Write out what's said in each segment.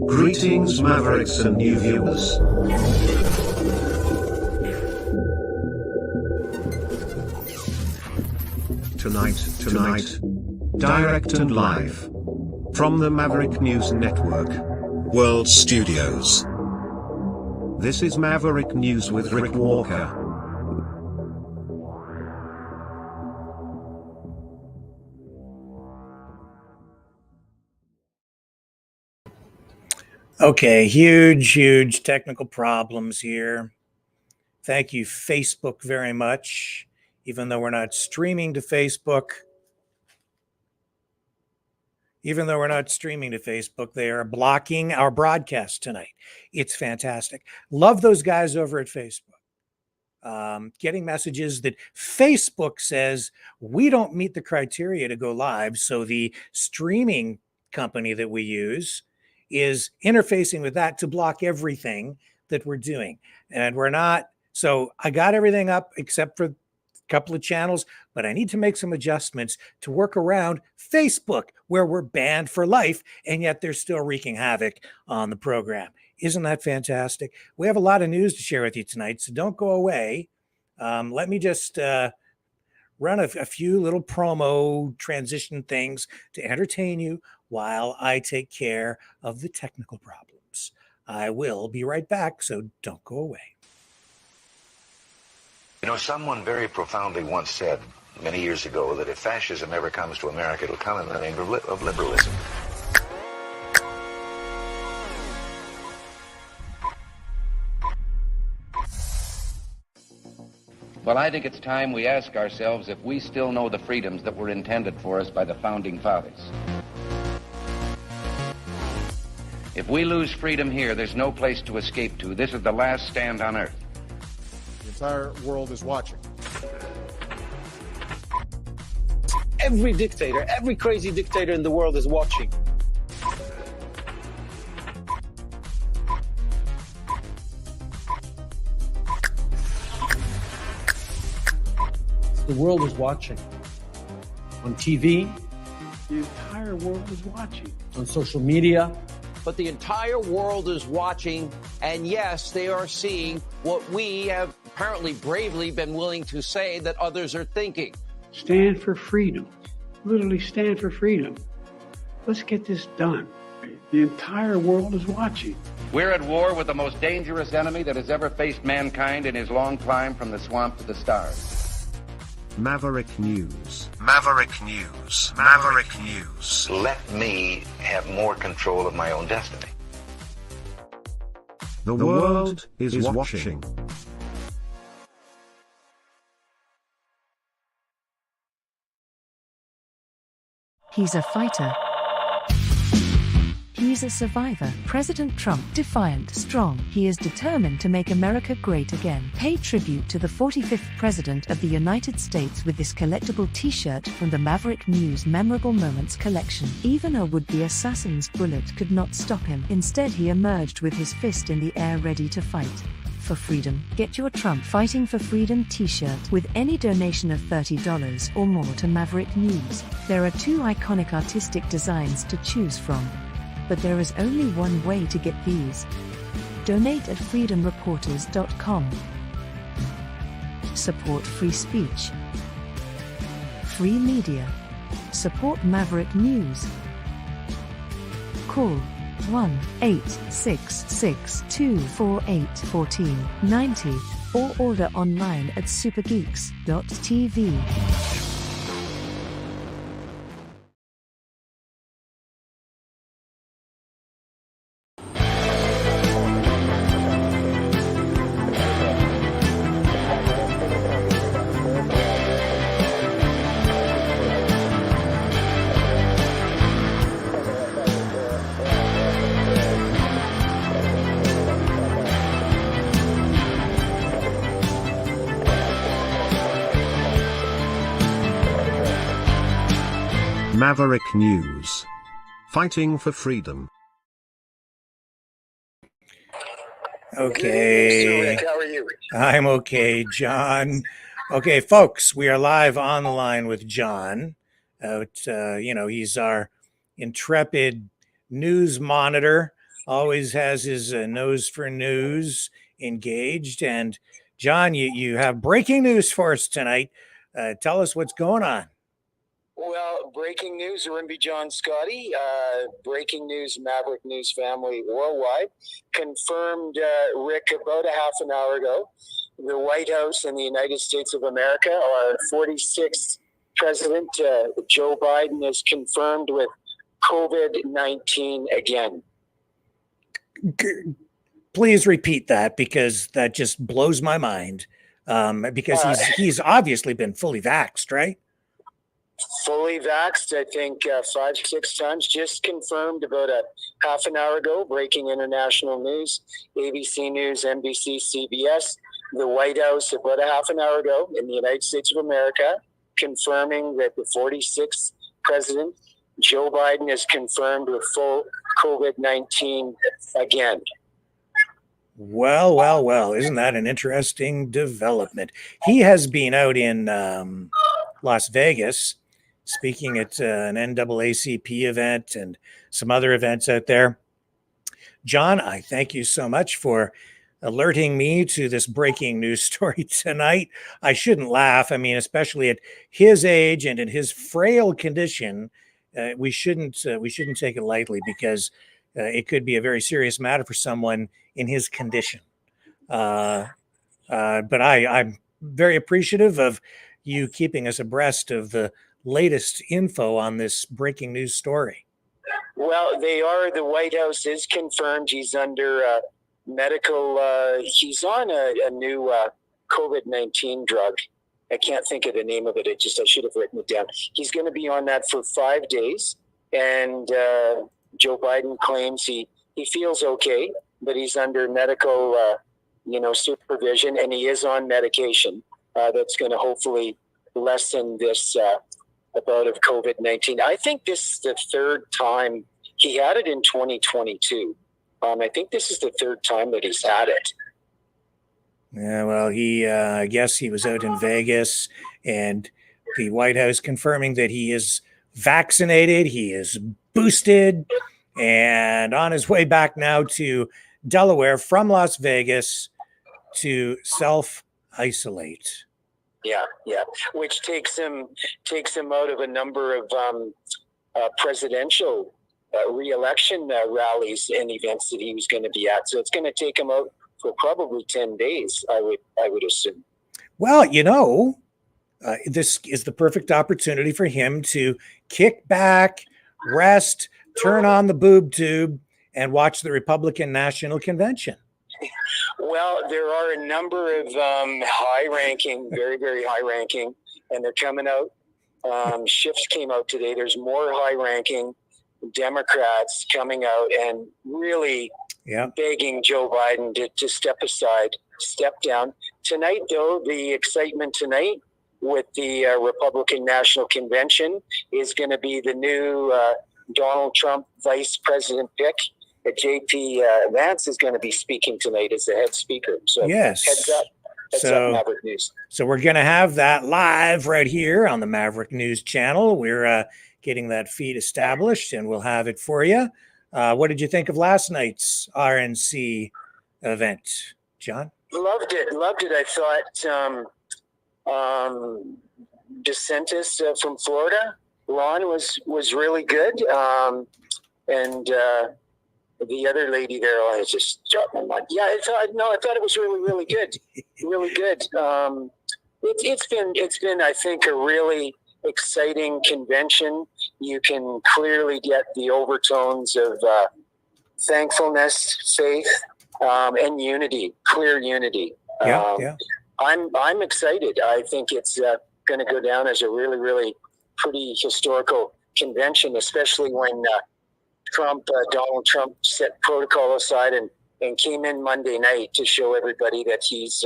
Greetings, Mavericks and new viewers. Tonight, direct and live from the Maverick News Network World Studios. This is Maverick News with Rick Walker. Okay, huge technical problems here. Thank you, Facebook, very much. Even though we're not streaming to Facebook, they are blocking our broadcast tonight. It's fantastic. Love those guys over at Facebook. Getting messages that Facebook says we don't meet the criteria to go live, so the streaming company that we use is interfacing with that to block everything that we're doing. And we're not, so I got everything up except for a couple of channels, but I need to make some adjustments to work around Facebook, where we're banned for life, and yet they're still wreaking havoc on the program. Isn't that fantastic? We have a lot of news to share with you tonight, so don't go away. Let me just run a few little promo transition things to entertain you while I take care of the technical problems. I will be right back, so don't go away. You know, someone very profoundly once said many years ago that if fascism ever comes to America, it'll come in the name of liberalism. Well, I think it's time we ask ourselves if we still know the freedoms that were intended for us by the Founding Fathers. If we lose freedom here, there's no place to escape to. This is the last stand on Earth. The entire world is watching. Every dictator, every crazy dictator in the world is watching. The world is watching. On TV, the entire world is watching. On social media. But the entire world is watching, and yes, they are seeing what we have apparently bravely been willing to say that others are thinking. Stand for freedom. Literally stand for freedom. Let's get this done. The entire world is watching. We're at war with the most dangerous enemy that has ever faced mankind in his long climb from the swamp to the stars. Maverick News. Let me have more control of my own destiny. The world is watching. He's a fighter. He's a survivor. President Trump, defiant, strong. He is determined to make America great again. Pay tribute to the 45th President of the United States with this collectible t-shirt from the Maverick News Memorable Moments collection. Even a would-be assassin's bullet could not stop him. Instead, he emerged with his fist in the air ready to fight. For freedom. Get your Trump Fighting for Freedom t-shirt with any donation of $30 or more to Maverick News. There are two iconic artistic designs to choose from. But there is only one way to get these. Donate at freedomreporters.com. Support free speech. Free media. Support Maverick News. Call 1-866-248-1490 or order online at supergeeks.tv. Maverick News. Fighting for freedom. Okay. How are you? I'm okay, John. Okay, folks, we are live on the line with John. He's our intrepid news monitor, always has his nose for news engaged. And John, you have breaking news for us tonight. Tell us what's going on. Well, breaking news, Rimby John Scotty. Breaking news, Maverick News family worldwide. Confirmed, Rick, about a half an hour ago. The White House in the United States of America, our 46th president, Joe Biden, is confirmed with COVID-19 again. Please repeat that, because that just blows my mind. Because he's obviously been fully vaxxed, right? Fully vaxxed, I think 5-6 times. Just confirmed about a half an hour ago. Breaking international news, ABC News, NBC, CBS. The White House about a half an hour ago in the United States of America, confirming that the 46th president, Joe Biden, is confirmed with full COVID-19 again. Well, isn't that an interesting development? He has been out in Las Vegas speaking at an NAACP event and some other events out there. John, I thank you so much for alerting me to this breaking news story tonight. I shouldn't laugh. I mean, especially at his age and in his frail condition, we shouldn't take it lightly, because it could be a very serious matter for someone in his condition. But I'm very appreciative of you keeping us abreast of the latest info on this breaking news story. Well, they are. The White House is confirmed. He's under medical. He's on a new COVID-19 drug. I can't think of the name of it. I should have written it down. He's going to be on that for 5 days. And Joe Biden claims he feels okay, but he's under medical, supervision, and he is on medication that's going to hopefully lessen this bout of COVID-19. I think this is the third time. He had it in 2022. I think this is the third time that he's had it. Yeah, well, I guess he was out in Vegas, and the White House confirming that he is vaccinated, he is boosted, and on his way back now to Delaware from Las Vegas to self-isolate. Yeah, which takes him out of a number of presidential re-election rallies and events that he was going to be at. So it's going to take him out for probably 10 days, I would assume. Well, this is the perfect opportunity for him to kick back, rest, turn on the boob tube, and watch the Republican National Convention. Well, there are a number of high-ranking, very, very high-ranking, and they're coming out. Shifts came out today. There's more high-ranking Democrats coming out and really begging Joe Biden to step aside, step down. Tonight, though, the excitement tonight with the Republican National Convention is going to be the new Donald Trump vice president pick. JP Vance is going to be speaking tonight as the head speaker. So yes. Heads up, Maverick News. So we're going to have that live right here on the Maverick News channel. We're getting that feed established, and we'll have it for you. What did you think of last night's RNC event, John? Loved it. I thought DeSantis from Florida, Ron, was really good. And the other lady there, I just dropped my mind. Yeah, I thought it was really, really good. Really good. It's been, I think, a really exciting convention. You can clearly get the overtones of thankfulness, faith, and unity, clear unity. I'm excited. I think it's going to go down as a really, really pretty historical convention, especially when Donald Trump set protocol aside and came in Monday night to show everybody that he's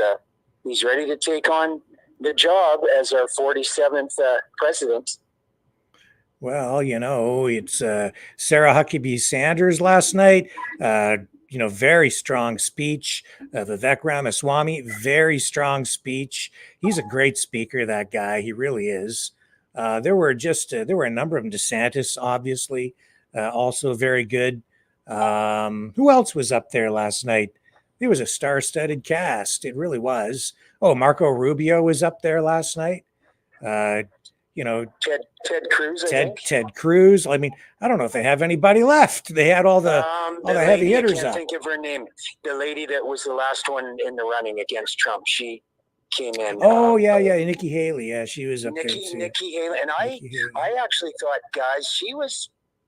ready to take on the job as our 47th president. Well, it's Sarah Huckabee Sanders last night. Very strong speech. Vivek Ramaswamy, very strong speech. He's a great speaker, that guy. He really is. There were a number of them. DeSantis, obviously, also very good. Who else was up there last night? It was a star-studded cast. It really was. Oh, Marco Rubio was up there last night. Ted Cruz. Ted Cruz. I mean, I don't know if they have anybody left. They had all the heavy hitters I can't up. think of her name. The lady that was the last one in the running against Trump. She came in. Oh yeah, Nikki Haley. Yeah, she was up there too. Nikki Haley, and I actually thought, guys,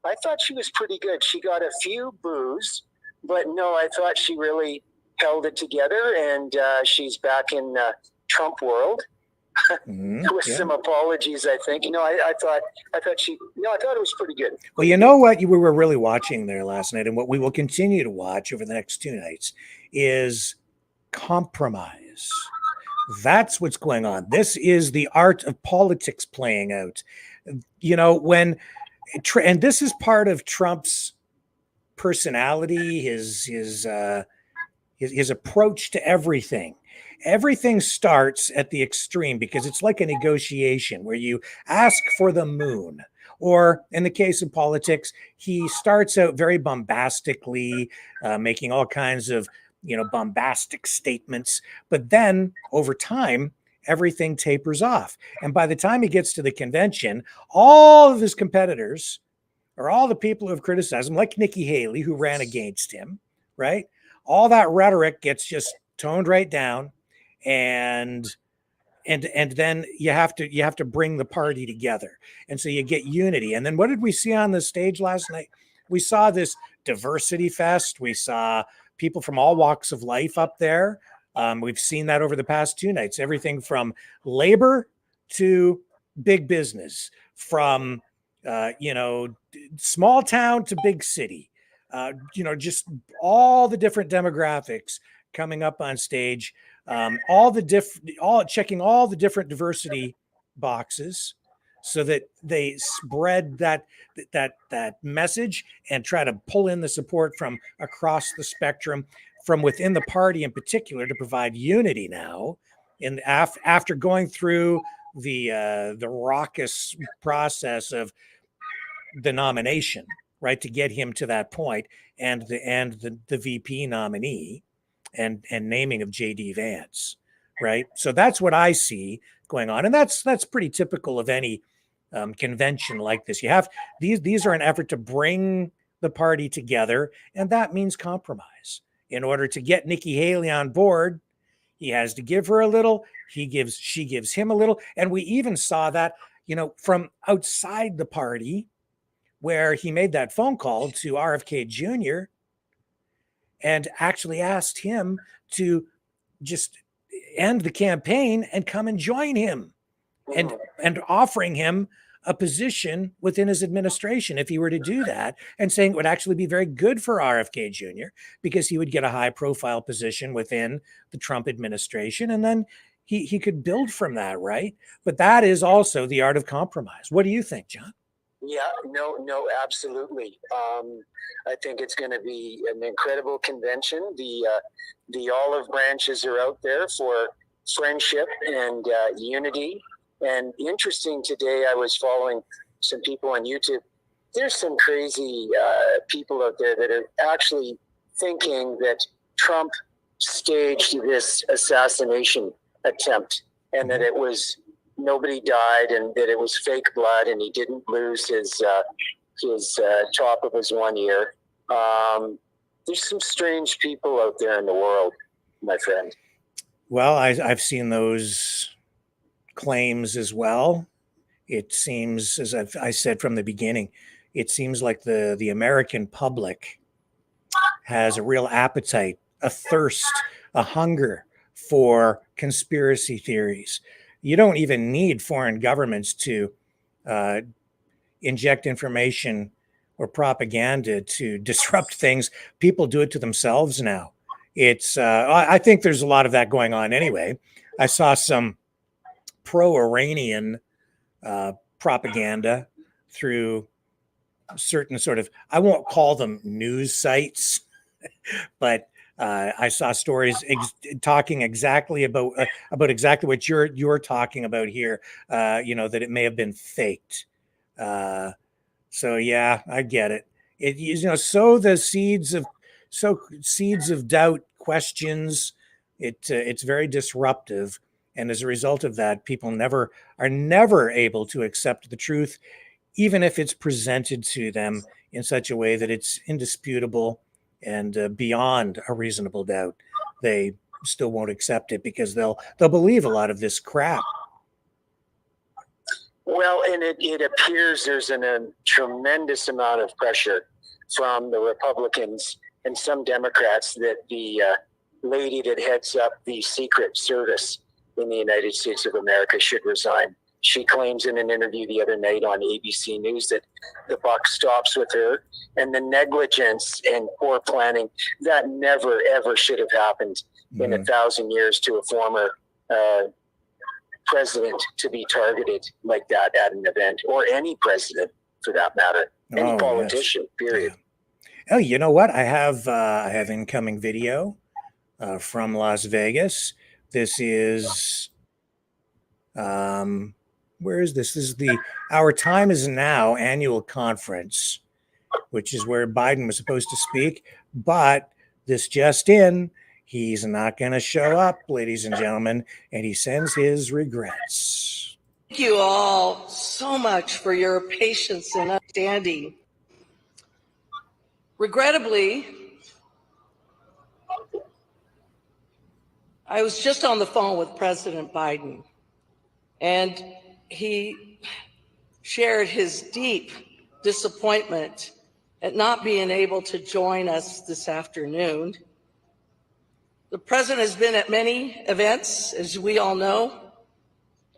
I thought she was pretty good. She got a few boos, but no, I thought she really held it together, and she's back in Trump world. With some apologies, I think. I thought it was pretty good. Well, you know what we were really watching there last night, and what we will continue to watch over the next 2 nights is compromise. That's what's going on. This is the art of politics playing out. And this is part of Trump's personality, his approach to everything. Everything starts at the extreme because it's like a negotiation where you ask for the moon. Or in the case of politics, he starts out very bombastically, making all kinds of, bombastic statements. But then over time, everything tapers off. And by the time he gets to the convention, all of his competitors, or all the people who have criticized him, like Nikki Haley, who ran against him, right? All that rhetoric gets just toned right down. And then you have to bring the party together, and so you get unity. And then what did we see on the stage last night? We saw this diversity fest. We saw people from all walks of life up there. We've seen that over the past 2 nights. Everything from labor to big business, from small town to big city. Just all the different demographics coming up on stage. Checking all the different diversity boxes so that they spread that message and try to pull in the support from across the spectrum, from within the party in particular, to provide unity now. And after going through the raucous process of the nomination, right, to get him to that point, and the VP nominee, and naming of JD Vance, right? So that's what I see going on, and that's pretty typical of any convention like this. You have these are an effort to bring the party together, and that means compromise. In order to get Nikki Haley on board, he has to give her a little. She gives him a little, and we even saw that from outside the party, where he made that phone call to RFK Jr. and actually asked him to just end the campaign and come and join him, and offering him a position within his administration if he were to do that, and saying it would actually be very good for RFK Jr. because he would get a high profile position within the Trump administration, and then he could build from that, right? But that is also the art of compromise. What do you think, John? Yeah, no, absolutely. I think it's going to be an incredible convention. The olive branches are out there for friendship and unity. And interesting, today I was following some people on YouTube. There's some crazy people out there that are actually thinking that Trump staged this assassination attempt, and that it was nobody died, and that it was fake blood, and he didn't lose his top of his one ear. There's some strange people out there in the world, my friend. Well, I've seen those claims as well. It seems, as I said from the beginning, it seems like the American public has a real appetite, a thirst, a hunger for conspiracy theories. You don't even need foreign governments to inject information or propaganda to disrupt things. People do it to themselves now. It's I think there's a lot of that going on anyway. I saw some pro-Iranian propaganda through certain sort of, I won't call them news sites, but I saw stories talking exactly about exactly what you're talking about here. That it may have been faked. So yeah, I get it. sow the seeds of doubt, questions. It's very disruptive, and as a result of that, people are never able to accept the truth, even if it's presented to them in such a way that it's indisputable and beyond a reasonable doubt. They still won't accept it because they'll believe a lot of this crap. Well, and it appears there's a tremendous amount of pressure from the Republicans and some Democrats that the lady that heads up the Secret Service in the United States of America should resign. She claims in an interview the other night on ABC News that the buck stops with her, and the negligence and poor planning that never, ever should have happened in 1,000 years to a former president to be targeted like that at an event, or any president for that matter, any politician, period. Yeah. Oh, you know what? I have incoming video from Las Vegas. This is where is this? This is the Our Time Is Now annual conference, which is where Biden was supposed to speak. But this just in, he's not going to show up, ladies and gentlemen, and he sends his regrets. Thank you all so much for your patience and understanding. Regrettably, I was just on the phone with President Biden, and he shared his deep disappointment at not being able to join us this afternoon. The president has been at many events, as we all know,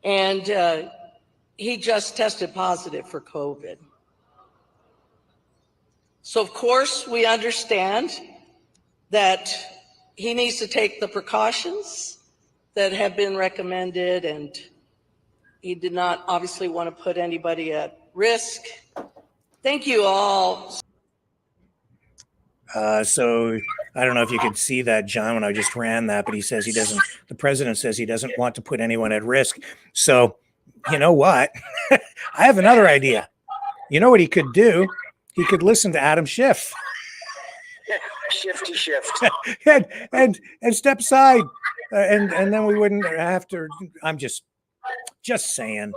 and he just tested positive for COVID. So, of course, we understand that he needs to take the precautions that have been recommended, and he did not obviously want to put anybody at risk. Thank you all. So I don't know if you could see that, John, when I just ran that, but he says the president says he doesn't want to put anyone at risk. So you know what? I have another idea. You know what he could do? He could listen to Adam Schiff. Shifty shift. and step aside. And then we wouldn't have to. I'm just saying.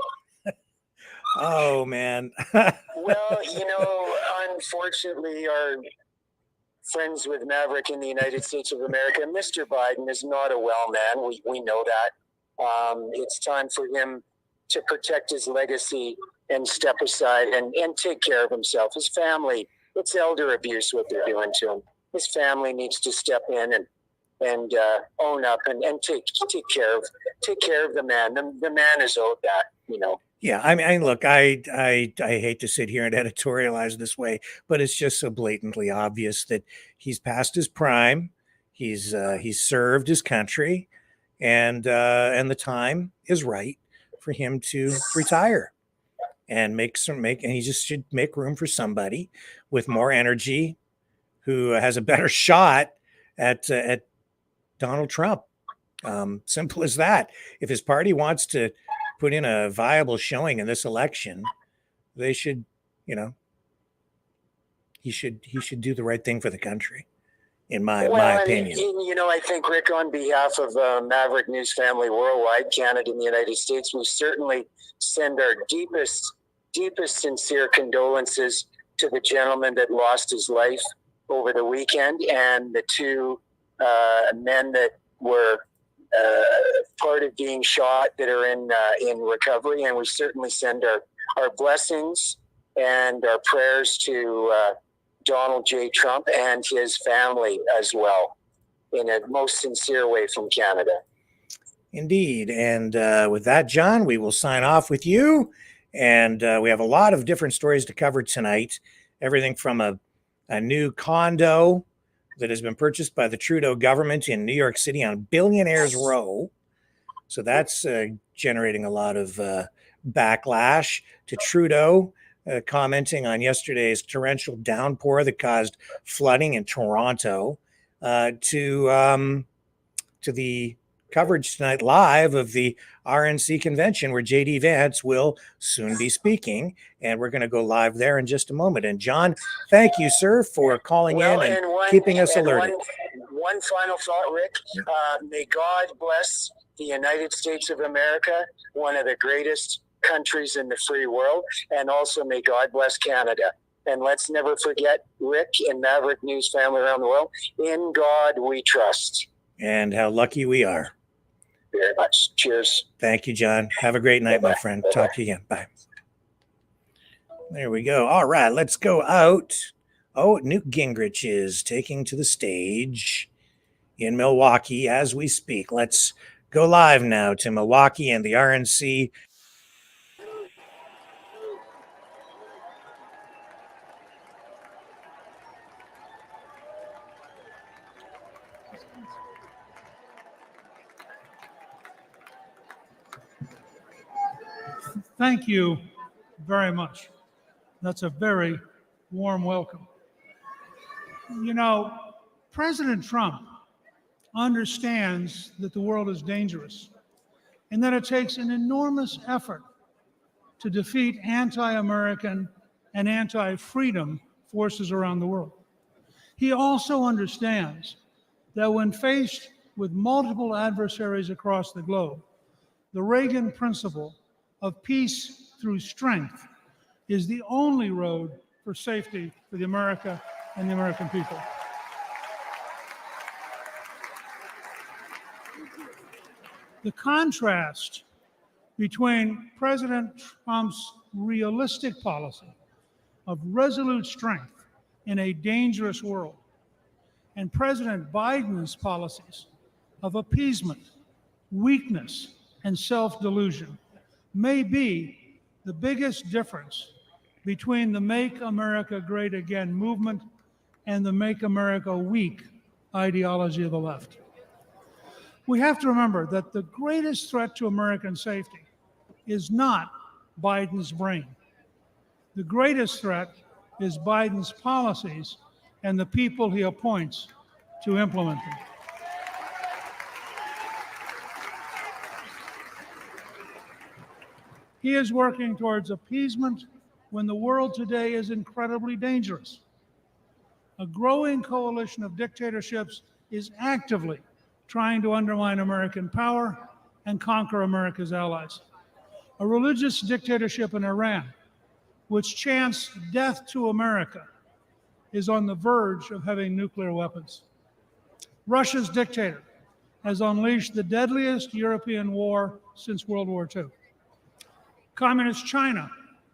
Oh, man. Well, unfortunately, our friends with Maverick in the United States of America, Mr. Biden is not a well man. We know that. It's time for him to protect his legacy and step aside and take care of himself. His family, it's elder abuse what they're doing to him. His family needs to step in and own up and take care of the man. The man is owed that, Yeah, I mean, look, I hate to sit here and editorialize this way, but it's just so blatantly obvious that he's past his prime. He's served his country, and the time is right for him to retire and and he just should make room for somebody with more energy who has a better shot at Donald Trump. Simple as that. If his party wants to put in a viable showing in this election, they should, he should do the right thing for the country, in my opinion. I think, Rick, on behalf of Maverick News family worldwide, Canada and the United States, we certainly send our deepest sincere condolences to the gentleman that lost his life over the weekend and the two men that were part of being shot that are in recovery, and we certainly send our blessings and our prayers to Donald J. Trump and his family as well, in a most sincere way from Canada. Indeed. And with that, John, we will sign off with you. And we have a lot of different stories to cover tonight. Everything from a new condo that has been purchased by the Trudeau government in New York City on Billionaire's Row. So that's generating a lot of backlash, to Trudeau commenting on yesterday's torrential downpour that caused flooding in Toronto, to the coverage tonight live of the RNC convention where J.D. Vance will soon be speaking. And we're going to go live there in just a moment. And John, thank you, sir, for calling in and keeping us alerted. One final thought, Rick. May God bless the United States of America, one of the greatest countries in the free world, and also may God bless Canada. And let's never forget, Rick and Maverick News family around the world, in God we trust. And how lucky we are. Very much. Cheers. Thank you, John. Have a great night, my friend. Talk to you again. Bye. There we go. All right, let's go out. Oh, Newt Gingrich is taking to the stage in Milwaukee as we speak. Let's go live now to Milwaukee and the RNC. Thank you very much. That's a very warm welcome. You know, President Trump understands that the world is dangerous and that it takes an enormous effort to defeat anti-American and anti-freedom forces around the world. He also understands that when faced with multiple adversaries across the globe, the Reagan principle of peace through strength is the only road for safety for the America and the American people. The contrast between President Trump's realistic policy of resolute strength in a dangerous world and President Biden's policies of appeasement, weakness, and self-delusion may be the biggest difference between the Make America Great Again movement and the Make America Weak ideology of the left. We have to remember that the greatest threat to American safety is not Biden's brain. The greatest threat is Biden's policies and the people he appoints to implement them. He is working towards appeasement when the world today is incredibly dangerous. A growing coalition of dictatorships is actively trying to undermine American power and conquer America's allies. A religious dictatorship in Iran, which chants death to America, is on the verge of having nuclear weapons. Russia's dictator has unleashed the deadliest European war since World War II. Communist China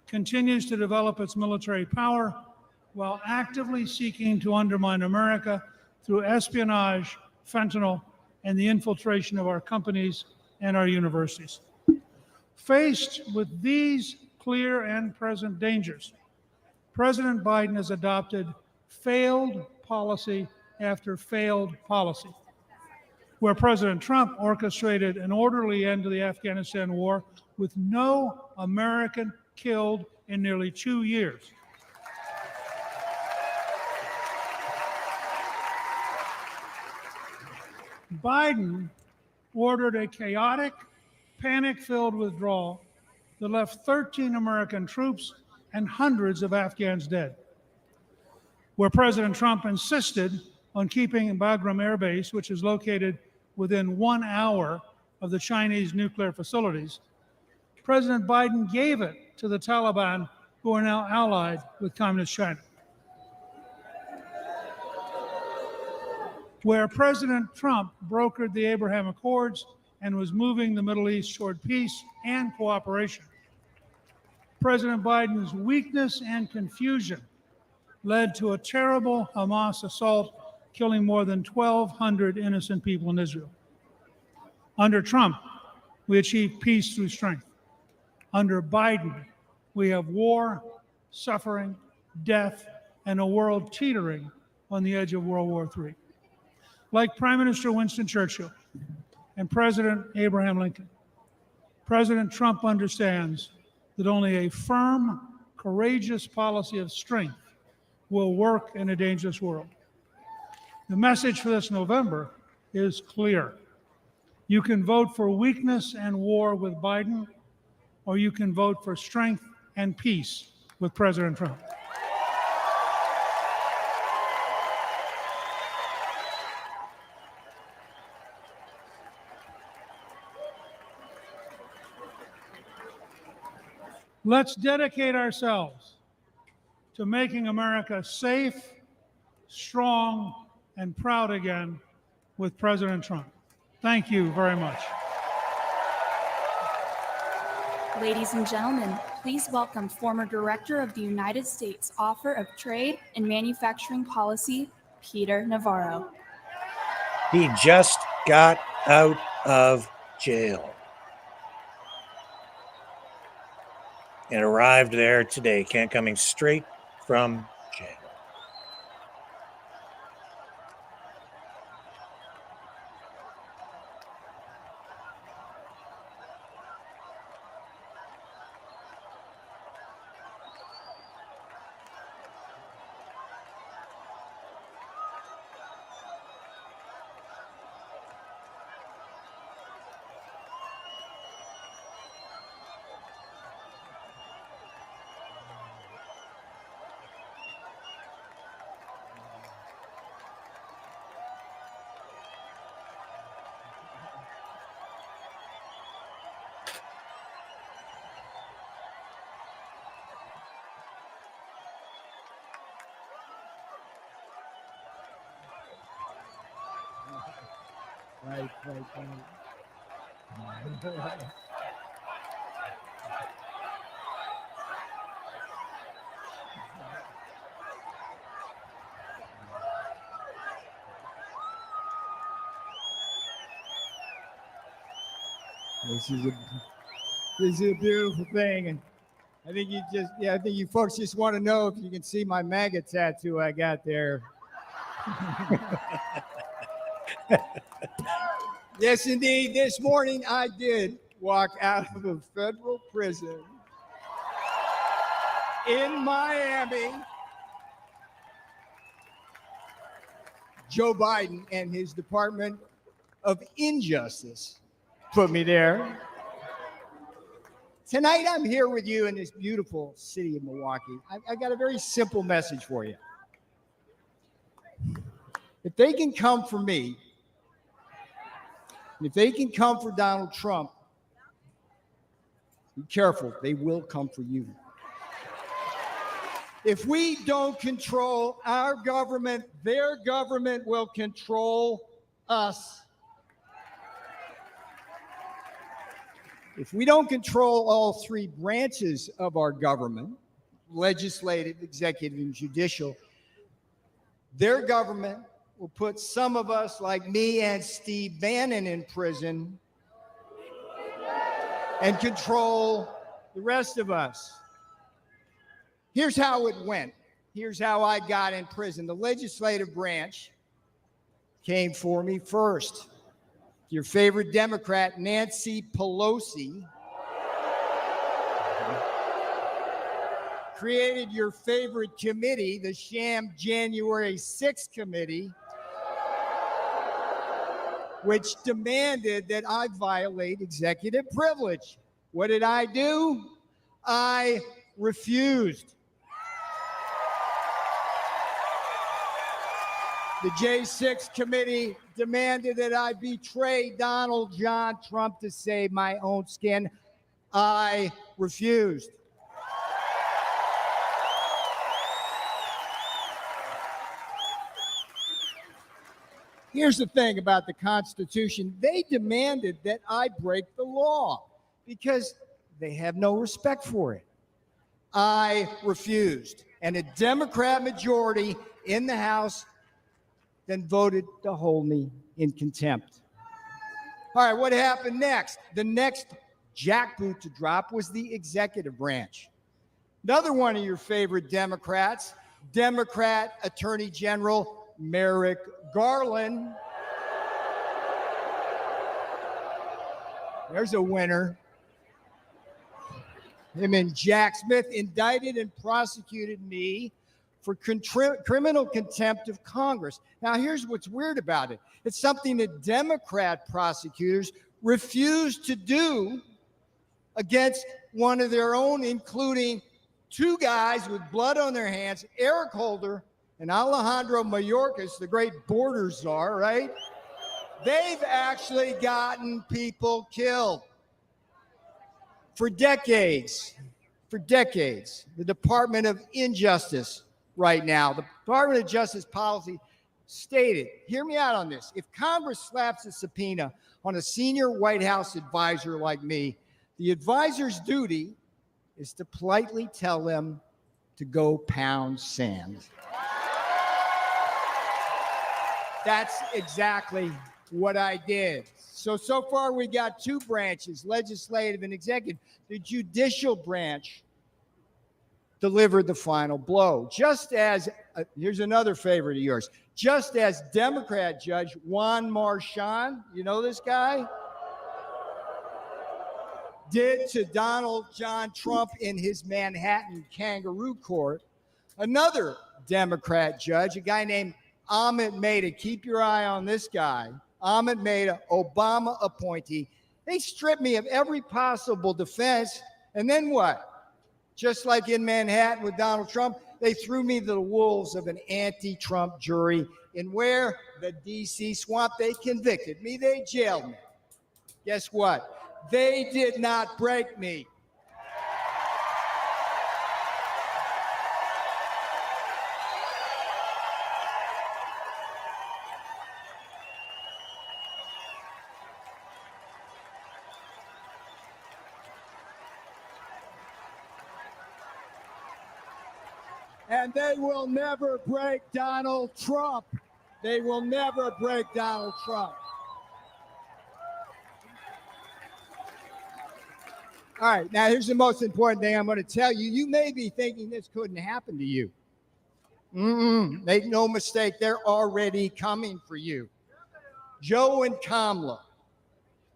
continues to develop its military power while actively seeking to undermine America through espionage, fentanyl, and the infiltration of our companies and our universities. Faced with these clear and present dangers, President Biden has adopted failed policy after failed policy. Where President Trump orchestrated an orderly end to the Afghanistan war with no American killed in nearly 2 years. Biden ordered a chaotic, panic-filled withdrawal that left 13 American troops and hundreds of Afghans dead. Where President Trump insisted on keeping Bagram Air Base, which is located within 1 hour of the Chinese nuclear facilities, President Biden gave it to the Taliban, who are now allied with Communist China. Where President Trump brokered the Abraham Accords and was moving the Middle East toward peace and cooperation, President Biden's weakness and confusion led to a terrible Hamas assault, killing more than 1,200 innocent people in Israel. Under Trump, we achieved peace through strength. Under Biden, we have war, suffering, death, and a world teetering on the edge of World War III. Like Prime Minister Winston Churchill and President Abraham Lincoln, President Trump understands that only a firm, courageous policy of strength will work in a dangerous world. The message for this November is clear. You can vote for weakness and war with Biden, or you can vote for strength and peace with President Trump. Let's dedicate ourselves to making America safe, strong, and proud again with President Trump. Thank you very much. Ladies and gentlemen, please welcome former Director of the United States Office of Trade and Manufacturing Policy, Peter Navarro. He just got out of jail and arrived there today, coming straight from jail. Right. This is a beautiful thing, and I think you folks just want to know if you can see my MAGA tattoo I got there. Yes, indeed. This morning I did walk out of a federal prison in Miami. Joe Biden and his Department of Injustice put me there. Tonight I'm here with you in this beautiful city of Milwaukee. I got a very simple message for you. If they can come for me, if they can come for Donald Trump, be careful, they will come for you. If we don't control our government, their government will control us. If we don't control all three branches of our government, legislative, executive, and judicial, their government will put some of us, like me and Steve Bannon, in prison and control the rest of us. Here's how it went. Here's how I got in prison. The legislative branch came for me first. Your favorite Democrat, Nancy Pelosi, created your favorite committee, the sham January 6th committee, which demanded that I violate executive privilege. What did I do? I refused. The J6 committee demanded that I betray Donald John Trump to save my own skin. I refused. Here's the thing about the Constitution. They demanded that I break the law because they have no respect for it. I refused. And a Democrat majority in the House then voted to hold me in contempt. All right, what happened next? The next jackboot to drop was the executive branch. Another one of your favorite Democrats, Democrat Attorney General Merrick Garland. There's a winner. Him and Jack Smith indicted and prosecuted me for criminal contempt of Congress. Now, here's what's weird about it. It's something that Democrat prosecutors refuse to do against one of their own, including two guys with blood on their hands, Eric Holder and Alejandro Mayorkas, the great border czar, right? They've actually gotten people killed for decades. For decades. The Department of Injustice right now, the Department of Justice policy stated, hear me out on this, if Congress slaps a subpoena on a senior White House advisor like me, the advisor's duty is to politely tell them to go pound sand. That's exactly what I did. So far we got two branches, legislative and executive. The judicial branch delivered the final blow. Just as, here's another favorite of yours, just as Democrat Judge Juan Marchand, you know this guy? Did to Donald John Trump in his Manhattan kangaroo court, another Democrat judge, a guy named Ahmed Maida, keep your eye on this guy, Ahmed Maida, Obama appointee. They stripped me of every possible defense, and then what? Just like in Manhattan with Donald Trump, they threw me to the wolves of an anti-Trump jury, and where? The D.C. swamp. They convicted me. They jailed me. Guess what? They did not break me. And they will never break Donald Trump. They will never break Donald Trump. All right, now here's the most important thing I'm going to tell you. You may be thinking this couldn't happen to you. Make no mistake, they're already coming for you. Joe and Kamala,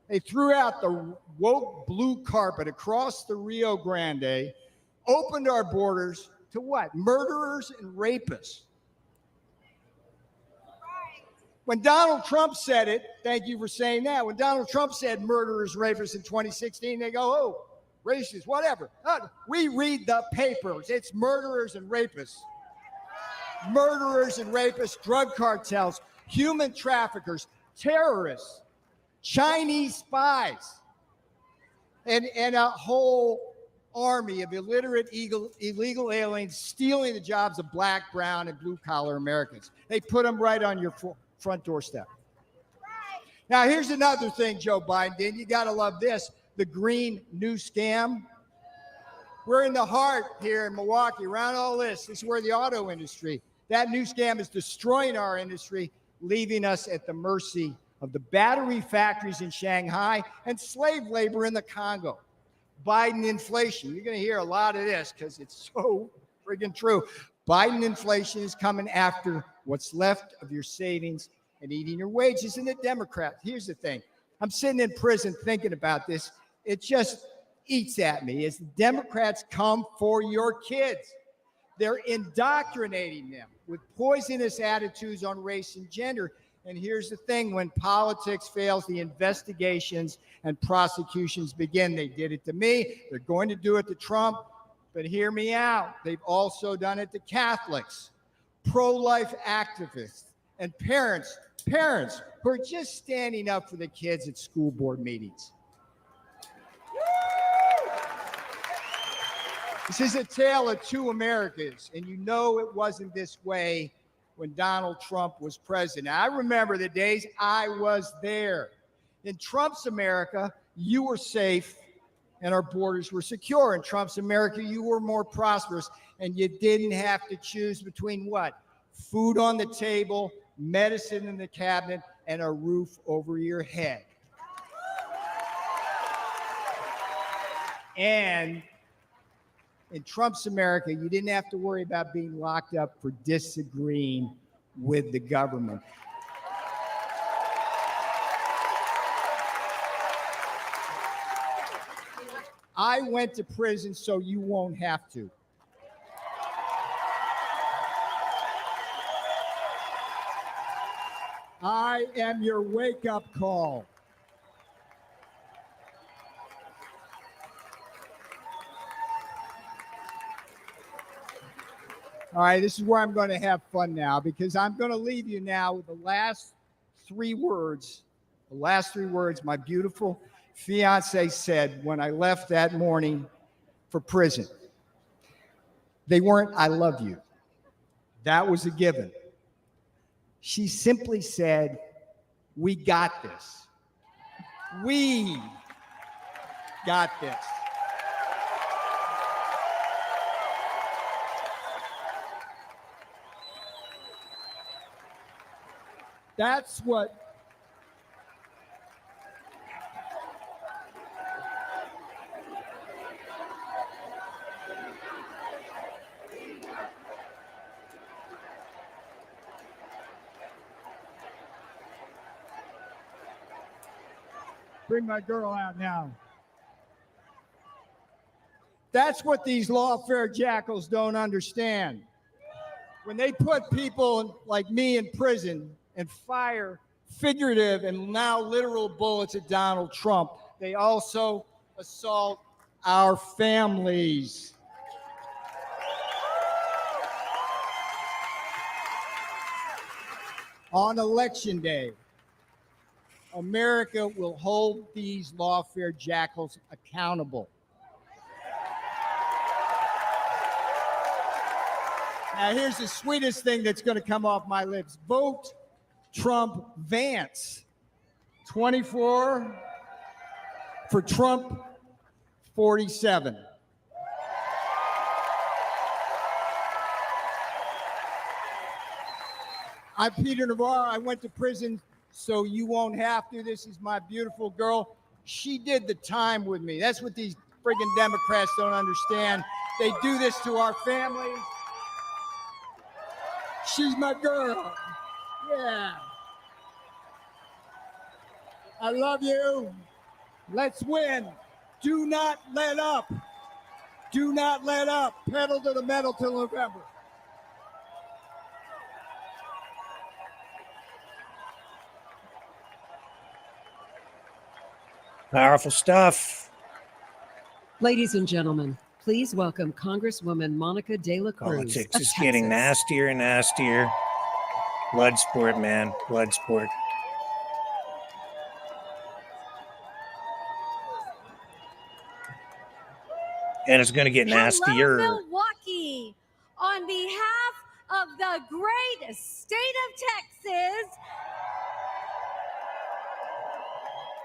they threw out the woke blue carpet across the Rio Grande, opened our borders to what? Murderers and rapists. When Donald Trump said it, thank you for saying that. When Donald Trump said murderers, rapists in 2016, they go, oh, racist, whatever. We read the papers. It's murderers and rapists. Murderers and rapists, drug cartels, human traffickers, terrorists, Chinese spies, and a whole army of illiterate illegal aliens stealing the jobs of black, brown, and blue-collar Americans. They put them right on your front doorstep. Now, here's another thing Joe Biden did. You got to love this. The green new scam. We're in the heart here in Milwaukee, around all this. This is where the auto industry, that new scam is destroying our industry, leaving us at the mercy of the battery factories in Shanghai and slave labor in the Congo. Biden inflation. You're going to hear a lot of this because it's so friggin' true. Biden inflation is coming after what's left of your savings and eating your wages. And the Democrats, here's the thing. I'm sitting in prison thinking about this. It just eats at me as the Democrats come for your kids. They're indoctrinating them with poisonous attitudes on race and gender. And here's the thing, when politics fails, the investigations and prosecutions begin. They did it to me. They're going to do it to Trump. But hear me out. They've also done it to Catholics, pro-life activists, and parents who are just standing up for the kids at school board meetings. This is a tale of two Americas, and you know it wasn't this way when Donald Trump was president. I remember the days I was there. In Trump's America, you were safe and our borders were secure. In Trump's America, you were more prosperous and you didn't have to choose between what? Food on the table, medicine in the cabinet, and a roof over your head. And in Trump's America, you didn't have to worry about being locked up for disagreeing with the government. I went to prison so you won't have to. I am your wake-up call. All right, this is where I'm going to have fun now, because I'm going to leave you now with the last three words. The last three words my beautiful fiance said when I left that morning for prison. They weren't, "I love you." That was a given. She simply said, "We got this. We got this." That's what bring my girl out now. That's what these lawfare jackals don't understand. When they put people like me in prison and fire figurative and now literal bullets at Donald Trump, they also assault our families. On Election Day, America will hold these lawfare jackals accountable. Now, here's the sweetest thing that's going to come off my lips. Vote Trump Vance. 24 for Trump 47. I'm Peter Navarro. I went to prison so you won't have to. This is my beautiful girl. She did the time with me. That's what these friggin' Democrats don't understand. They do this to our families. She's my girl. Yeah. I love you. Let's win. Do not let up. Do not let up. Pedal to the metal till November. Powerful stuff. Ladies and gentlemen, please welcome Congresswoman Monica De La Cruz. Politics is getting nastier and nastier. Blood sport, man. Blood sport. And it's going to get nastier. Hello, Milwaukee. On behalf of the great state of Texas,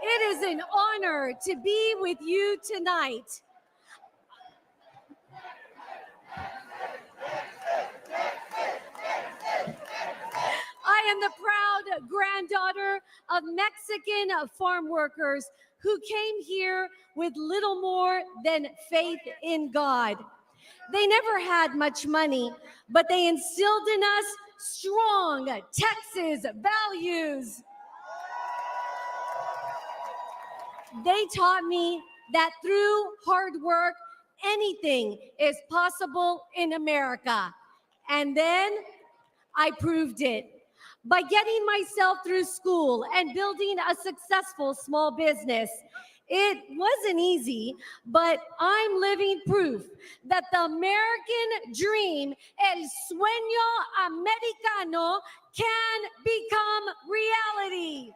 it is an honor to be with you tonight. I am the proud granddaughter of Mexican farm workers who came here with little more than faith in God. They never had much money, but they instilled in us strong Texas values. They taught me that through hard work, anything is possible in America. And then I proved it. By getting myself through school and building a successful small business. It wasn't easy, but I'm living proof that the American dream, el sueño americano, can become reality.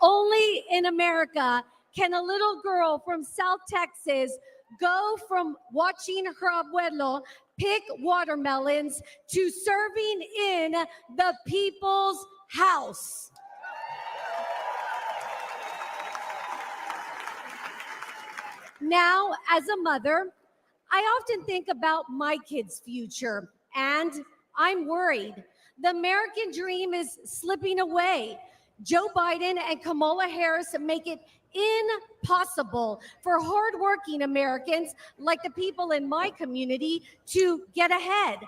Only in America can a little girl from South Texas go from watching her abuelo pick watermelons to serving in the people's house. Now, as a mother, I often think about my kids' future, and I'm worried. The American dream is slipping away. Joe Biden and Kamala Harris make it impossible for hardworking Americans like the people in my community to get ahead.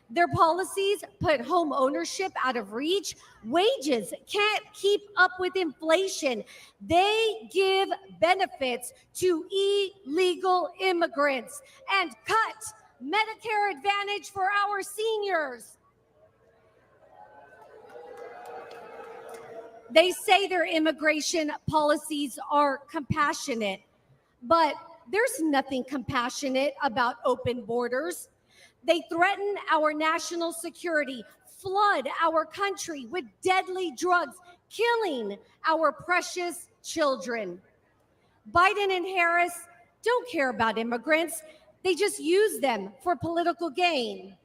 Their policies put home ownership out of reach. Wages can't keep up with inflation. They give benefits to illegal immigrants and cut Medicare Advantage for our seniors. They say their immigration policies are compassionate, but there's nothing compassionate about open borders. They threaten our national security, flood our country with deadly drugs, killing our precious children. Biden and Harris don't care about immigrants. They just use them for political gain.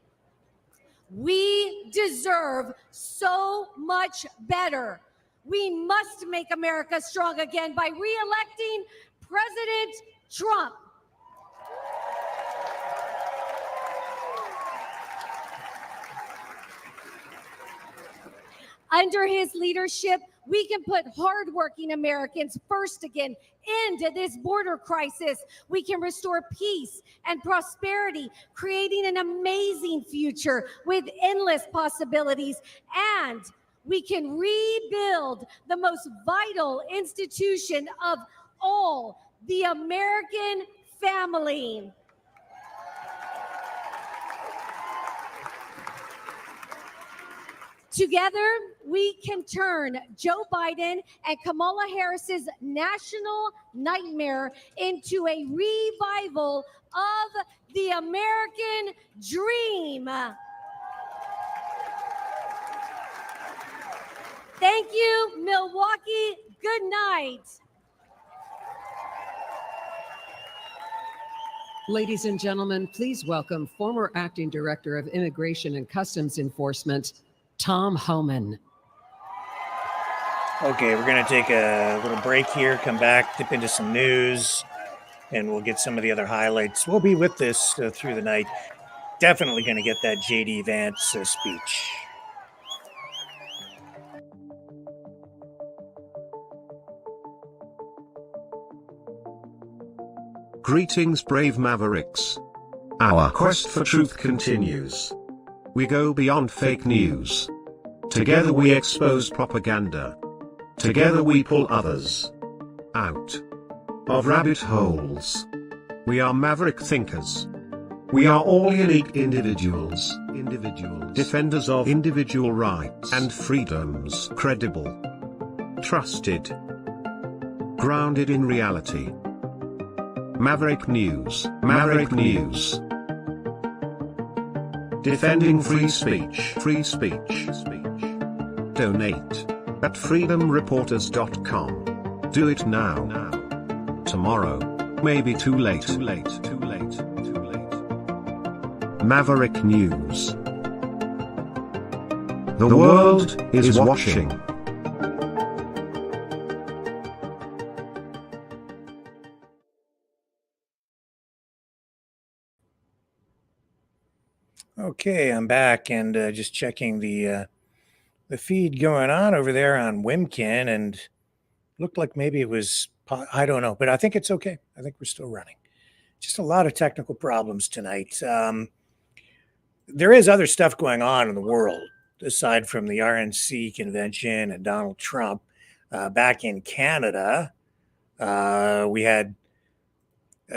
We deserve so much better. We must make America strong again by re-electing President Trump. Under his leadership, we can put hardworking Americans first again, end this border crisis. We can restore peace and prosperity, creating an amazing future with endless possibilities. And we can rebuild the most vital institution of all, the American family. Together, we can turn Joe Biden and Kamala Harris's national nightmare into a revival of the American dream. Thank you, Milwaukee. Good night. Ladies and gentlemen, please welcome former Acting Director of Immigration and Customs Enforcement, Tom Homan. Okay, we're going to take a little break here, come back, dip into some news, and we'll get some of the other highlights. We'll be with this through the night. Definitely going to get that J.D. Vance speech. Greetings, brave Mavericks. Our quest for truth continues. We go beyond fake news. Together we expose propaganda. Together we pull others out of rabbit holes. We are maverick thinkers. We are all unique individuals. Defenders of individual rights and freedoms. Credible. Trusted. Grounded in reality. Maverick News. Maverick News. Defending free speech. Free speech. Donate at freedomreporters.com. Do it now. Tomorrow may be too late. Maverick News. The world is watching. Okay, I'm back and just checking the feed going on over there on Wimkin, and looked like maybe it was, I don't know, but I think it's okay. I think we're still running. Just a lot of technical problems tonight. There is other stuff going on in the world aside from the RNC convention and Donald Trump. Back in Canada, we had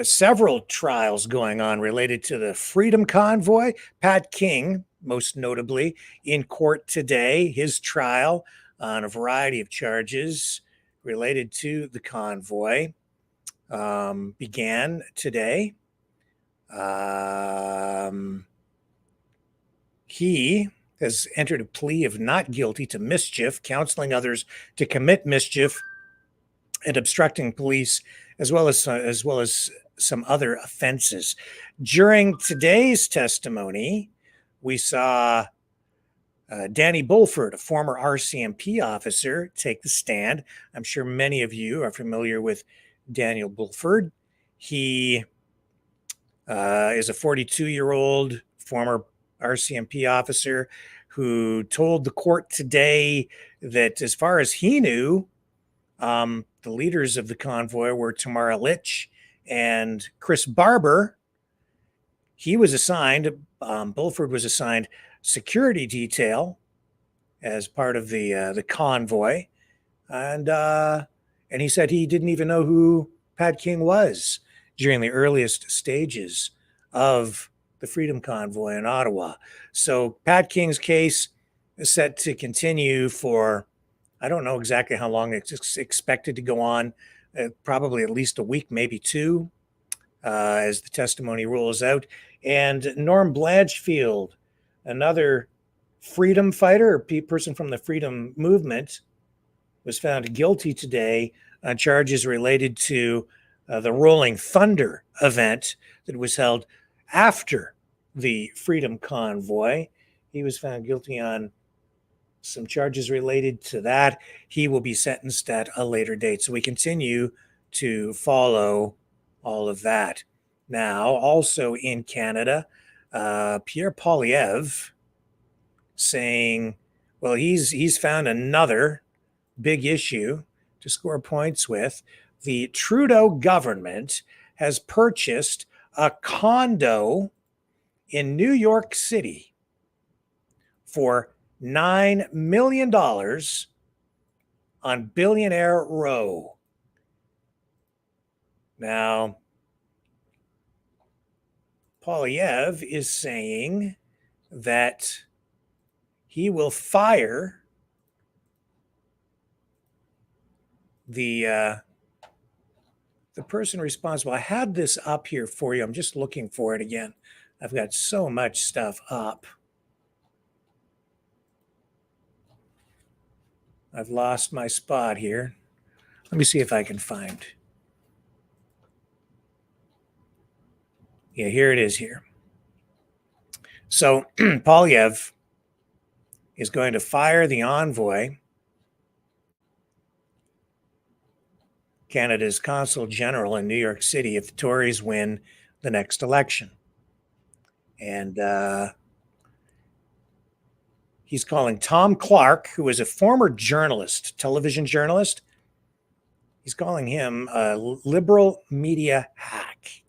several trials going on related to the Freedom Convoy. Pat King, most notably, in court today. His trial on a variety of charges related to the convoy began today. He has entered a plea of not guilty to mischief, counseling others to commit mischief, and obstructing police, as well as some other offenses. During today's testimony, we saw Danny Bulford, a former RCMP officer, take the stand. I'm sure many of you are familiar with Daniel Bulford. He is a 42-year-old former RCMP officer who told the court today that, as far as he knew, the leaders of the convoy were Tamara Litch and Chris Barber. He was assigned, Bulford was assigned security detail as part of the convoy, and he said he didn't even know who Pat King was during the earliest stages of the Freedom Convoy in Ottawa. So Pat King's case is set to continue for, I don't know exactly how long it's expected to go on, probably at least a week, maybe two, as the testimony rolls out. And Norm Blanchfield, another freedom fighter, or person from the freedom movement, was found guilty today on charges related to the Rolling Thunder event that was held after the Freedom Convoy. He was found guilty on some charges related to that. He will be sentenced at a later date. So we continue to follow all of that. Now, also in Canada, Pierre Poilievre saying, well, he's found another big issue to score points with. The Trudeau government has purchased a condo in New York City for $9 million on Billionaire Row. Now, Poilievre is saying that he will fire the person responsible. I had this up here for you. I'm just looking for it again. I've got so much stuff up. I've lost my spot here. Let me see if I can find. Yeah, here it is here. So Poilievre is going to fire the envoy, Canada's consul general in New York City, if the Tories win the next election. And he's calling Tom Clark, who is a former journalist, television journalist, he's calling him a liberal media hack.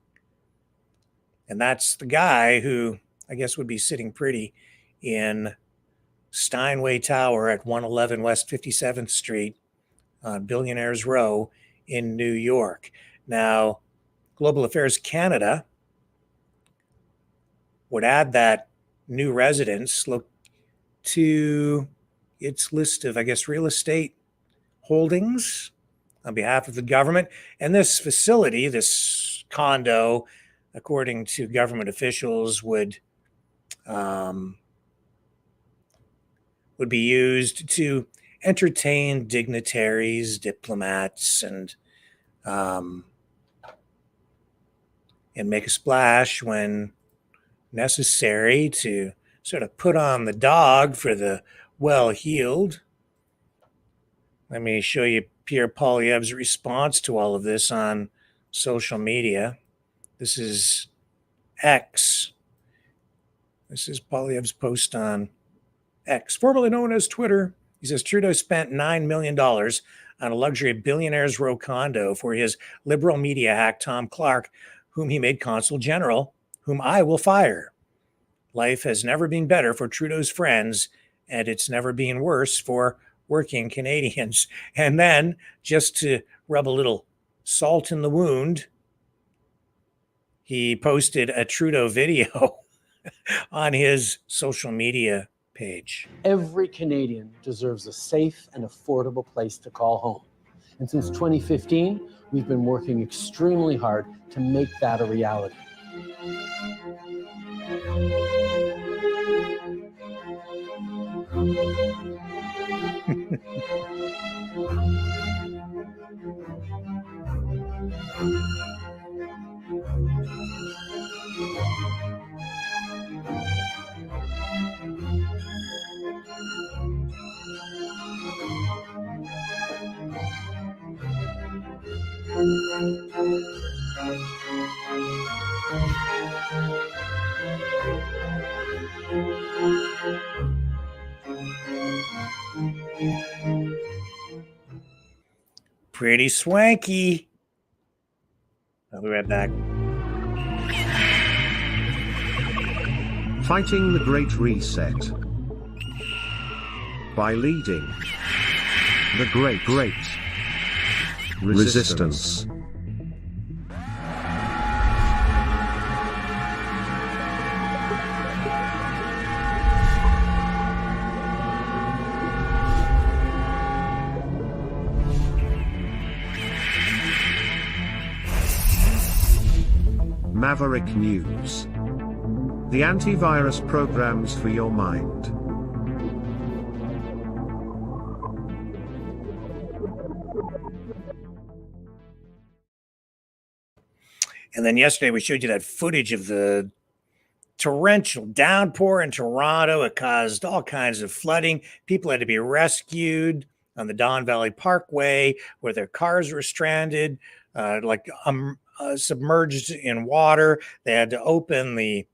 And that's the guy who I guess would be sitting pretty in Steinway Tower at 111 West 57th Street on Billionaires Row in New York. Now, Global Affairs Canada would add that new residence look to its list of, I guess, real estate holdings on behalf of the government. And this facility, this condo, according to government officials, would be used to entertain dignitaries, diplomats, and make a splash when necessary to sort of put on the dog for the well-heeled. Let me show you Pierre Poilievre's response to all of this on social media. This is X. This is Poilievre's post on X, formerly known as Twitter. He says Trudeau spent $9 million on a luxury Billionaires Row condo for his liberal media hack, Tom Clark, whom he made consul general, whom I will fire. Life has never been better for Trudeau's friends, and it's never been worse for working Canadians. And then, just to rub a little salt in the wound, he posted a Trudeau video on his social media page. Every Canadian deserves a safe and affordable place to call home. And since 2015, we've been working extremely hard to make that a reality. Pretty swanky. I'll be right back. Fighting the Great Reset by leading the Great Resistance. Maverick News. The antivirus programs for your mind. And then yesterday we showed you that footage of the torrential downpour in Toronto. It caused all kinds of flooding. People had to be rescued on the Don Valley Parkway where their cars were stranded, submerged in water. They had to open the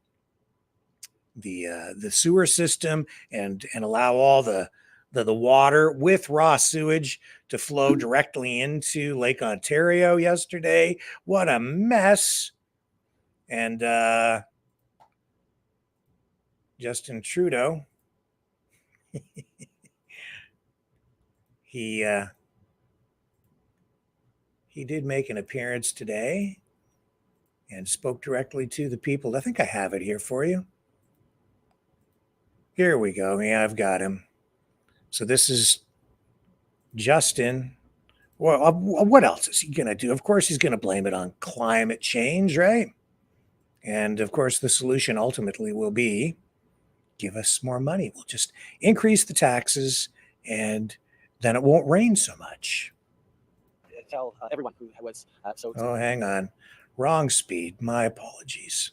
sewer system and allow all the water with raw sewage to flow directly into Lake Ontario yesterday. What a mess. And Justin Trudeau, he did make an appearance today and spoke directly to the people. I think I have it here for you. Here we go. Yeah, I've got him. So this is Justin. Well, what else is he going to do? Of course, he's going to blame it on climate change, right? And of course, the solution ultimately will be give us more money. We'll just increase the taxes and then it won't rain so much. Tell everyone who was Oh, hang on. Wrong speed. My apologies.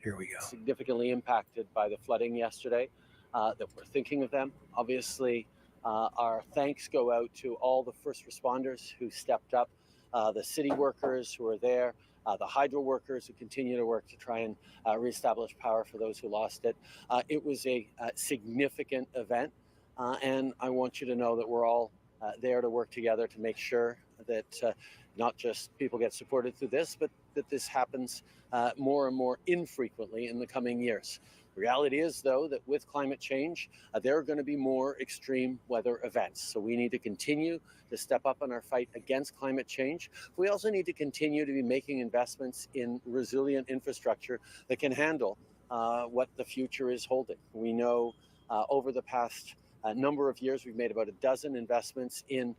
Here we go. Significantly impacted by the flooding yesterday, that we're thinking of them. Obviously, our thanks go out to all the first responders who stepped up, the city workers who are there, the hydro workers who continue to work to try and reestablish power for those who lost it. It was a significant event, and I want you to know that we're all there to work together to make sure that not just people get supported through this, but that this happens more and more infrequently in the coming years. The reality is, though, that with climate change, there are going to be more extreme weather events. So we need to continue to step up in our fight against climate change. We also need to continue to be making investments in resilient infrastructure that can handle what the future is holding. We know over the past number of years, we've made about a dozen investments in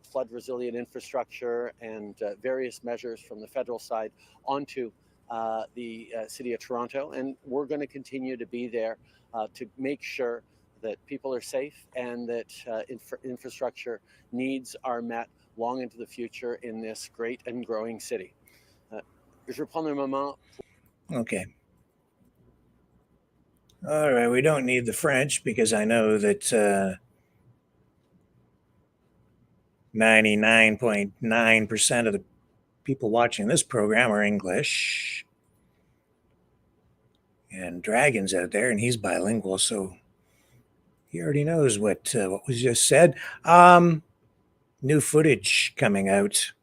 flood resilient infrastructure and various measures from the federal side onto the City of Toronto. And we're going to continue to be there to make sure that people are safe and that infrastructure needs are met long into the future in this great and growing city. Je prends un moment. Okay. All right, we don't need the French because I know that 99.9% of the people watching this program are English. And Dragon's out there, and he's bilingual, so he already knows what was just said. New footage coming out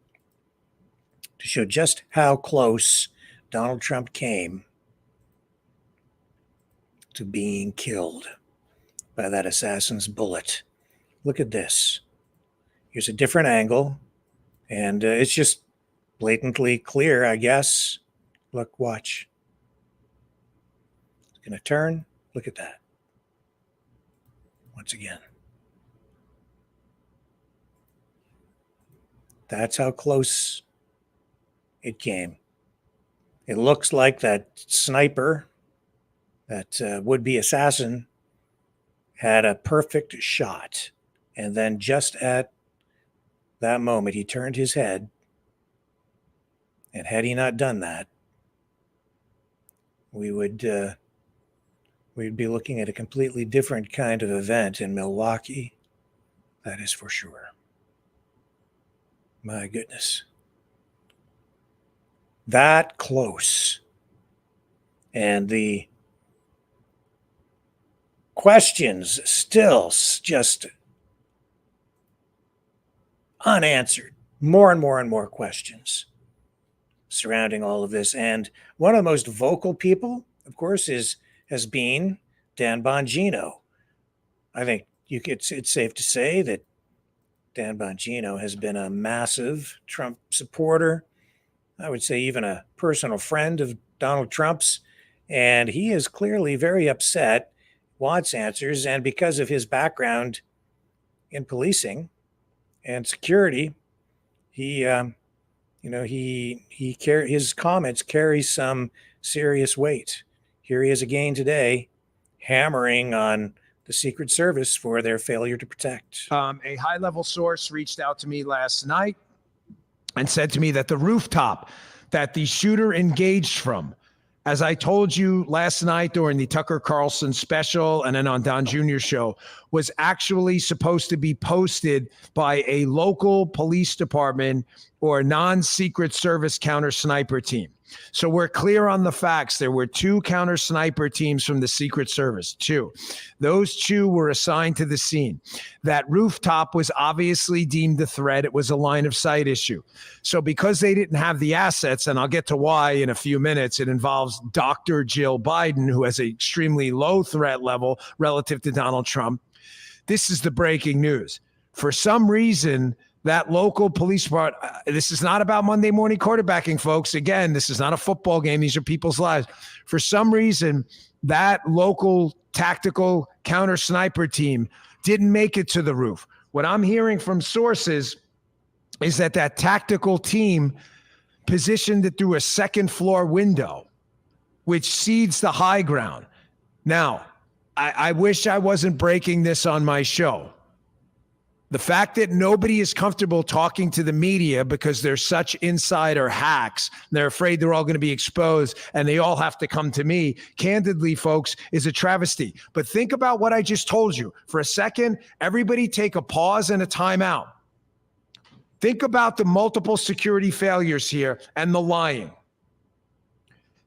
to show just how close Donald Trump came to being killed by that assassin's bullet. Look at this. Here's a different angle, and it's just blatantly clear, I guess. Look, watch. It's going to turn. Look at that. Once again. That's how close it came. It looks like that sniper, that would-be assassin, had a perfect shot. And then just at that moment, he turned his head. And had he not done that, we'd be looking at a completely different kind of event in Milwaukee. That is for sure. My goodness. That close. And the questions still just unanswered. More and more and more questions surrounding all of this. And one of the most vocal people, of course, has been Dan Bongino. I think it's safe to say that Dan Bongino has been a massive Trump supporter. I would say even a personal friend of Donald Trump's. And he is clearly very upset, wants answers. And because of his background in policing and security, he You know, his comments carry some serious weight. Here he is again today, hammering on the Secret Service for their failure to protect. A high-level source reached out to me last night and said to me that the rooftop that the shooter engaged from, as I told you last night during the Tucker Carlson special and then on Don Jr.'s show, was actually supposed to be posted by a local police department or non-Secret Service counter sniper team. So we're clear on the facts. There were 2 counter sniper teams from the Secret Service, 2. Those 2 were assigned to the scene. That rooftop was obviously deemed a threat. It was a line of sight issue. So because they didn't have the assets, and I'll get to why in a few minutes, it involves Dr. Jill Biden, who has an extremely low threat level relative to Donald Trump. This is the breaking news. For some reason, that local police part, this is not about Monday morning quarterbacking, folks. Again, this is not a football game. These are people's lives. For some reason, that local tactical counter sniper team didn't make it to the roof. What I'm hearing from sources is that tactical team positioned it through a second floor window, which cedes the high ground. Now, I wish I wasn't breaking this on my show. The fact that nobody is comfortable talking to the media because they're such insider hacks, they're afraid they're all going to be exposed and they all have to come to me, candidly, folks, is a travesty. But think about what I just told you. For a second, everybody take a pause and a timeout. Think about the multiple security failures here and the lying.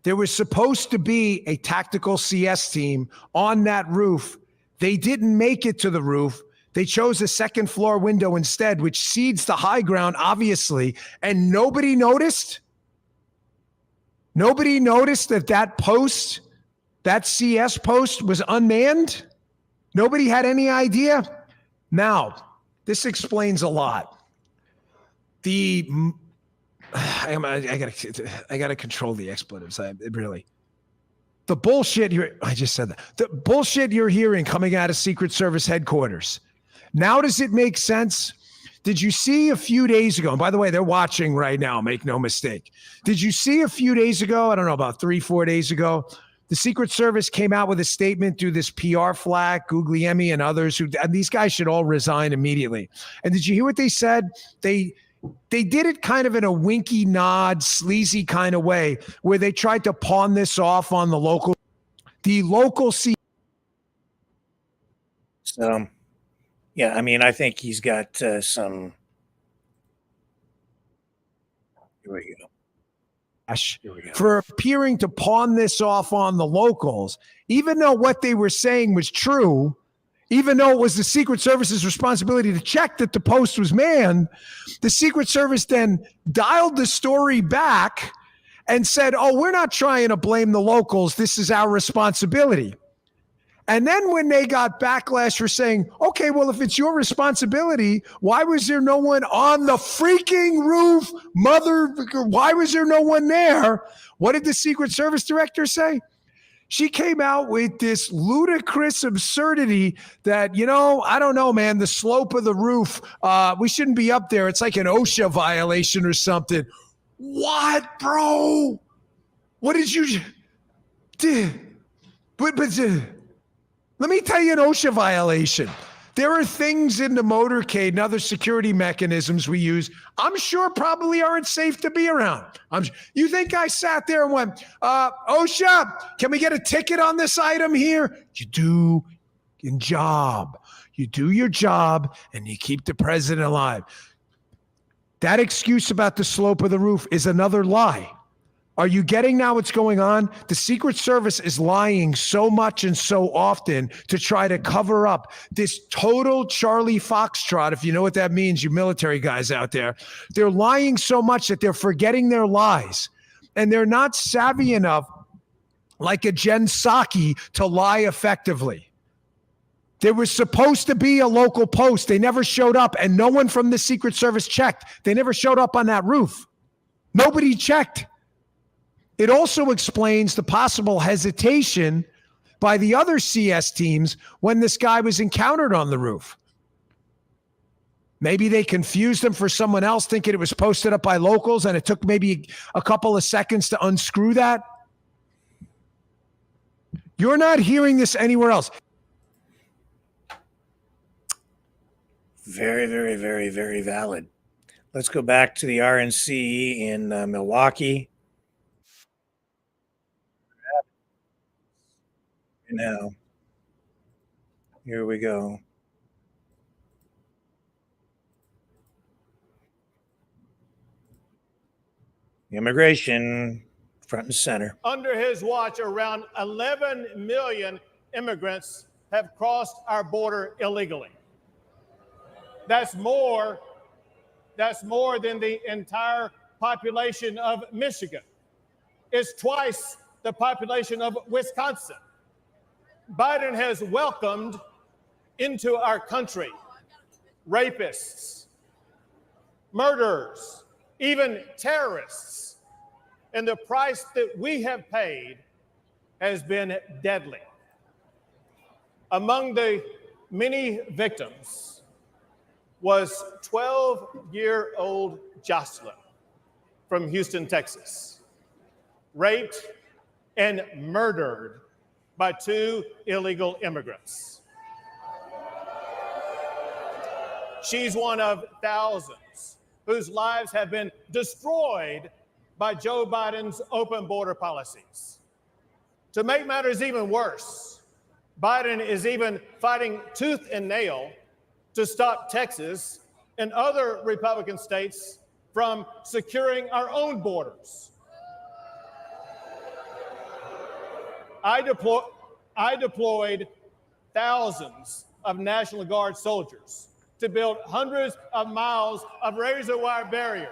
There was supposed to be a tactical CS team on that roof. They didn't make it to the roof. They chose a second floor window instead, which cedes the high ground, obviously, and nobody noticed. Nobody noticed that post, that CS post was unmanned. Nobody had any idea. Now, this explains a lot. I gotta control the expletives. Really. The bullshit I just said that. The bullshit you're hearing coming out of Secret Service headquarters. Now does it make sense? Did you see a few days ago, and by the way, they're watching right now, make no mistake. Did you see a few days ago, I don't know, about 3-4 days ago, the Secret Service came out with a statement through this PR flack, Guglielmi and others, and these guys should all resign immediately. And did you hear what they said? They did it kind of in a winky nod, sleazy kind of way, where they tried to pawn this off on the local So, yeah, I mean, I think he's got some. Here we go. For appearing to pawn this off on the locals, even though what they were saying was true, even though it was the Secret Service's responsibility to check that the post was manned, the Secret Service then dialed the story back and said, oh, we're not trying to blame the locals. This is our responsibility. And then when they got backlash for saying, okay, well, if it's your responsibility, why was there no one on the freaking roof? Why was there no one there? What did the Secret Service director say? She came out with this ludicrous absurdity that, I don't know, man, the slope of the roof, we shouldn't be up there. It's like an OSHA violation or something. What, bro? What did you do? But let me tell you an OSHA violation. There are things in the motorcade and other security mechanisms we use, I'm sure probably aren't safe to be around. You think I sat there and went, OSHA, can we get a ticket on this item here? You do your job. You do your job and you keep the president alive. That excuse about the slope of the roof is another lie. Are you getting now what's going on? The Secret Service is lying so much and so often to try to cover up this total Charlie Foxtrot, if you know what that means, you military guys out there. They're lying so much that they're forgetting their lies. And they're not savvy enough, like a Jen Psaki, to lie effectively. There was supposed to be a local post. They never showed up, and no one from the Secret Service checked. They never showed up on that roof. Nobody checked. It also explains the possible hesitation by the other CS teams when this guy was encountered on the roof. Maybe they confused them for someone else, thinking it was posted up by locals, and it took maybe a couple of seconds to unscrew that. You're not hearing this anywhere else. Very, very, very, very valid. Let's go back to the RNC in Milwaukee. Now, here we go. Immigration front and center. Under his watch, around 11 million immigrants have crossed our border illegally. That's more than the entire population of Michigan. It's twice the population of Wisconsin. Biden has welcomed into our country rapists, murderers, even terrorists. And the price that we have paid has been deadly. Among the many victims was 12-year-old Jocelyn from Houston, Texas, raped and murdered by 2 illegal immigrants. She's one of thousands whose lives have been destroyed by Joe Biden's open border policies. To make matters even worse, Biden is even fighting tooth and nail to stop Texas and other Republican states from securing our own borders. I deployed thousands of National Guard soldiers to build hundreds of miles of razor wire barriers.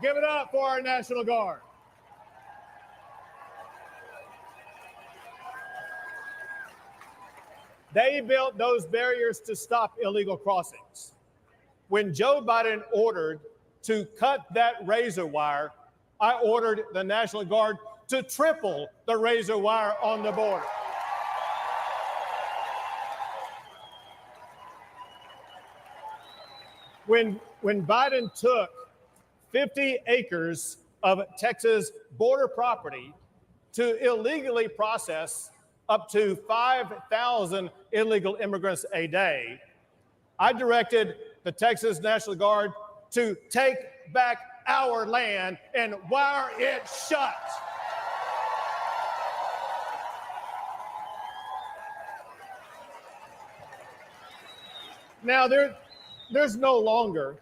Give it up for our National Guard. They built those barriers to stop illegal crossings. When Joe Biden ordered to cut that razor wire, I ordered the National Guard to triple the razor wire on the border. When Biden took 50 acres of Texas border property to illegally process up to 5,000 illegal immigrants a day, I directed the Texas National Guard to take back our land and wire it shut. Now, there's no longer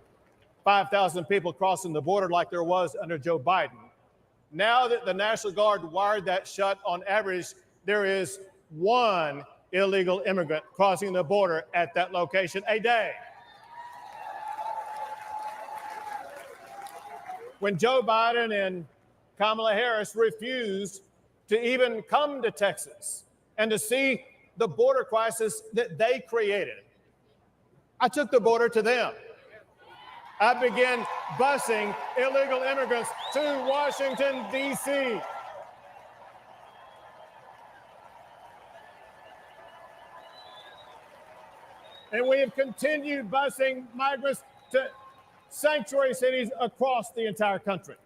5,000 people crossing the border like there was under Joe Biden. Now that the National Guard wired that shut, on average, there is 1 illegal immigrant crossing the border at that location a day. When Joe Biden and Kamala Harris refused to even come to Texas and to see the border crisis that they created, I took the border to them. I began busing illegal immigrants to Washington, D.C. And we have continued busing migrants to sanctuary cities across the entire country.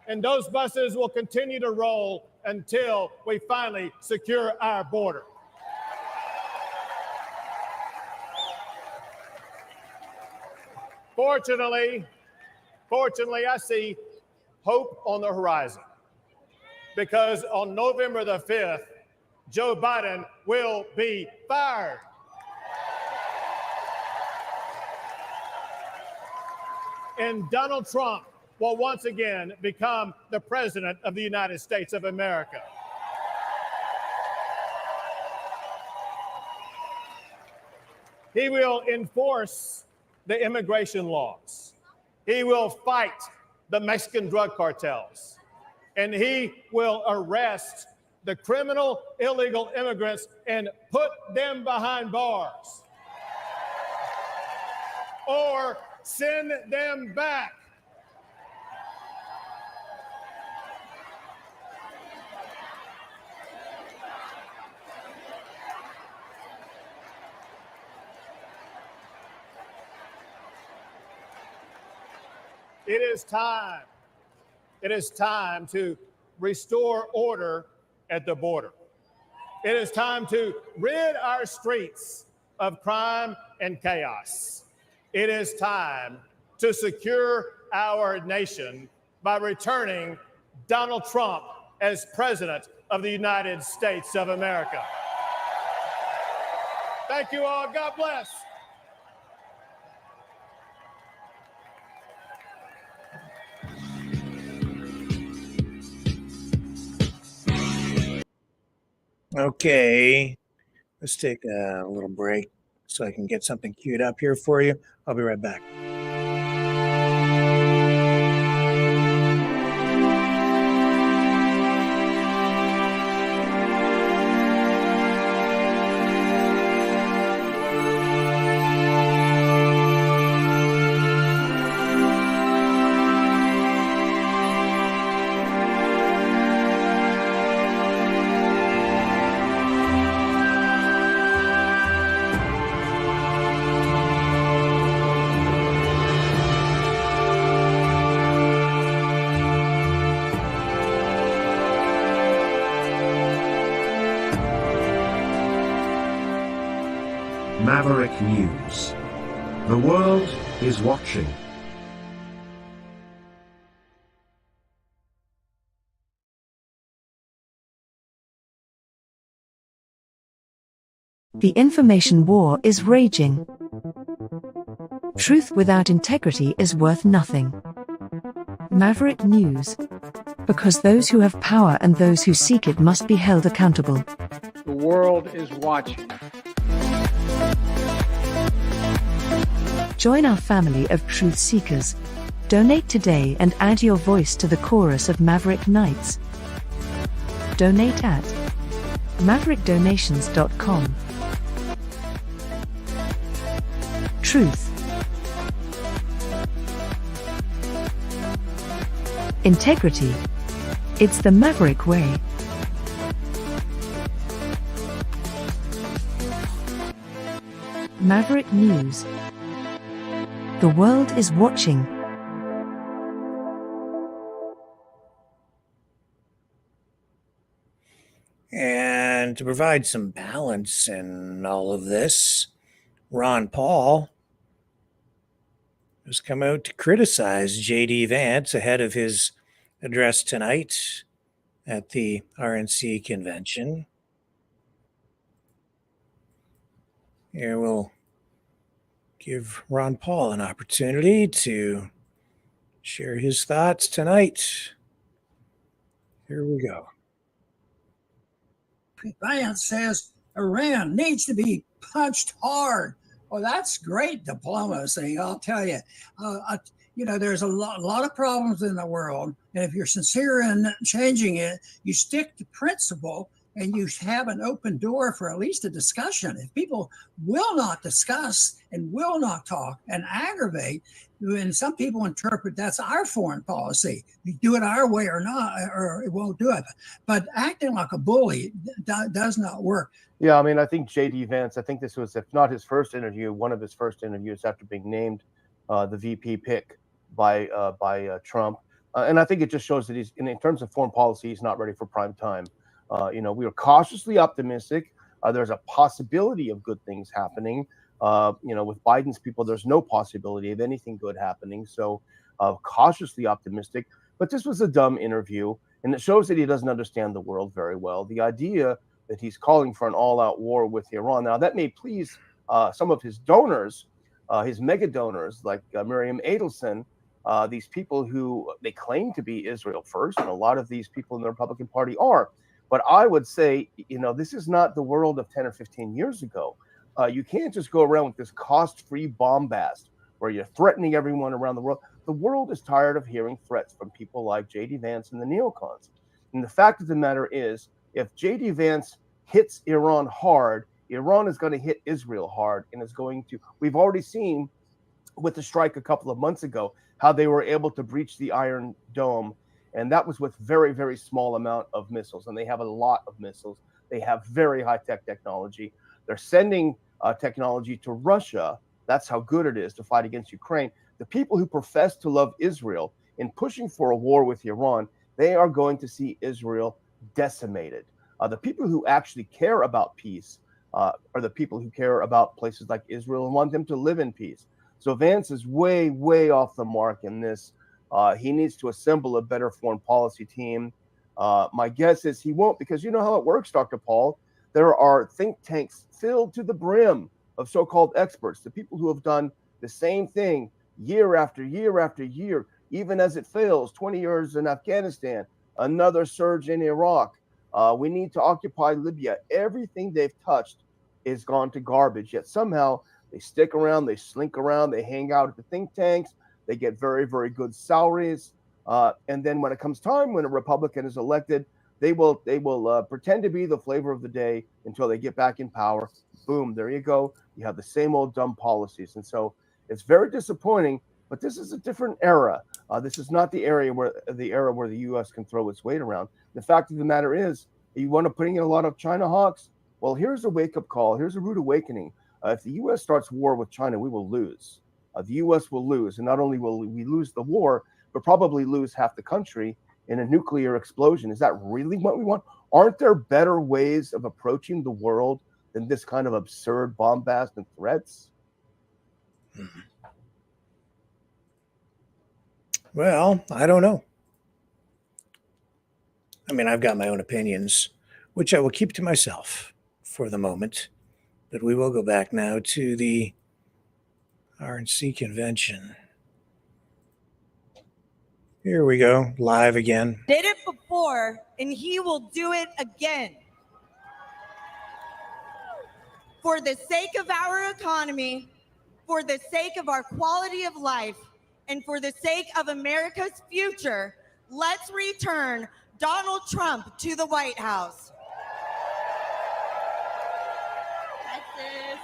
And those buses will continue to roll until we finally secure our border. Fortunately, I see hope on the horizon, because on November the 5th, Joe Biden will be fired. And Donald Trump will once again become the President of the United States of America. He will enforce the immigration laws. He will fight the Mexican drug cartels. And he will arrest the criminal illegal immigrants and put them behind bars. Or send them back. It is time. It is time to restore order at the border. It is time to rid our streets of crime and chaos. It is time to secure our nation by returning Donald Trump as President of the United States of America. Thank you all. God bless. Okay, let's take a little break so I can get something queued up here for you. I'll be right back. Maverick News. The world is watching. The information war is raging. Truth without integrity is worth nothing. Maverick News. Because those who have power and those who seek it must be held accountable. The world is watching. Join our family of truth seekers. Donate today and add your voice to the chorus of Maverick Knights. Donate at maverickdonations.com. Truth. Integrity. It's the Maverick way. Maverick News. The world is watching. And to provide some balance in all of this, Ron Paul has come out to criticize J.D. Vance ahead of his address tonight at the RNC convention. Here we'll give Ron Paul an opportunity to share his thoughts tonight. Here we go. Vance says Iran needs to be punched hard. Well, that's great diplomacy, I'll tell you. There's a lot of problems in the world, and if you're sincere in changing it, you stick to principle and you have an open door for at least a discussion. If people will not discuss and will not talk and aggravate, and some people interpret that's our foreign policy. We do it our way or not, or it won't do it. But acting like a bully does not work. Yeah, I mean, I think J.D. Vance, I think this was, if not his first interview, one of his first interviews after being named the VP pick by Trump. And I think it just shows that he's, in terms of foreign policy, he's not ready for prime time. We were cautiously optimistic. There's a possibility of good things happening. With Biden's people, there's no possibility of anything good happening. So cautiously optimistic. But this was a dumb interview, and it shows that he doesn't understand the world very well. The idea that he's calling for an all-out war with Iran. Now, that may please some of his donors, his mega donors, like Miriam Adelson, these people who they claim to be Israel first, and a lot of these people in the Republican Party are. But I would say, this is not the world of 10 or 15 years ago. You can't just go around with this cost-free bombast where you're threatening everyone around the world. The world is tired of hearing threats from people like J.D. Vance and the neocons. And the fact of the matter is, if J.D. Vance hits Iran hard, Iran is going to hit Israel hard, and is going to. We've already seen with the strike a couple of months ago how they were able to breach the Iron Dome, and that was with very, very small amount of missiles. And they have a lot of missiles. They have very high-tech technology. They're sending technology to Russia. That's how good it is to fight against Ukraine. The people who profess to love Israel in pushing for a war with Iran, they are going to see Israel decimated. The people who actually care about peace are the people who care about places like Israel and want them to live in peace. So Vance is way, way off the mark in this. He needs to assemble a better foreign policy team. My guess is he won't, because you know how it works, Dr. Paul. There are think tanks filled to the brim of so-called experts, the people who have done the same thing year after year after year, even as it fails. 20 years in Afghanistan, another surge in Iraq. We need to occupy Libya. Everything they've touched is gone to garbage, yet somehow they stick around, they slink around, they hang out at the think tanks, they get very, very good salaries. And then when it comes time, when a Republican is elected, they will pretend to be the flavor of the day until they get back in power. Boom, there you go. You have the same old dumb policies. And so it's very disappointing, but this is a different era. This is not the era where the U.S. can throw its weight around. The fact of the matter is, you want to put in a lot of China hawks? Well, here's a wake-up call. Here's a rude awakening. If the U.S. starts war with China, we will lose. The U.S. will lose. And not only will we lose the war, but probably lose half the country in a nuclear explosion. Is that really what we want? Aren't there better ways of approaching the world than this kind of absurd bombast and threats? Well, I don't know. I mean, I've got my own opinions, which I will keep to myself for the moment. But we will go back now to the RNC convention. Here we go, live again. Did it before, and he will do it again. For the sake of our economy, for the sake of our quality of life, and for the sake of America's future, let's return Donald Trump to the White House. Texas.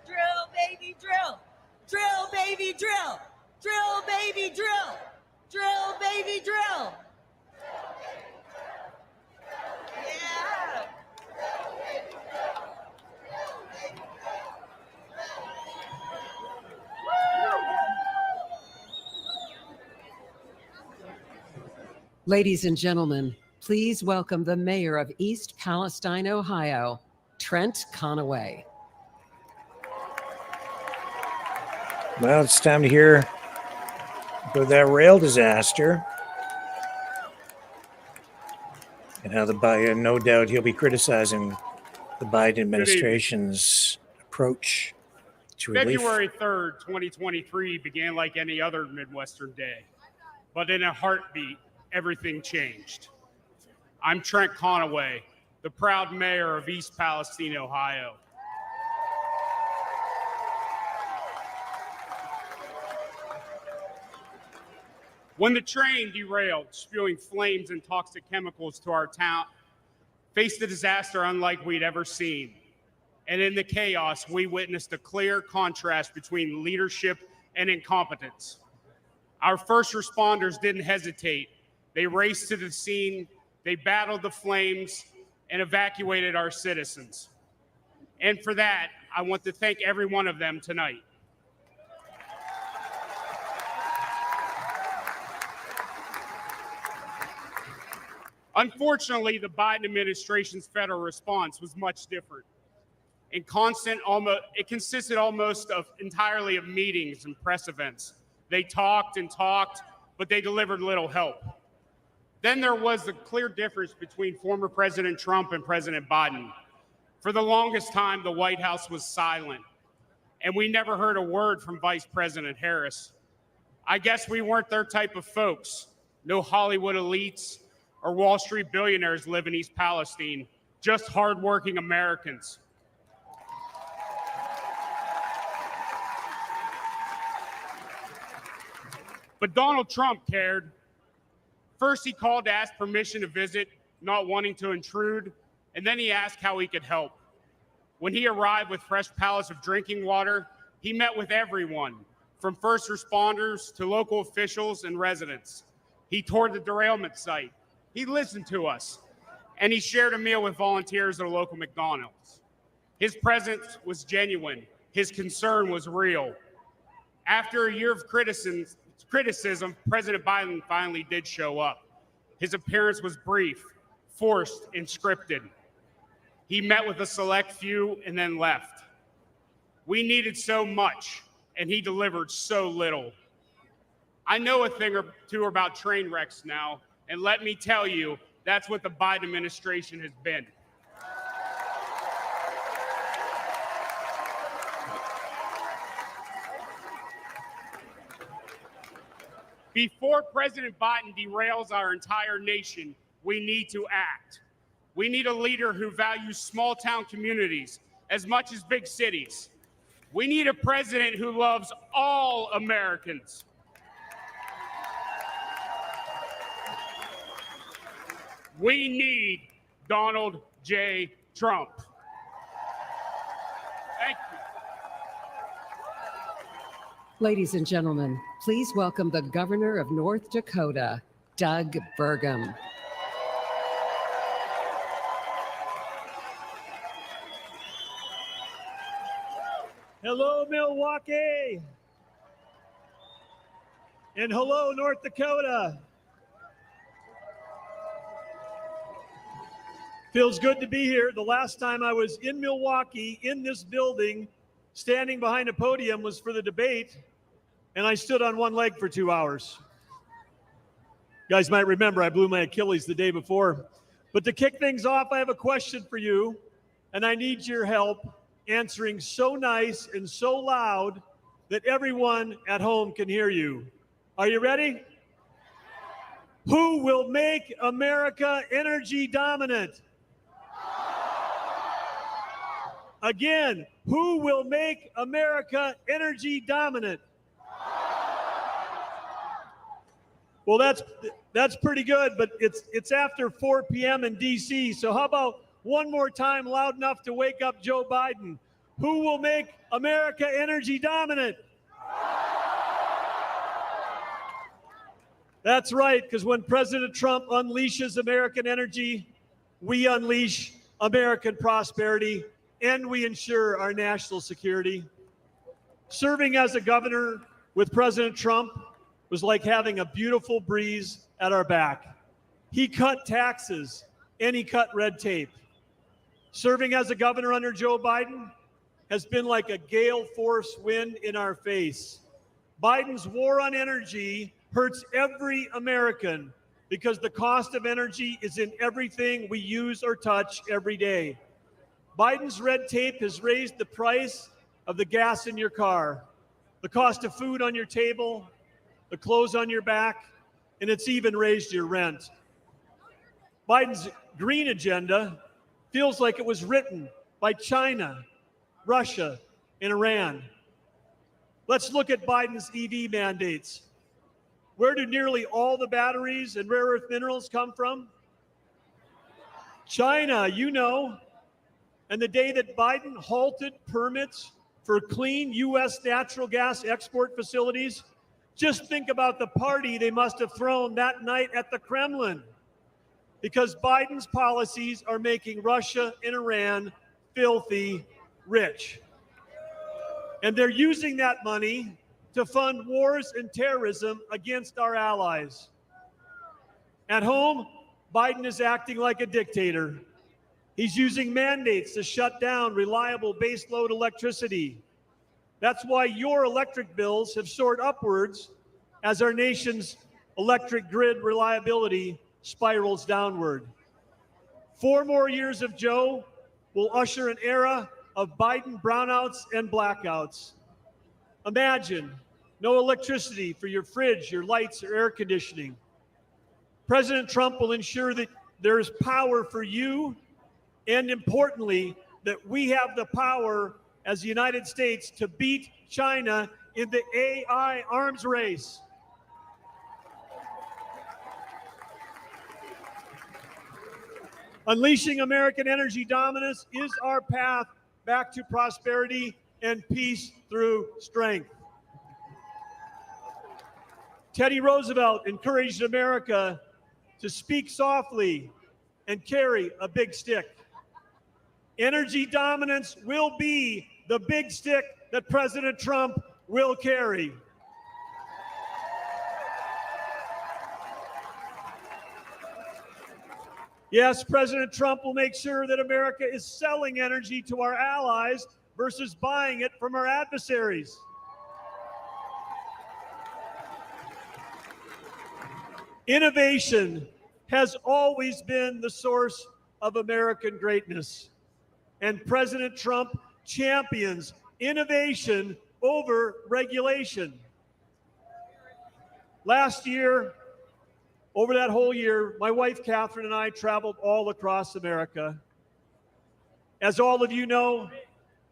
Drill, baby, drill. Drill, baby, drill. Drill, baby, drill. Drill, baby, drill. Yeah. Ladies and gentlemen, please welcome the mayor of East Palestine, Ohio, Trent Conway. Well, it's time to hear about that rail disaster. And how no doubt he'll be criticizing the Biden administration's approach to relief. February 3rd, 2023 began like any other Midwestern day, but in a heartbeat, everything changed. I'm Trent Conway, the proud mayor of East Palestine, Ohio. When the train derailed, spewing flames and toxic chemicals to our town, faced a disaster unlike we'd ever seen. And in the chaos, we witnessed a clear contrast between leadership and incompetence. Our first responders didn't hesitate. They raced to the scene, they battled the flames, and evacuated our citizens. And for that, I want to thank every one of them tonight. Unfortunately, the Biden administration's federal response was much different. It consisted almost entirely of meetings and press events. They talked and talked, but they delivered little help. Then there was a clear difference between former President Trump and President Biden. For the longest time, the White House was silent, and we never heard a word from Vice President Harris. I guess we weren't their type of folks. No Hollywood elites or Wall Street billionaires live in East Palestine, just hardworking Americans. But Donald Trump cared. First, he called to ask permission to visit, not wanting to intrude, and then he asked how he could help. When he arrived with fresh pallets of drinking water, he met with everyone, from first responders to local officials and residents. He toured the derailment site. He listened to us. and he shared a meal with volunteers at a local McDonald's. His presence was genuine. His concern was real. After a year of criticism, President Biden finally did show up. His appearance was brief, forced, and scripted. He met with a select few and then left. We needed so much, and he delivered so little. I know a thing or two about train wrecks now, and let me tell you, that's what the Biden administration has been. Before President Biden derails our entire nation, we need to act. We need a leader who values small town communities as much as big cities. We need a president who loves all Americans. We need Donald J. Trump. Thank you. Ladies and gentlemen, please welcome the governor of North Dakota, Doug Burgum. Hello, Milwaukee. And hello, North Dakota. Feels good to be here. The last time I was in Milwaukee, in this building, standing behind a podium was for the debate, and I stood on one leg for 2 hours. You guys might remember I blew my Achilles the day before. But to kick things off, I have a question for you, and I need your help answering so nice and so loud that everyone at home can hear you. Are you ready? Who will make America energy dominant? Again, who will make America energy dominant? Well, that's pretty good, but it's after 4 p.m. in D.C., so how about one more time loud enough to wake up Joe Biden? Who will make America energy dominant? That's right, because when President Trump unleashes American energy, we unleash American prosperity, and we ensure our national security. Serving as a governor with President Trump was like having a beautiful breeze at our back. He cut taxes and he cut red tape. Serving as a governor under Joe Biden has been like a gale force wind in our face. Biden's war on energy hurts every American because the cost of energy is in everything we use or touch every day. Biden's red tape has raised the price of the gas in your car, the cost of food on your table, the clothes on your back, and it's even raised your rent. Biden's green agenda feels like it was written by China, Russia, and Iran. Let's look at Biden's EV mandates. Where do nearly all the batteries and rare earth minerals come from? China, you know. And the day that Biden halted permits for clean U.S. natural gas export facilities, just think about the party they must have thrown that night at the Kremlin, because Biden's policies are making Russia and Iran filthy rich. And they're using that money to fund wars and terrorism against our allies. At home, Biden is acting like a dictator. He's using mandates to shut down reliable baseload electricity. That's why your electric bills have soared upwards as our nation's electric grid reliability spirals downward. 4 more years of Joe will usher an era of Biden brownouts and blackouts. Imagine no electricity for your fridge, your lights, or air conditioning. President Trump will ensure that there is power for you, and importantly, that we have the power as the United States to beat China in the AI arms race. Unleashing American energy dominance is our path back to prosperity and peace through strength. Teddy Roosevelt encouraged America to speak softly and carry a big stick. Energy dominance will be the big stick that President Trump will carry. Yes, President Trump will make sure that America is selling energy to our allies versus buying it from our adversaries. Innovation has always been the source of American greatness, and President Trump champions innovation over regulation. Last year, over that whole year, my wife Catherine and I traveled all across America. As all of you know,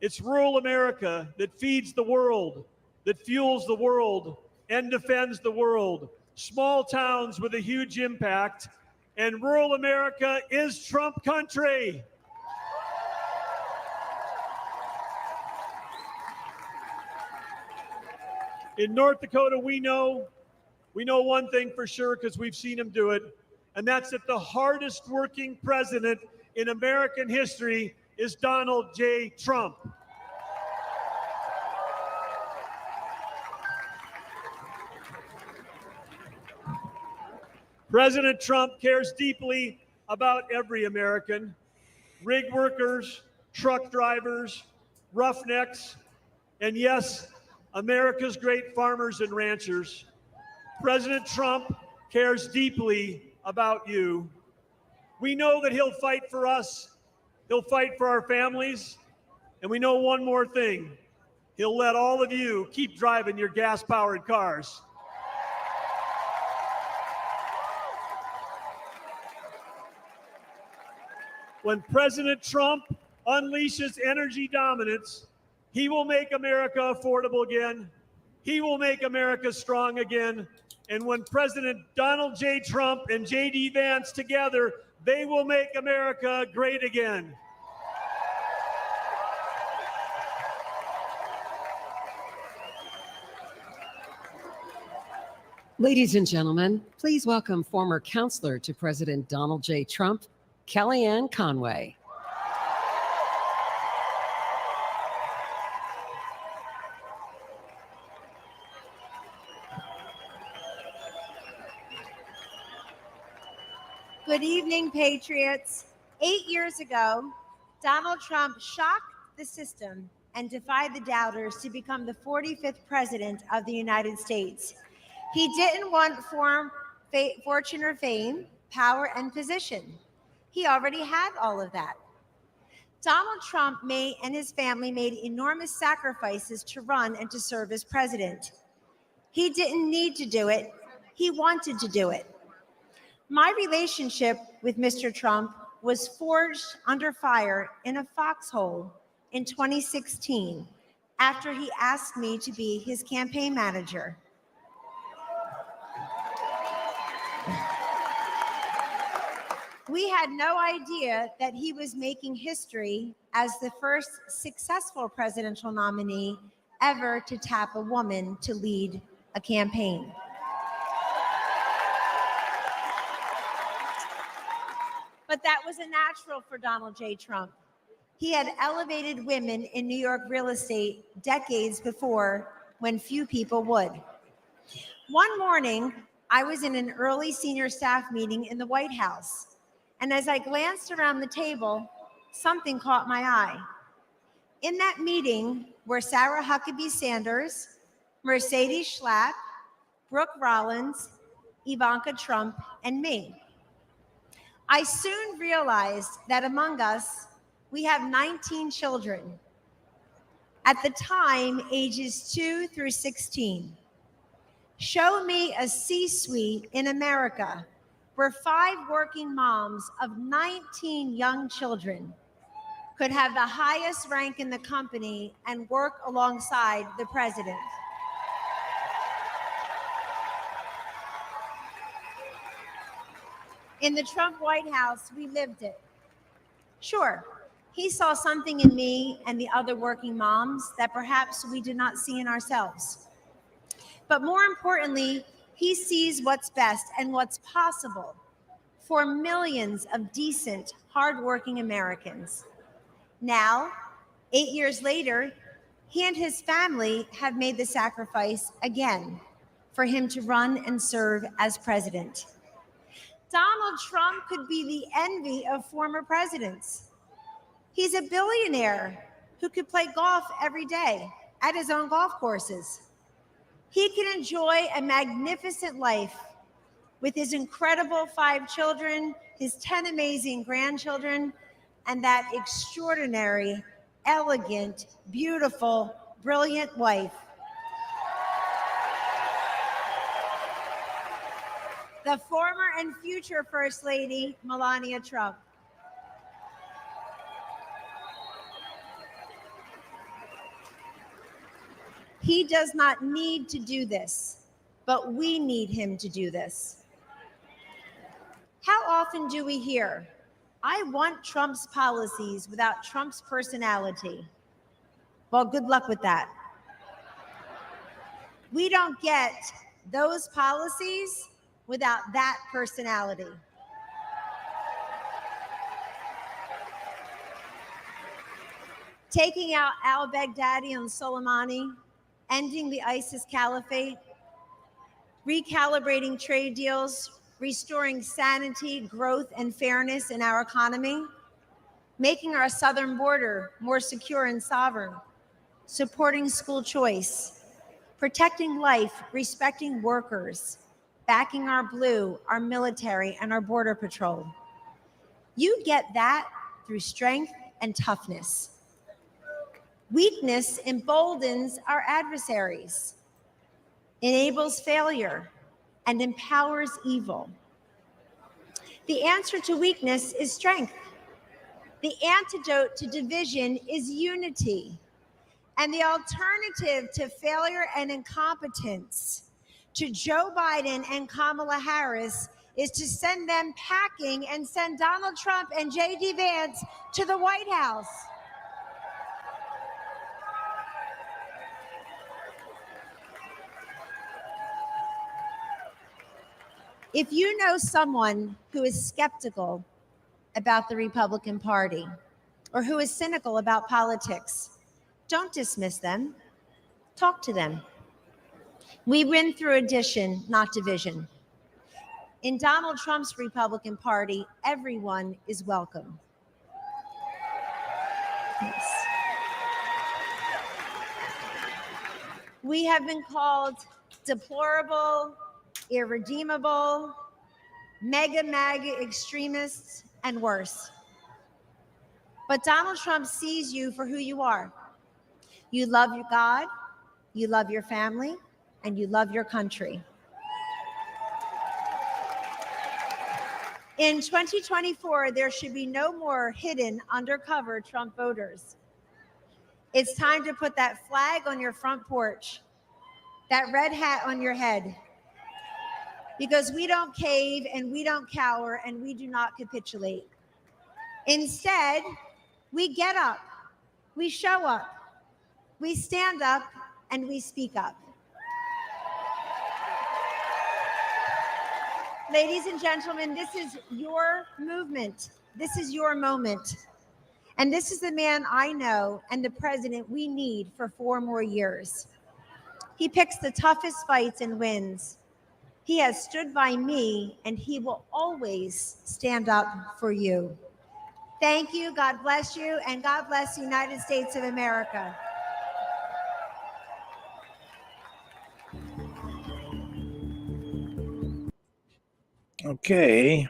it's rural America that feeds the world, that fuels the world, and defends the world. Small towns with a huge impact, and rural America is Trump country. In North Dakota, we know one thing for sure because we've seen him do it, and that's that the hardest working president in American history is Donald J. Trump. President Trump cares deeply about every American, rig workers, truck drivers, roughnecks, and yes, America's great farmers and ranchers. President Trump cares deeply about you. We know that he'll fight for us, he'll fight for our families, and we know one more thing. He'll let all of you keep driving your gas-powered cars. When President Trump unleashes energy dominance, he will make America affordable again. He will make America strong again. And when President Donald J. Trump and J.D. Vance together, they will make America great again. Ladies and gentlemen, please welcome former counselor to President Donald J. Trump, Kellyanne Conway. Good evening, Patriots. 8 years ago, Donald Trump shocked the system and defied the doubters to become the 45th president of the United States. He didn't want fortune or fame, power and position. He already had all of that. Donald Trump and his family made enormous sacrifices to run and to serve as president. He didn't need to do it. He wanted to do it. My relationship with Mr. Trump was forged under fire in a foxhole in 2016 after he asked me to be his campaign manager. We had no idea that he was making history as the first successful presidential nominee ever to tap a woman to lead a campaign. But that was a natural for Donald J. Trump. He had elevated women in New York real estate decades before when few people would. One morning, I was in an early senior staff meeting in the White House. And as I glanced around the table, something caught my eye. In that meeting were Sarah Huckabee Sanders, Mercedes Schlapp, Brooke Rollins, Ivanka Trump, and me. I soon realized that among us, we have 19 children. At the time, ages 2 through 16. Show me a C-suite in America where 5 working moms of 19 young children could have the highest rank in the company and work alongside the president. In the Trump White House, we lived it. Sure, he saw something in me and the other working moms that perhaps we did not see in ourselves. But more importantly, he sees what's best and what's possible for millions of decent, hardworking Americans. Now, 8 years later, he and his family have made the sacrifice again for him to run and serve as president. Donald Trump could be the envy of former presidents. He's a billionaire who could play golf every day at his own golf courses. He can enjoy a magnificent life with his incredible 5 children, his 10 amazing grandchildren, and that extraordinary, elegant, beautiful, brilliant wife. The former and future First Lady, Melania Trump. He does not need to do this, but we need him to do this. How often do we hear, "I want Trump's policies without Trump's personality"? Well, good luck with that. We don't get those policies without that personality. Taking out al-Baghdadi and Soleimani, ending the ISIS caliphate, recalibrating trade deals, restoring sanity, growth, and fairness in our economy, making our southern border more secure and sovereign, supporting school choice, protecting life, respecting workers, backing our blue, our military, and our border patrol. You get that through strength and toughness. Weakness emboldens our adversaries, enables failure, and empowers evil. The answer to weakness is strength. The antidote to division is unity. And the alternative to failure and incompetence, to Joe Biden and Kamala Harris, is to send them packing and send Donald Trump and J.D. Vance to the White House. If you know someone who is skeptical about the Republican Party or who is cynical about politics, don't dismiss them. Talk to them. We win through addition, not division. In Donald Trump's Republican Party, everyone is welcome. Yes. We have been called deplorable, irredeemable, mega MAGA extremists, and worse. But Donald Trump sees you for who you are. You love your God, you love your family, and you love your country. In 2024, there should be no more hidden, undercover Trump voters. It's time to put that flag on your front porch, that red hat on your head, because we don't cave and we don't cower and we do not capitulate. Instead, we get up, we show up, we stand up, and we speak up. Ladies and gentlemen, this is your movement. This is your moment. And this is the man I know and the president we need for 4 more years. He picks the toughest fights and wins. He has stood by me, and he will always stand up for you. Thank you, God bless you, and God bless the United States of America. Okay.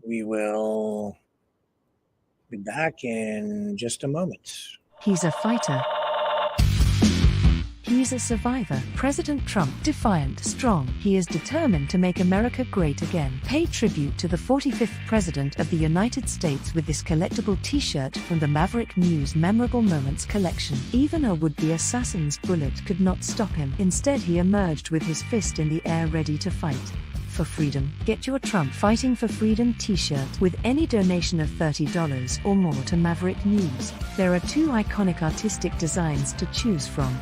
We will be back in just a moment. He's a fighter. He's a survivor. President Trump, defiant, strong. He is determined to make America great again. Pay tribute to the 45th President of the United States with this collectible t-shirt from the Maverick News Memorable Moments collection. Even a would-be assassin's bullet could not stop him. Instead, he emerged with his fist in the air ready to fight for freedom. Get your Trump Fighting for Freedom t-shirt with any donation of $30 or more to Maverick News. There are 2 iconic artistic designs to choose from,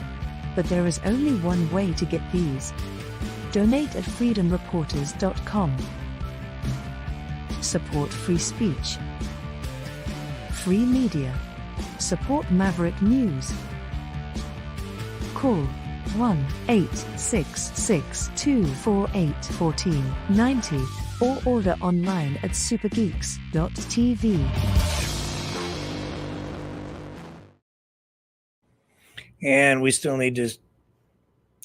but there is only one way to get these. Donate at freedomreporters.com. Support free speech. Free media. Support Maverick News. Call 1-866-248-1490 or order online at supergeeks.tv. And we still need to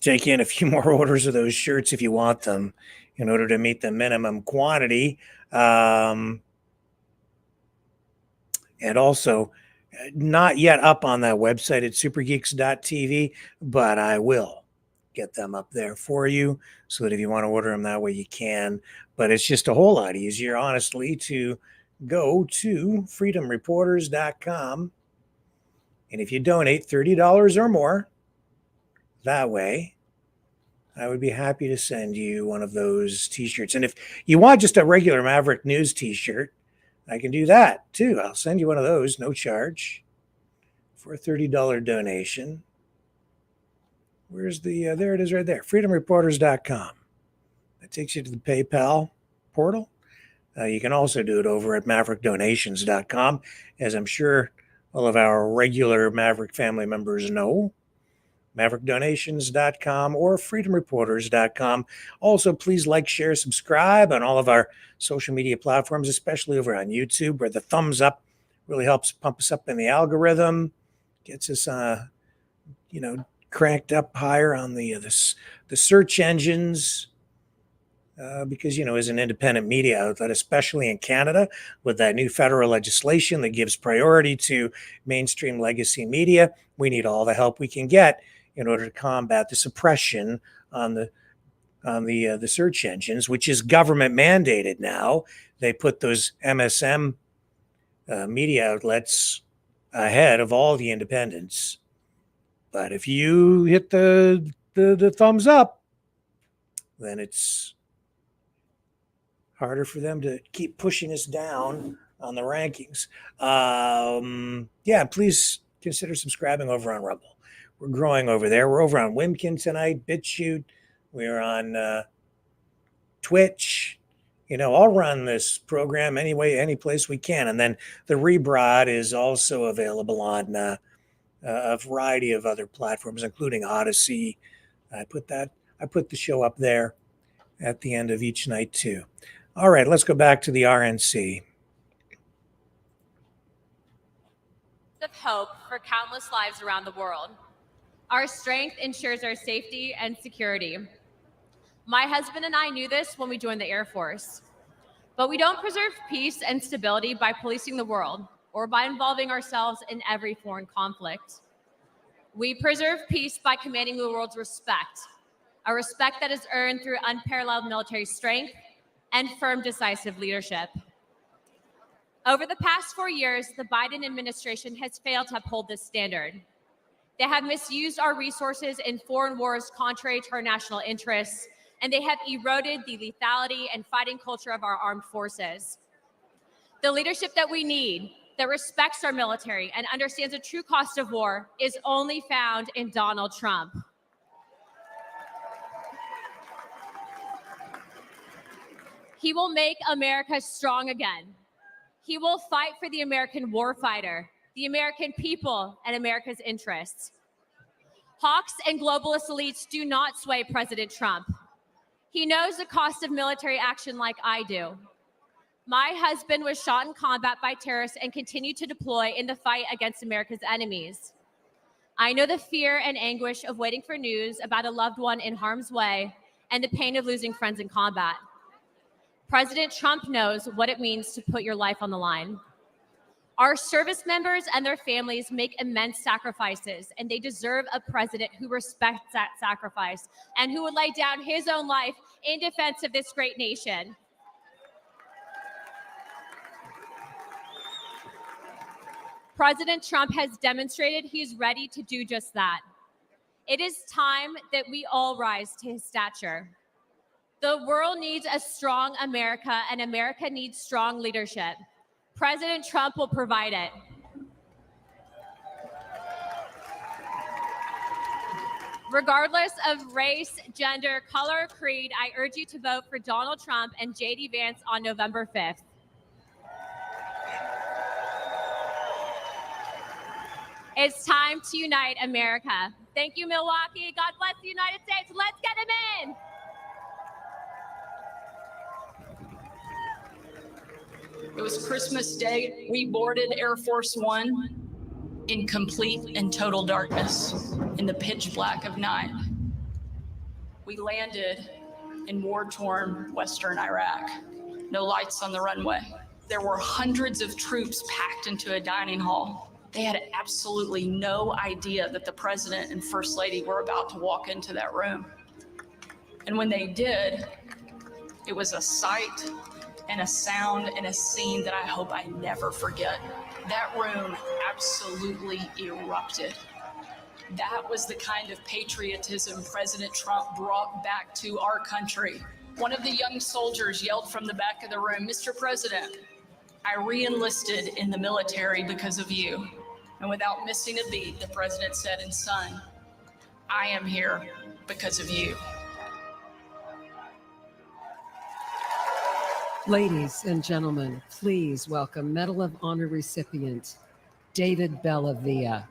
take in a few more orders of those shirts if you want them in order to meet the minimum quantity. And also, not yet up on that website at supergeeks.tv, but I will get them up there for you so that if you want to order them that way, you can. But it's just a whole lot easier, honestly, to go to freedomreporters.com. And if you donate $30 or more, that way, I would be happy to send you one of those t-shirts. And if you want just a regular Maverick News t-shirt, I can do that too. I'll send you one of those, no charge, for a $30 donation. Where's the, there it is right there, freedomreporters.com. That takes you to the PayPal portal. You can also do it over at maverickdonations.com, as I'm sure all of our regular Maverick family members know. maverickdonations.com or freedomreporters.com. Also, please like, share, subscribe on all of our social media platforms, especially over on YouTube, where the thumbs up really helps pump us up in the algorithm, gets us, cranked up higher on the search engines. Because, as an independent media outlet, especially in Canada, with that new federal legislation that gives priority to mainstream legacy media, we need all the help we can get in order to combat the suppression on the search engines, which is government mandated now. They put those MSM media outlets ahead of all the independents. But if you hit the thumbs up, then it's harder for them to keep pushing us down on the rankings. Please consider subscribing over on Rumble. We're growing over there. We're over on Wimkin tonight, BitChute. We're on Twitch. I'll run this program any place we can. And then the rebroad is also available on a variety of other platforms, including Odyssey. I put the show up there at the end of each night too. All right, let's go back to the RNC. Of hope for countless lives around the world. Our strength ensures our safety and security. My husband and I knew this when we joined the Air Force. But we don't preserve peace and stability by policing the world or by involving ourselves in every foreign conflict. We preserve peace by commanding the world's respect, a respect that is earned through unparalleled military strength and firm, decisive leadership. Over the past 4 years, the Biden administration has failed to uphold this standard. They have misused our resources in foreign wars contrary to our national interests, and they have eroded the lethality and fighting culture of our armed forces. The leadership that we need, that respects our military and understands the true cost of war, is only found in Donald Trump. He will make America strong again. He will fight for the American warfighter, the American people, and America's interests. Hawks and globalist elites do not sway President Trump. He knows the cost of military action like I do. My husband was shot in combat by terrorists and continued to deploy in the fight against America's enemies. I know the fear and anguish of waiting for news about a loved one in harm's way and the pain of losing friends in combat. President Trump knows what it means to put your life on the line. Our service members and their families make immense sacrifices, and they deserve a president who respects that sacrifice and who would lay down his own life in defense of this great nation. President Trump has demonstrated he's ready to do just that. It is time that we all rise to his stature. The world needs a strong America, and America needs strong leadership. President Trump will provide it. Regardless of race, gender, color, or creed, I urge you to vote for Donald Trump and J.D. Vance on November 5th. It's time to unite America. Thank you, Milwaukee. God bless the United States. Let's get him in. It was Christmas Day. We boarded Air Force One in complete and total darkness, in the pitch black of night. We landed in war-torn Western Iraq. No lights on the runway. There were hundreds of troops packed into a dining hall. They had absolutely no idea that the president and first lady were about to walk into that room. And when they did, it was a sight and a sound and a scene that I hope I never forget. That room absolutely erupted. That was the kind of patriotism President Trump brought back to our country. One of the young soldiers yelled from the back of the room, "Mr. President, I re-enlisted in the military because of you." And without missing a beat, the president said, "And son, I am here because of you." Ladies and gentlemen, please welcome Medal of Honor recipient David Bellavia.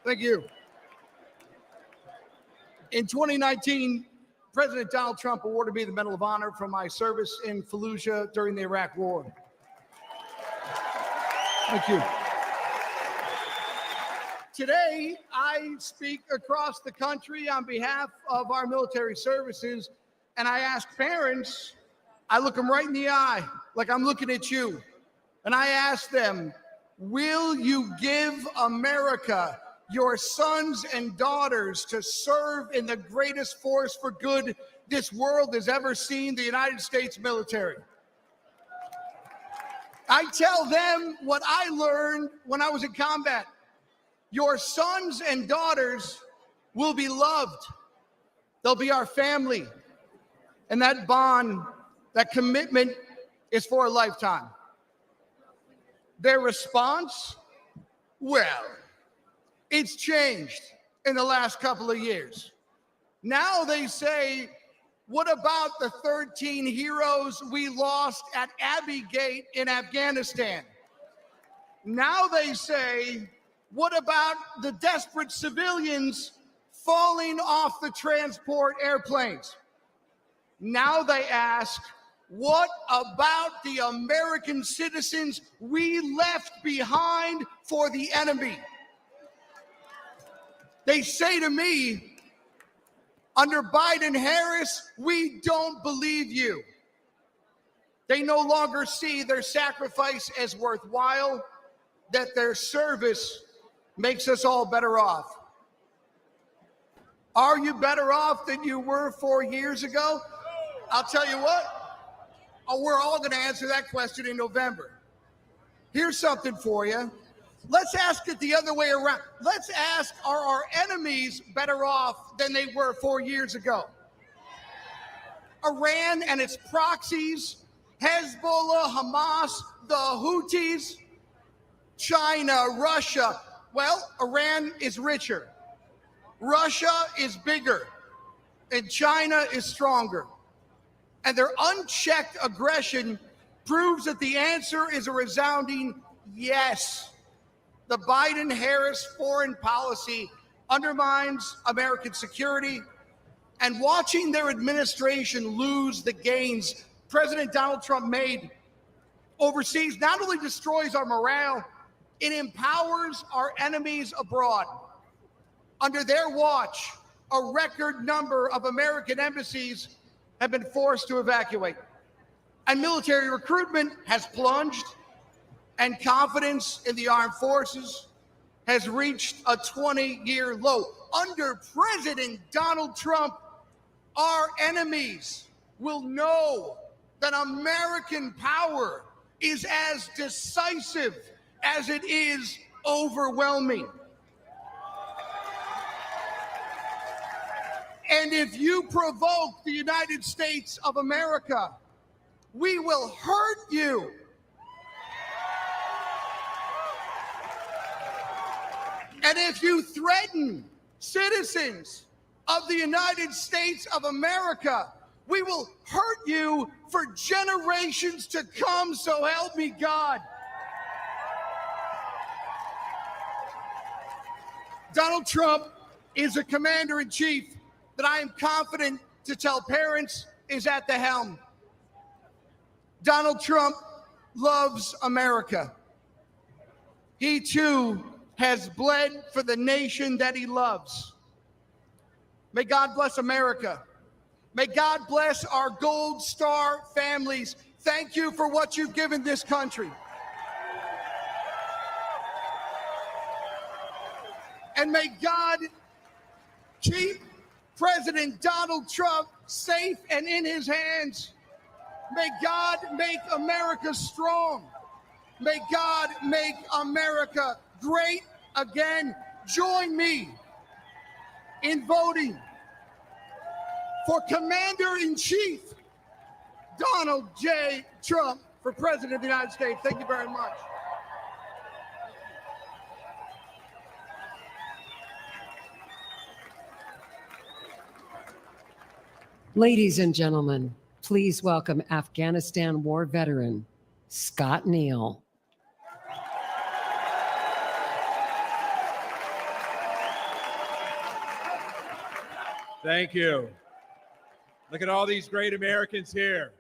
Thank you. In 2019, President Donald Trump awarded me the Medal of Honor for my service in Fallujah during the Iraq War. Thank you. Today, I speak across the country on behalf of our military services, and I ask parents, I look them right in the eye, like I'm looking at you, and I ask them, will you give America your sons and daughters to serve in the greatest force for good this world has ever seen, the United States military? I tell them what I learned when I was in combat. Your sons and daughters will be loved. They'll be our family. And that bond, that commitment is for a lifetime. Their response? Well, it's changed in the last couple of years. Now they say, what about the 13 heroes we lost at Abbey Gate in Afghanistan? Now they say, what about the desperate civilians falling off the transport airplanes? Now they ask, what about the American citizens we left behind for the enemy? They say to me, under Biden-Harris, we don't believe you. They no longer see their sacrifice as worthwhile, that their service makes us all better off. Are you better off than you were 4 years ago? I'll tell you what, we're all going to answer that question in November. Here's something for you. Let's ask it the other way around. Let's ask, are our enemies better off than they were 4 years ago? Iran and its proxies, Hezbollah, Hamas, the Houthis, China, Russia. Well, Iran is richer. Russia is bigger. And China is stronger. And their unchecked aggression proves that the answer is a resounding yes. The Biden-Harris foreign policy undermines American security, and watching their administration lose the gains President Donald Trump made overseas not only destroys our morale, it empowers our enemies abroad. Under their watch, a record number of American embassies have been forced to evacuate, and military recruitment has plunged, and confidence in the armed forces has reached a 20-year low. Under President Donald Trump, our enemies will know that American power is as decisive as it is overwhelming. And if you provoke the United States of America, we will hurt you. And if you threaten citizens of the United States of America. We will hurt you for generations to come, so help me God. Donald Trump is a commander-in-chief that I am confident to tell parents is at the helm. Donald Trump loves America. He too has bled for the nation that he loves. May God bless America. May God bless our Gold Star families. Thank you for what you've given this country. And may God keep President Donald Trump safe and in his hands. May God make America strong. May God make America great again. Join me in voting for Commander-in-Chief Donald J. Trump for President of the United States. Thank you very much. Ladies and gentlemen, please welcome Afghanistan war veteran, Scott Neal. Thank you. Look at all these great Americans here.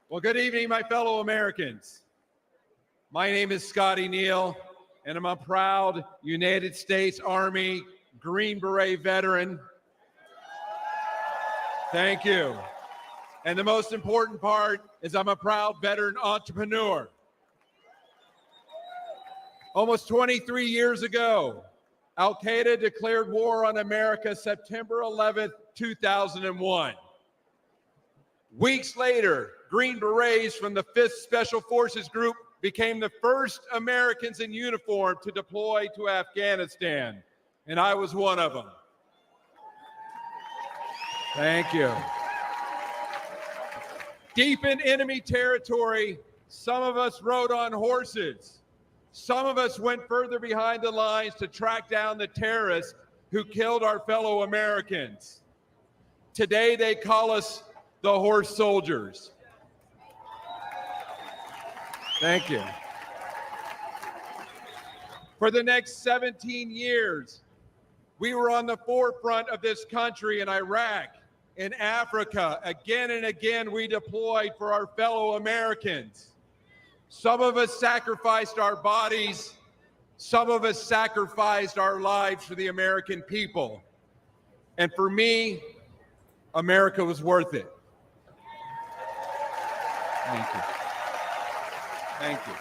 Well, good evening, my fellow Americans. My name is Scotty Neal, and I'm a proud United States Army Green Beret veteran. Thank you. And the most important part is I'm a proud veteran entrepreneur. Almost 23 years ago, Al-Qaeda declared war on America September 11th, 2001. Weeks later, Green Berets from the 5th Special Forces Group became the first Americans in uniform to deploy to Afghanistan, and I was one of them. Thank you. Deep in enemy territory, some of us rode on horses. Some of us went further behind the lines to track down the terrorists who killed our fellow Americans. Today, they call us the horse soldiers. Thank you. For the next 17 years, we were on the forefront of this country in Iraq, in Africa. Again and again, we deployed for our fellow Americans. Some of us sacrificed our bodies. Some of us sacrificed our lives for the American people. And for me, America was worth it. Thank you. Thank you.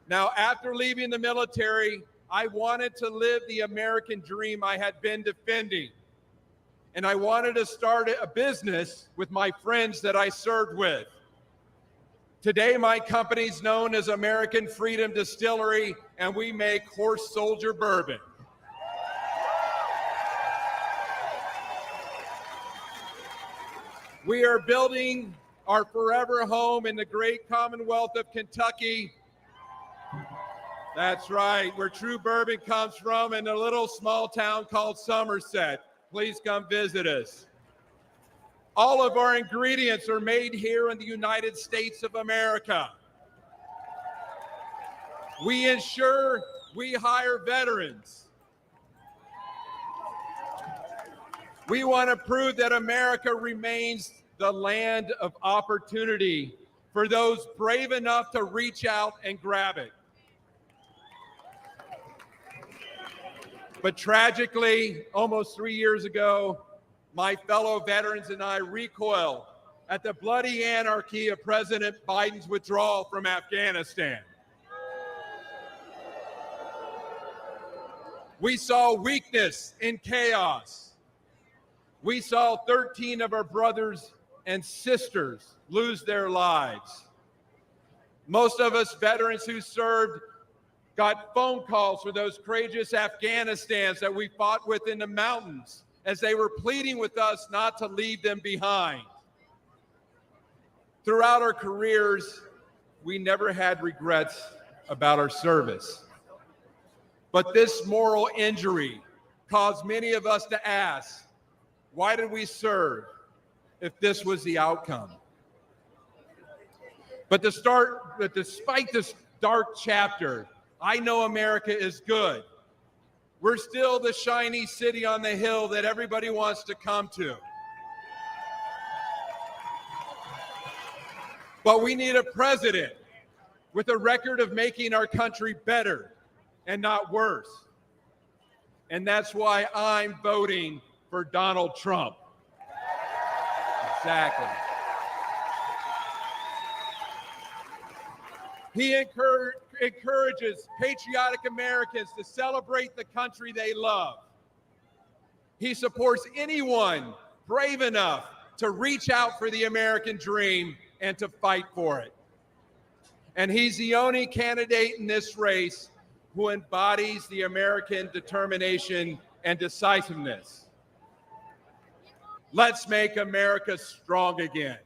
Now, after leaving the military, I wanted to live the American dream I had been defending. And I wanted to start a business with my friends that I served with. Today, my company's known as American Freedom Distillery, and we make horse soldier bourbon. We are building our forever home in the great Commonwealth of Kentucky. That's right, where true bourbon comes from, in a little small town called Somerset. Please come visit us. All of our ingredients are made here in the United States of America. We ensure we hire veterans. We want to prove that America remains the land of opportunity for those brave enough to reach out and grab it. But tragically, almost 3 years ago, my fellow veterans and I recoiled at the bloody anarchy of President Biden's withdrawal from Afghanistan. We saw weakness in chaos. We saw 13 of our brothers and sisters lose their lives. Most of us veterans who served got phone calls for those courageous Afghanistans that we fought with in the mountains as they were pleading with us not to leave them behind. Throughout our careers, we never had regrets about our service. But this moral injury caused many of us to ask, why did we serve if this was the outcome? But despite this dark chapter, I know America is good. We're still the shiny city on the hill that everybody wants to come to. But we need a president with a record of making our country better and not worse. And that's why I'm voting for Donald Trump. Exactly. He encourages patriotic Americans to celebrate the country they love. He supports anyone brave enough to reach out for the American dream and to fight for it. And he's the only candidate in this race who embodies the American determination and decisiveness. Let's make America strong again.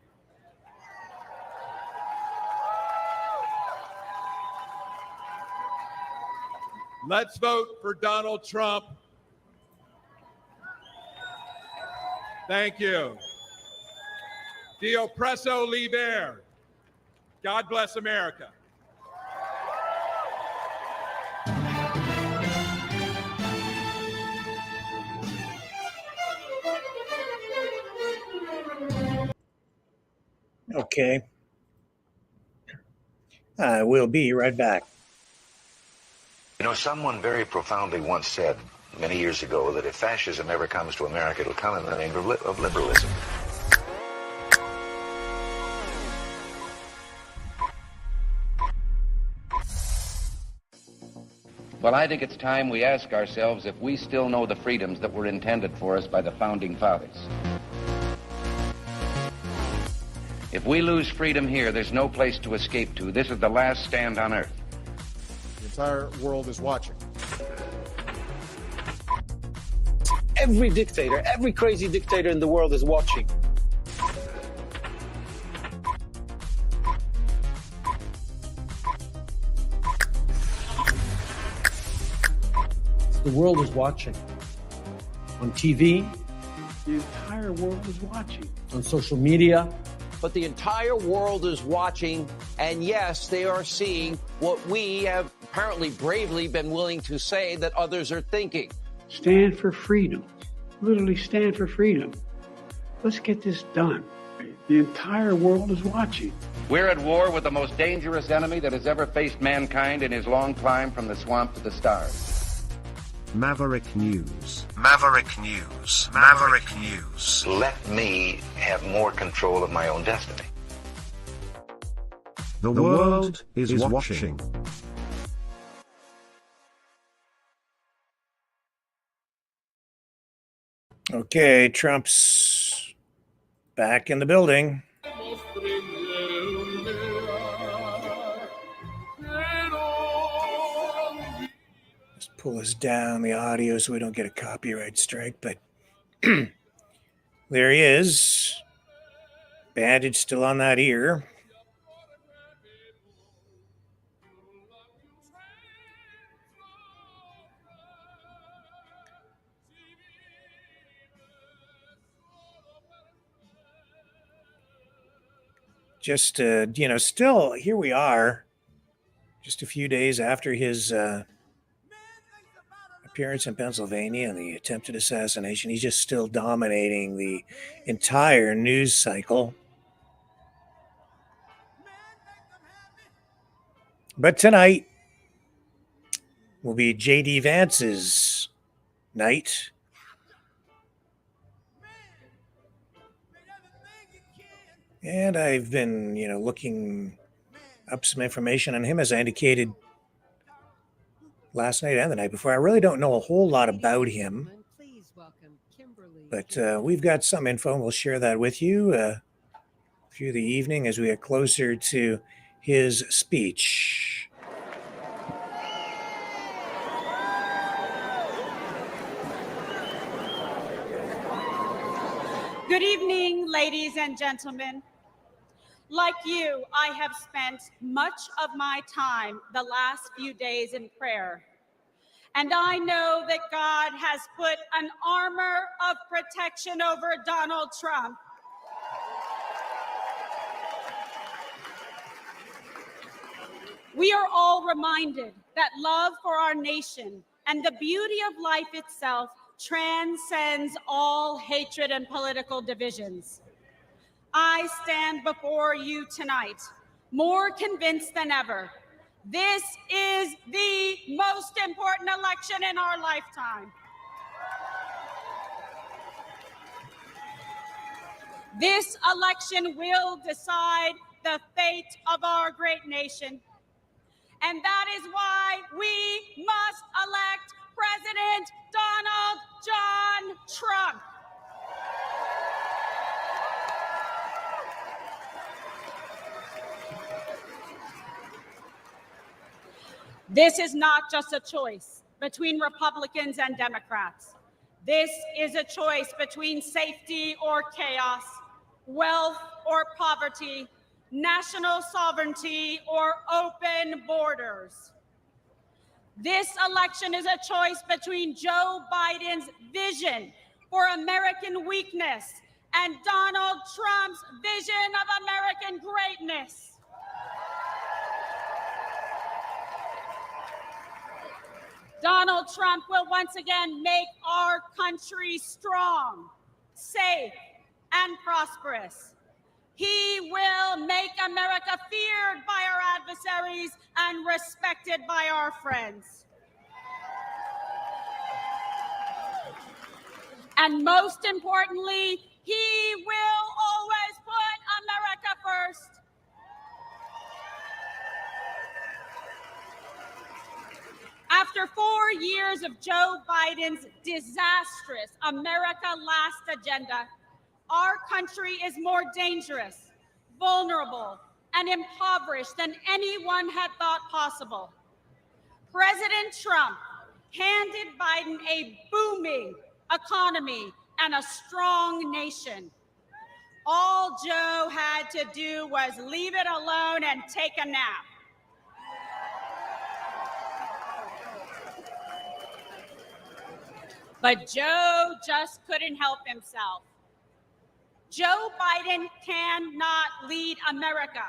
Let's vote for Donald Trump. Thank you. The oppresso liber. God bless America. Okay. We'll be right back. You know, someone very profoundly once said many years ago that if fascism ever comes to America, it'll come in the name of liberalism. Well, I think it's time we ask ourselves if we still know the freedoms that were intended for us by the Founding Fathers. If we lose freedom here, there's no place to escape to. This is the last stand on earth. The entire world is watching. Every dictator, every crazy dictator in the world is watching. The world is watching. On TV, the entire world is watching. On social media. But the entire world is watching, and yes, they are seeing what we have apparently bravely been willing to say that others are thinking. Stand for freedom. Literally stand for freedom. Let's get this done. The entire world is watching. We're at war with the most dangerous enemy that has ever faced mankind in his long climb from the swamp to the stars. Maverick News. Maverick News. Maverick News. Let me have more control of my own destiny. The world is watching. Okay, Trump's back in the building. Just pull us down the audio so we don't get a copyright strike, but there he is. Bandage still on that ear. Just, still, here we are, just a few days after his appearance in Pennsylvania and the attempted assassination. He's just still dominating the entire news cycle. But tonight will be J.D. Vance's night. And I've been, looking up some information on him, as I indicated last night and the night before. I really don't know a whole lot about him, but we've got some info, and we'll share that with you through the evening as we get closer to his speech. Good evening, ladies and gentlemen. Like you, I have spent much of my time the last few days in prayer. And I know that God has put an armor of protection over Donald Trump. We are all reminded that love for our nation and the beauty of life itself transcends all hatred and political divisions. I stand before you tonight, more convinced than ever. This is the most important election in our lifetime. This election will decide the fate of our great nation. And that is why we must elect President Donald John Trump. This is not just a choice between Republicans and Democrats. This is a choice between safety or chaos, wealth or poverty, national sovereignty or open borders. This election is a choice between Joe Biden's vision for American weakness and Donald Trump's vision of American greatness. Donald Trump will once again make our country strong, safe, and prosperous. He will make America feared by our adversaries and respected by our friends. And most importantly, he will always put America first. After 4 years of Joe Biden's disastrous America Last agenda, our country is more dangerous, vulnerable, and impoverished than anyone had thought possible. President Trump handed Biden a booming economy and a strong nation. All Joe had to do was leave it alone and take a nap. But Joe just couldn't help himself. Joe Biden cannot lead America.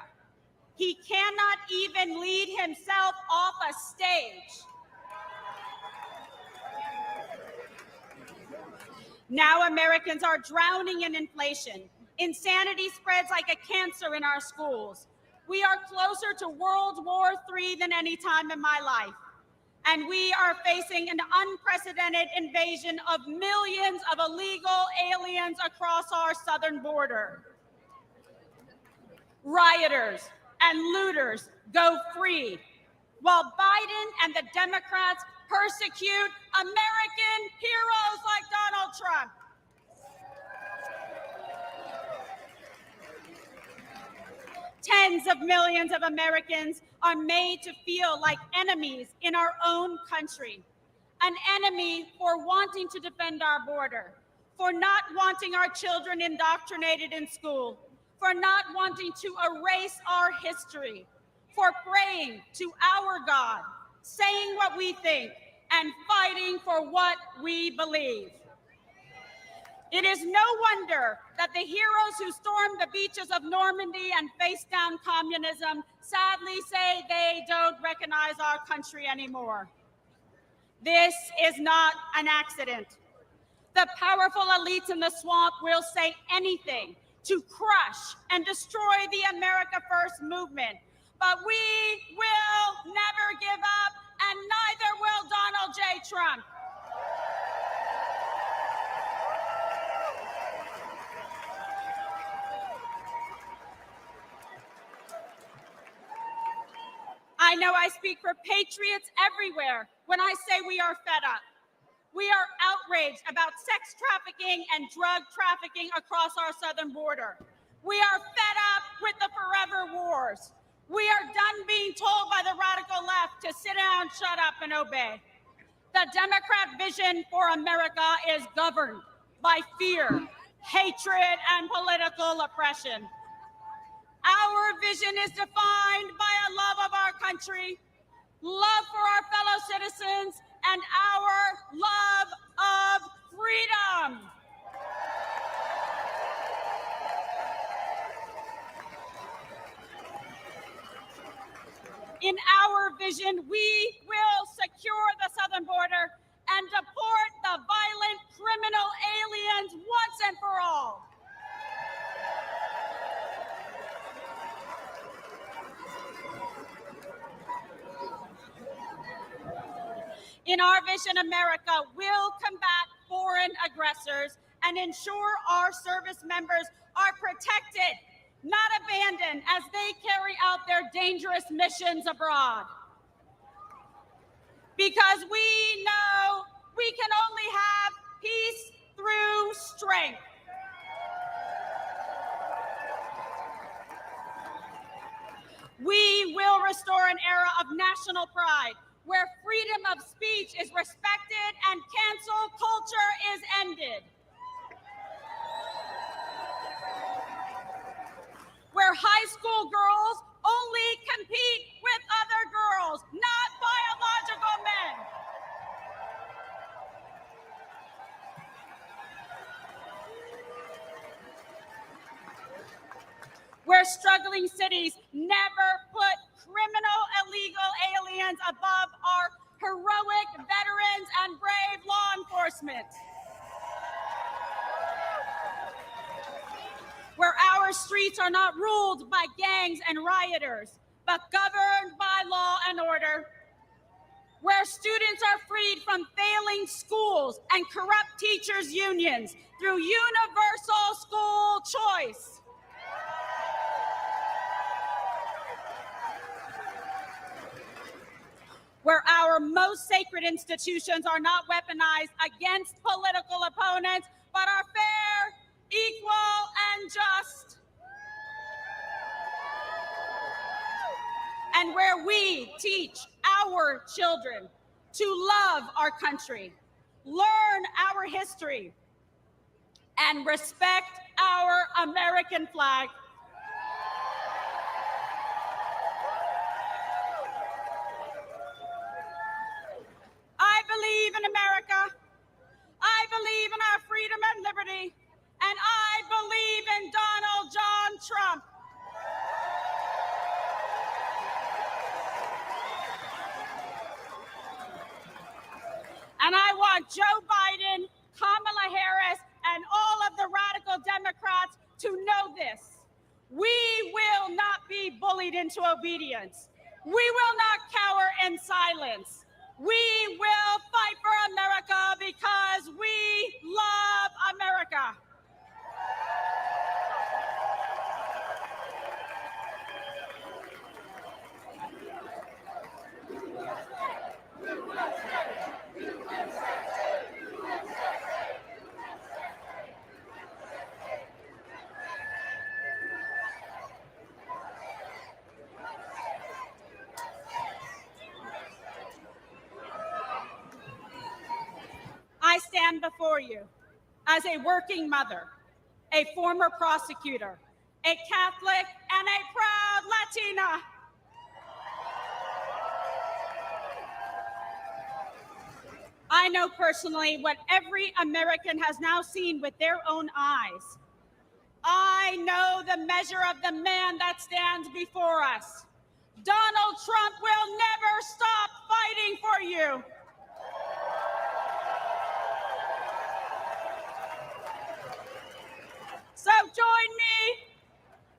He cannot even lead himself off a stage. Now Americans are drowning in inflation. Insanity spreads like a cancer in our schools. We are closer to World War III than any time in my life. And we are facing an unprecedented invasion of millions of illegal aliens across our southern border. Rioters and looters go free, while Biden and the Democrats persecute American heroes like Donald Trump. Tens of millions of Americans are made to feel like enemies in our own country. An enemy for wanting to defend our border, for not wanting our children indoctrinated in school, for not wanting to erase our history, for praying to our God, saying what we think, and fighting for what we believe. It is no wonder that the heroes who stormed the beaches of Normandy and faced down communism sadly say they don't recognize our country anymore. This is not an accident. The powerful elites in the swamp will say anything to crush and destroy the America First movement, but we will never give up, and neither will Donald J. Trump. I know I speak for patriots everywhere when I say we are fed up. We are outraged about sex trafficking and drug trafficking across our southern border. We are fed up with the forever wars. We are done being told by the radical left to sit down, shut up, and obey. The Democrat vision for America is governed by fear, hatred, and political oppression. Our vision is defined by a love of our country, love for our fellow citizens, and our love of freedom. In our vision, we will secure the southern border and deport the violent criminal aliens once and for all. In our vision, America will combat foreign aggressors and ensure our service members are protected, not abandoned as they carry out their dangerous missions abroad. Because we know we can only have peace through strength. We will restore an era of national pride where freedom of speech is respected and cancel culture is ended. Where high school girls only compete with other girls, not biological men. Where struggling cities never put criminal illegal aliens above our heroic veterans and brave law enforcement. Where our streets are not ruled by gangs and rioters, but governed by law and order. Where students are freed from failing schools and corrupt teachers' unions through universal school choice. Where our most sacred institutions are not weaponized against political opponents, but are fair, equal, and just. And where we teach our children to love our country, learn our history, and respect our American flag. I believe in America. I believe in our freedom and liberty. And I believe in Donald John Trump. And I want Joe Biden, Kamala Harris, and all of the radical Democrats to know this. We will not be bullied into obedience. We will not cower in silence. We will fight for America because we love America. I stand before you as a working mother, a former prosecutor, a Catholic, and a proud Latina. I know personally what every American has now seen with their own eyes. I know the measure of the man that stands before us. Donald Trump will never stop fighting for you. So join me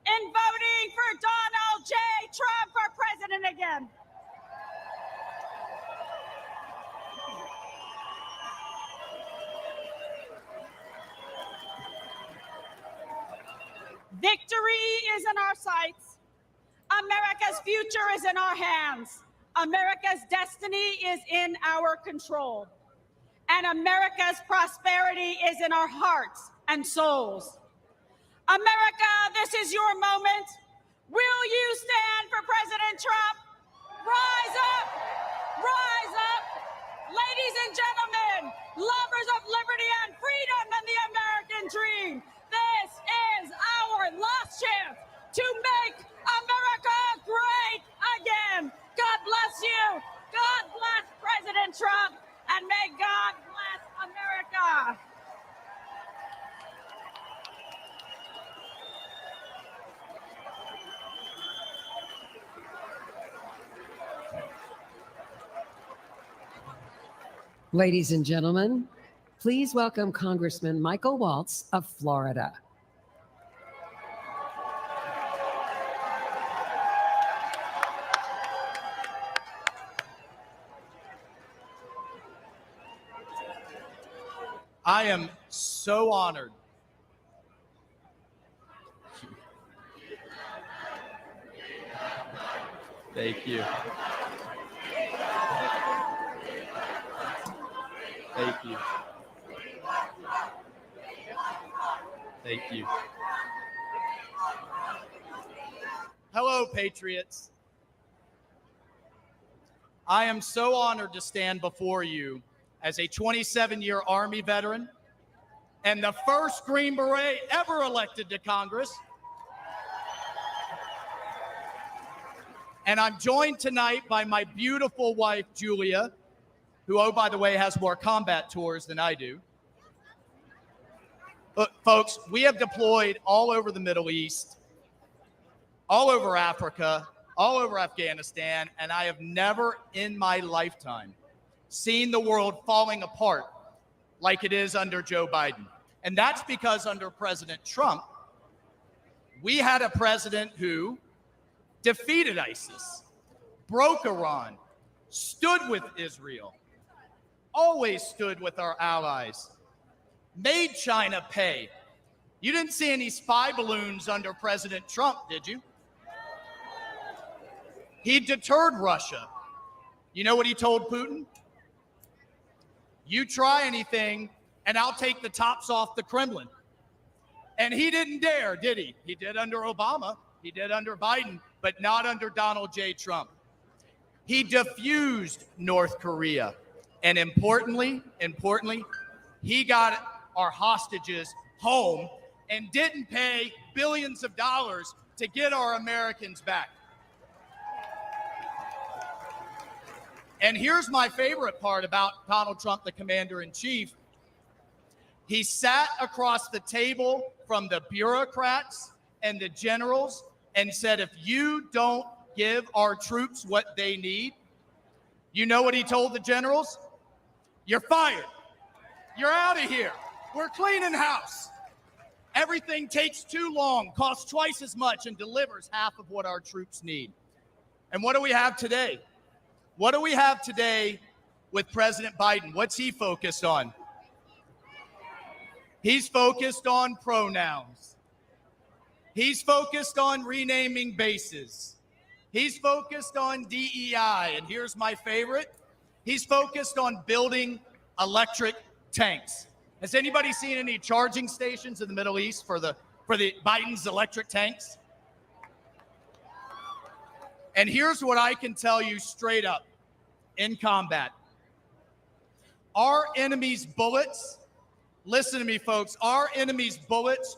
in voting for Donald J. Trump for president again. Victory is in our sights. America's future is in our hands. America's destiny is in our control. And America's prosperity is in our hearts and souls. America, this is your moment. Will you stand for President Trump? Rise up! Rise up! Ladies and gentlemen, lovers of liberty and freedom and the American dream, this is our last chance to make America great again. God bless you. God bless President Trump. Ladies and gentlemen, please welcome Congressman Michael Waltz of Florida. I am so honored. Thank you. Thank you. Thank you. Hello, Patriots. I am so honored to stand before you as a 27-year Army veteran and the first Green Beret ever elected to Congress. And I'm joined tonight by my beautiful wife, Julia, who, oh, by the way, has more combat tours than I do. Look, folks, we have deployed all over the Middle East, all over Africa, all over Afghanistan, and I have never in my lifetime seen the world falling apart like it is under Joe Biden. And that's because under President Trump, we had a president who defeated ISIS, broke Iran, stood with Israel, always stood with our allies, made China pay. You didn't see any spy balloons under President Trump, did you? He deterred Russia. You know what he told Putin? You try anything, and I'll take the tops off the Kremlin. And he didn't dare, did he? He did under Obama. He did under Biden, but not under Donald J. Trump. He diffused North Korea. And importantly, he got our hostages home and didn't pay billions of dollars to get our Americans back. And here's my favorite part about Donald Trump, the commander-in-chief. He sat across the table from the bureaucrats and the generals and said, if you don't give our troops what they need, you know what he told the generals? You're fired. You're out of here. We're cleaning house. Everything takes too long, costs twice as much, and delivers half of what our troops need. And what do we have today? What do we have today with President Biden? What's he focused on? He's focused on pronouns. He's focused on renaming bases. He's focused on DEI. And here's my favorite. He's focused on building electric tanks. Has anybody seen any charging stations in the Middle East for the Biden's electric tanks? And here's what I can tell you straight up in combat. Our enemy's bullets, listen to me, folks, our enemy's bullets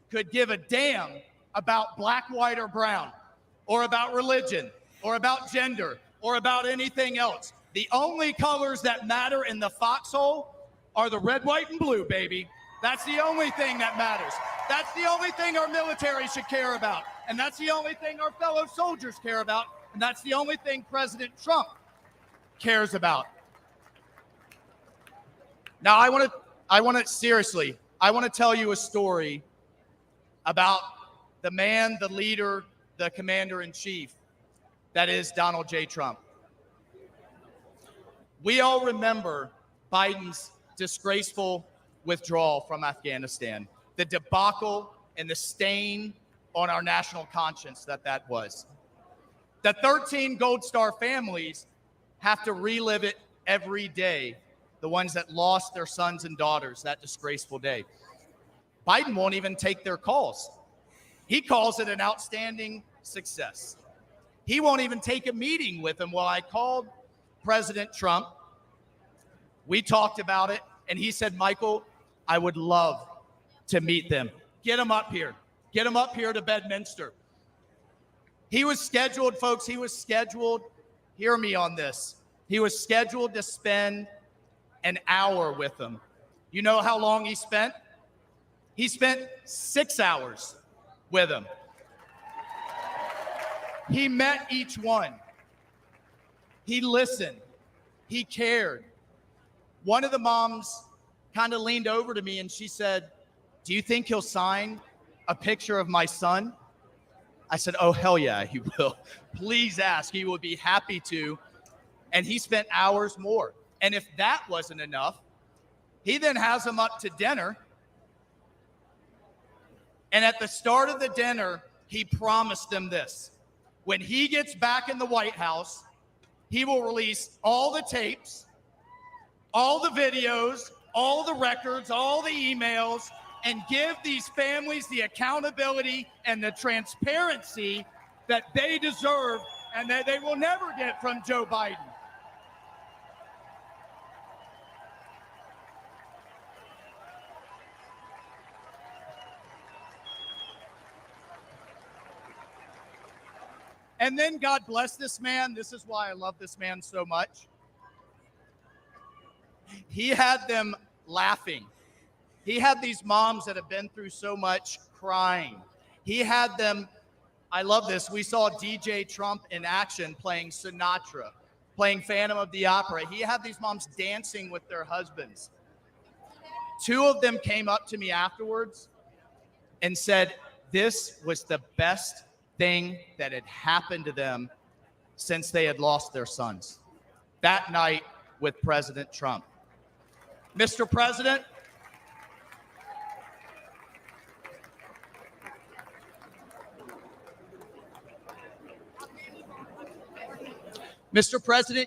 could give a damn about black, white, or brown, or about religion, or about gender, or about anything else. The only colors that matter in the foxhole are the red, white, and blue, baby. That's the only thing that matters. That's the only thing our military should care about. And that's the only thing our fellow soldiers care about. And that's the only thing President Trump cares about. Now, I want to tell you a story about the man, the leader, the commander-in-chief, that is Donald J. Trump. We all remember Biden's disgraceful withdrawal from Afghanistan, the debacle and the stain on our national conscience that was. The 13 Gold Star families have to relive it every day, the ones that lost their sons and daughters that disgraceful day. Biden won't even take their calls. He calls it an outstanding success. He won't even take a meeting with them. Well, I called President Trump. We talked about it, and he said, Michael, I would love to meet them. Get them up here. Get them up here to Bedminster. He was scheduled, folks, hear me on this. He was scheduled to spend an hour with them. You know how long he spent? He spent 6 hours with them. He met each one. He listened. He cared. One of the moms kind of leaned over to me and she said, "Do you think he'll sign a picture of my son?" I said, "Oh, hell yeah, he will. Please ask. He will be happy to." And he spent hours more. And if that wasn't enough, he then has him up to dinner. And at the start of the dinner, he promised them this. When he gets back in the White House, he will release all the tapes, all the videos, all the records, all the emails, and give these families the accountability and the transparency that they deserve and that they will never get from Joe Biden. And then God bless this man. This is why I love this man so much. He had them laughing. He had these moms that have been through so much crying. He had them, I love this. We saw DJ Trump in action playing Sinatra, playing Phantom of the Opera. He had these moms dancing with their husbands. Two of them came up to me afterwards and said, this was the best thing that had happened to them since they had lost their sons. That night with President Trump. Mr. President,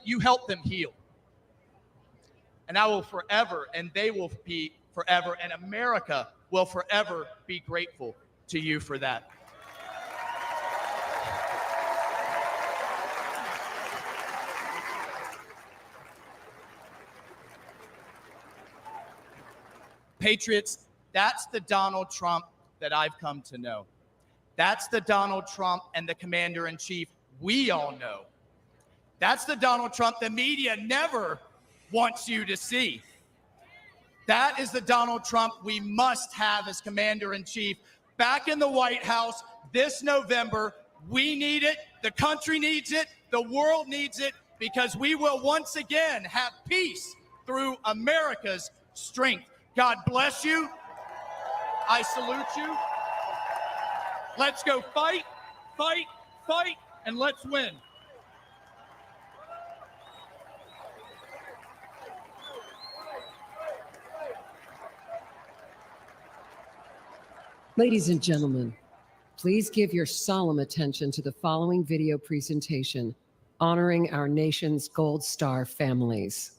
you helped them heal. And I will forever, and they will be forever, and America will forever be grateful to you for that. Patriots, that's the Donald Trump that I've come to know. That's the Donald Trump and the commander-in-chief we all know. That's the Donald Trump the media never wants you to see. That is the Donald Trump we must have as commander-in-chief back in the White House this November. We need it. The country needs it. The world needs it, because we will once again have peace through America's strength. God bless you. I salute you. Let's go fight, fight, fight, and let's win. Ladies and gentlemen, please give your solemn attention to the following video presentation honoring our nation's Gold Star families.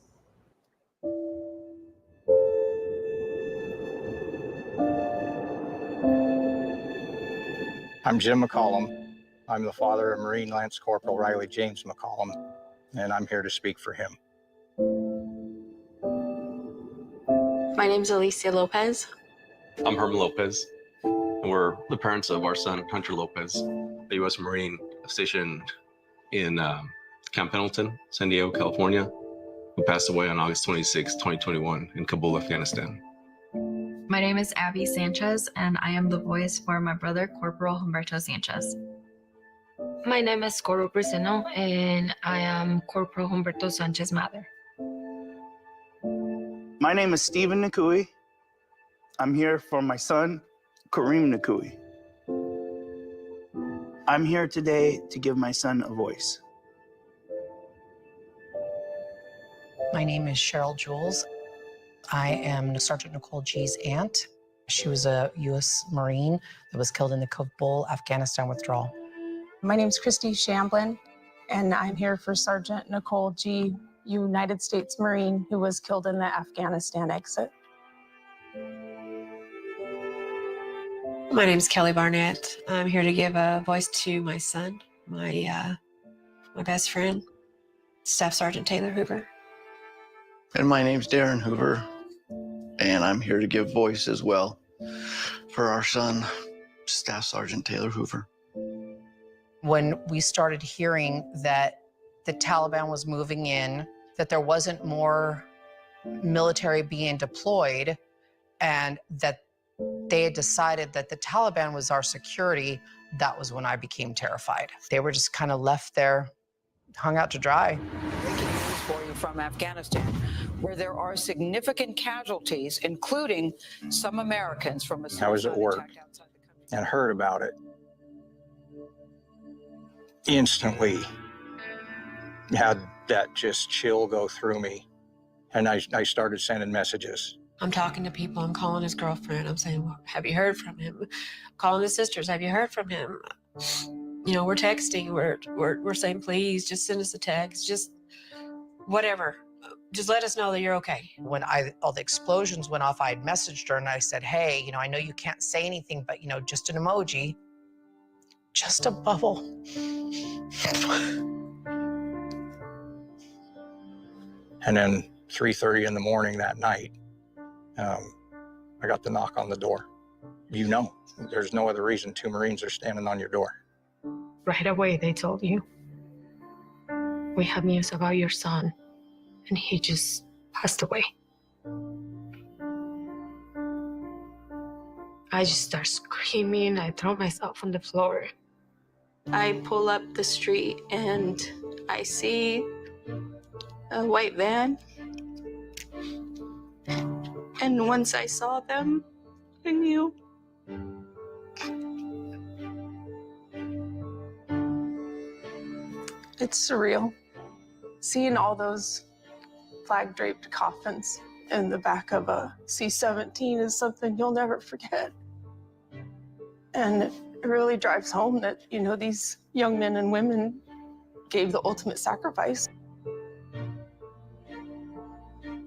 I'm Jim McCollum. I'm the father of Marine Lance Corporal Riley James McCollum, and I'm here to speak for him. My name's Alicia Lopez. I'm Herman Lopez, and we're the parents of our son, Hunter Lopez, a U.S. Marine stationed in Camp Pendleton, San Diego, California, who passed away on August 26, 2021 in Kabul, Afghanistan. My name is Abby Sanchez, and I am the voice for my brother, Corporal Humberto Sanchez. My name is Coro Brusino, and I am Corporal Humberto Sanchez's mother. My name is Stephen Nakui. I'm here for my son, Kareem Nakui. I'm here today to give my son a voice. My name is Cheryl Jules. I am Sergeant Nicole G's aunt. She was a U.S. Marine that was killed in the Kabul, Afghanistan withdrawal. My name is Christy Shamblin, and I'm here for Sergeant Nicole G, United States Marine, who was killed in the Afghanistan exit. My name is Kelly Barnett. I'm here to give a voice to my son, my best friend, Staff Sergeant Taylor Hoover. And my name's Darren Hoover, and I'm here to give voice as well for our son, Staff Sergeant Taylor Hoover. When we started hearing that the Taliban was moving in, that there wasn't more military being deployed, and that they had decided that the Taliban was our security, that was when I became terrified. They were just kind of left there, hung out to dry. Breaking news for you from Afghanistan, where there are significant casualties, including some Americans from a I was at work and heard about it. Instantly had that just chill go through me. And I started sending messages. I'm talking to people. I'm calling his girlfriend. I'm saying, well, have you heard from him? Calling his sisters. Have you heard from him? You know, we're texting. We're saying, please, just send us a text. Just whatever. Just let us know that you're okay. When all the explosions went off, I had messaged her and I said, hey, you know, I know you can't say anything, but, you know, just an emoji, just a bubble. And then 3:30 in the morning that night, I got the knock on the door. You know, there's no other reason 2 Marines are standing on your door. Right away, they told you, we have news about your son, and he just passed away. I just start screaming. I throw myself on the floor. I pull up the street and I see a white van. And once I saw them, I knew. It's surreal. Seeing all those flag-draped coffins in the back of a C-17 is something you'll never forget. And it really drives home that, you know, these young men and women gave the ultimate sacrifice.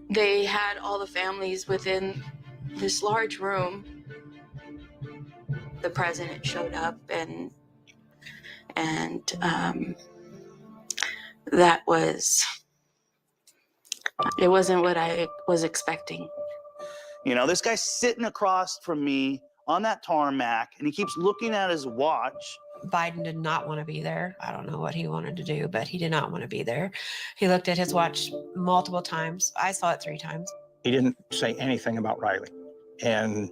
They had all the families within this large room. The president showed up, and that was, it wasn't what I was expecting. You know, this guy's sitting across from me on that tarmac, and he keeps looking at his watch. Biden did not want to be there. I don't know what he wanted to do, but he did not want to be there. He looked at his watch multiple times. I saw it 3 times. He didn't say anything about Riley. And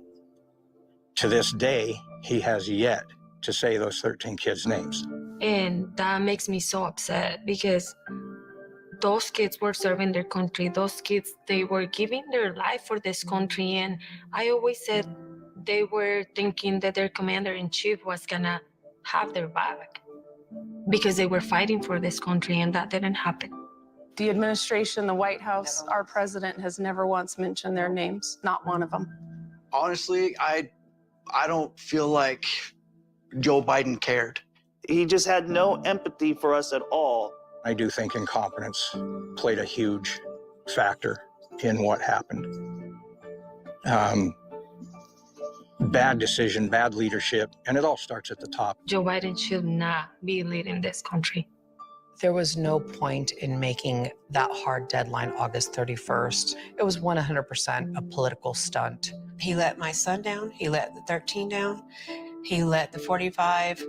to this day, he has yet to say those 13 kids' names. And that makes me so upset because those kids were serving their country. Those kids, they were giving their life for this country. And I always said they were thinking that their commander-in-chief was gonna have their back because they were fighting for this country, and that didn't happen. The administration, the White House, our president has never once mentioned their names, not one of them. Honestly, I don't feel like Joe Biden cared. He just had no empathy for us at all. I do think incompetence played a huge factor in what happened. Bad decision, bad leadership, and it all starts at the top. Joe Biden should not be leading this country. There was no point in making that hard deadline August 31st. It was 100% a political stunt. He let my son down. He let the 13 down. He let the 45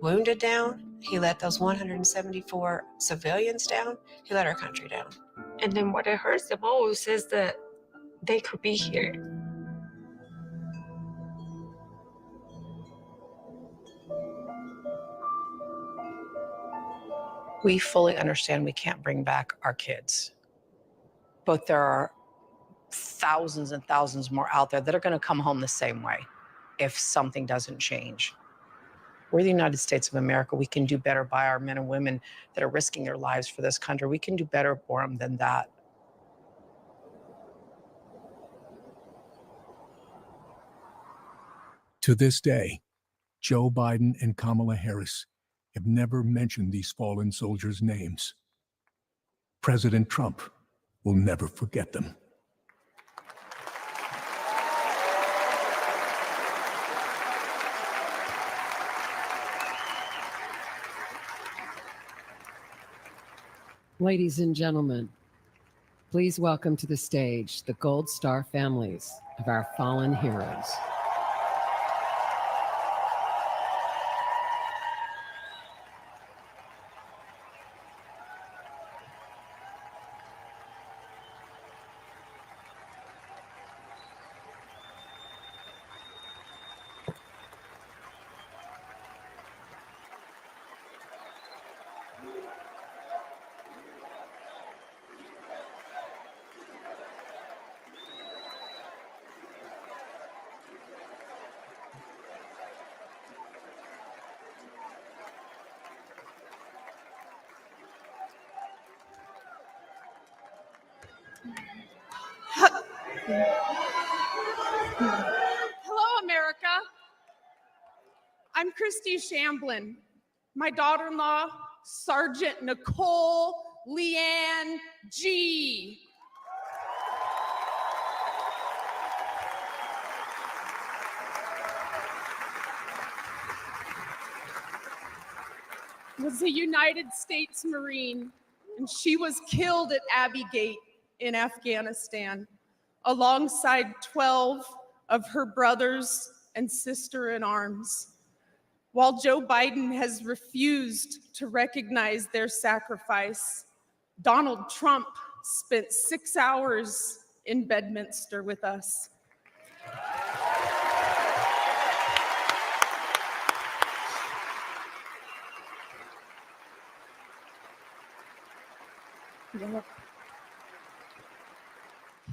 wounded down. He let those 174 civilians down. He let our country down. And then what it hurts the most is that they could be here. We fully understand we can't bring back our kids, but there are thousands and thousands more out there that are going to come home the same way if something doesn't change. We're the United States of America. We can do better by our men and women that are risking their lives for this country. We can do better for them than that. To this day, Joe Biden and Kamala Harris have never mentioned these fallen soldiers' names. President Trump will never forget them. Ladies and gentlemen, please welcome to the stage the Gold Star families of our fallen heroes. Hello, America. I'm Christy Shamblin. My daughter-in-law, Sergeant Nicole Leanne G. Was a United States Marine, and she was killed at Abbey Gate in Afghanistan, alongside 12 of her brothers and sister-in-arms. While Joe Biden has refused to recognize their sacrifice, Donald Trump spent 6 hours in Bedminster with us.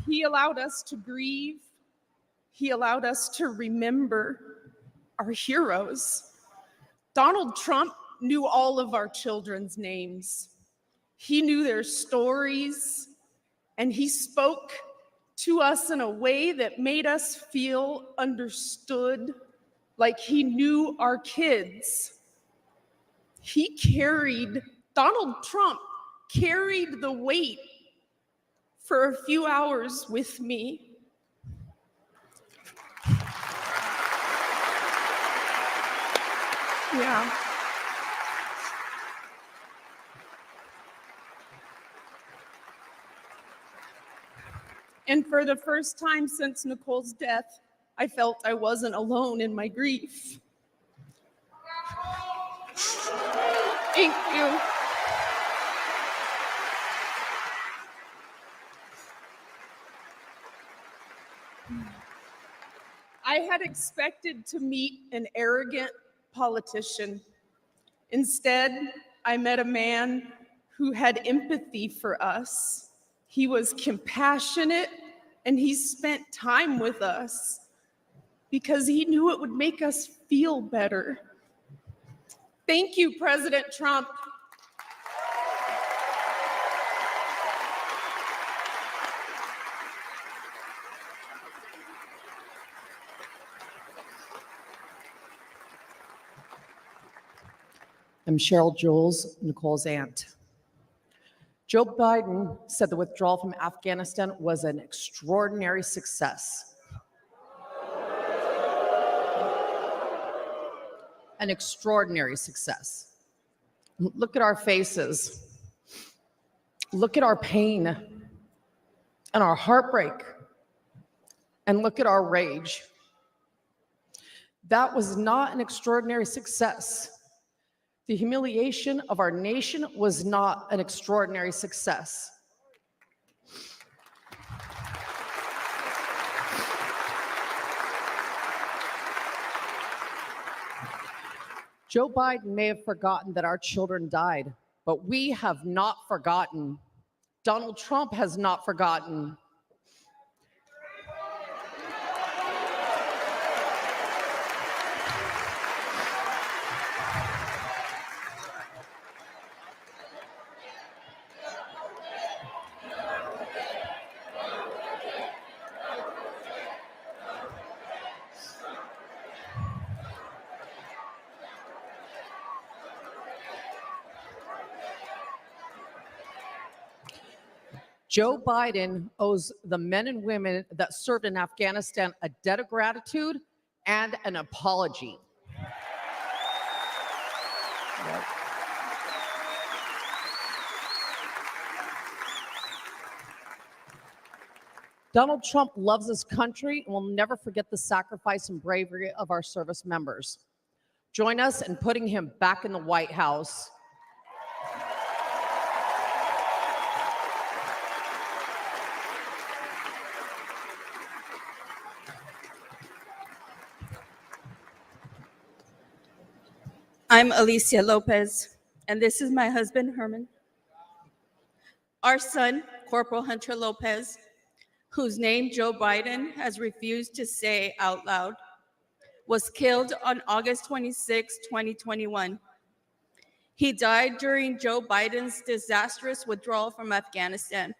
He allowed us to grieve. He allowed us to remember our heroes. Donald Trump knew all of our children's names. He knew their stories, and he spoke to us in a way that made us feel understood, like he knew our kids. Donald Trump carried the weight for a few hours with me. Yeah. And for the first time since Nicole's death, I felt I wasn't alone in my grief. Thank you. I had expected to meet an arrogant politician. Instead, I met a man who had empathy for us. He was compassionate, and he spent time with us because he knew it would make us feel better. Thank you, President Trump. I'm Cheryl Jules, Nicole's aunt. Joe Biden said the withdrawal from Afghanistan was an extraordinary success. An extraordinary success. Look at our faces. Look at our pain and our heartbreak. And look at our rage. That was not an extraordinary success. The humiliation of our nation was not an extraordinary success. Joe Biden may have forgotten that our children died, but we have not forgotten. Donald Trump has not forgotten. Joe Biden owes the men and women that served in Afghanistan a debt of gratitude and an apology. Yep. Donald Trump loves this country and will never forget the sacrifice and bravery of our service members. Join us in putting him back in the White House. I'm Alicia Lopez, and this is my husband, Herman. Our son, Corporal Hunter Lopez, whose name Joe Biden has refused to say out loud, was killed on August 26, 2021. He died during Joe Biden's disastrous withdrawal from Afghanistan.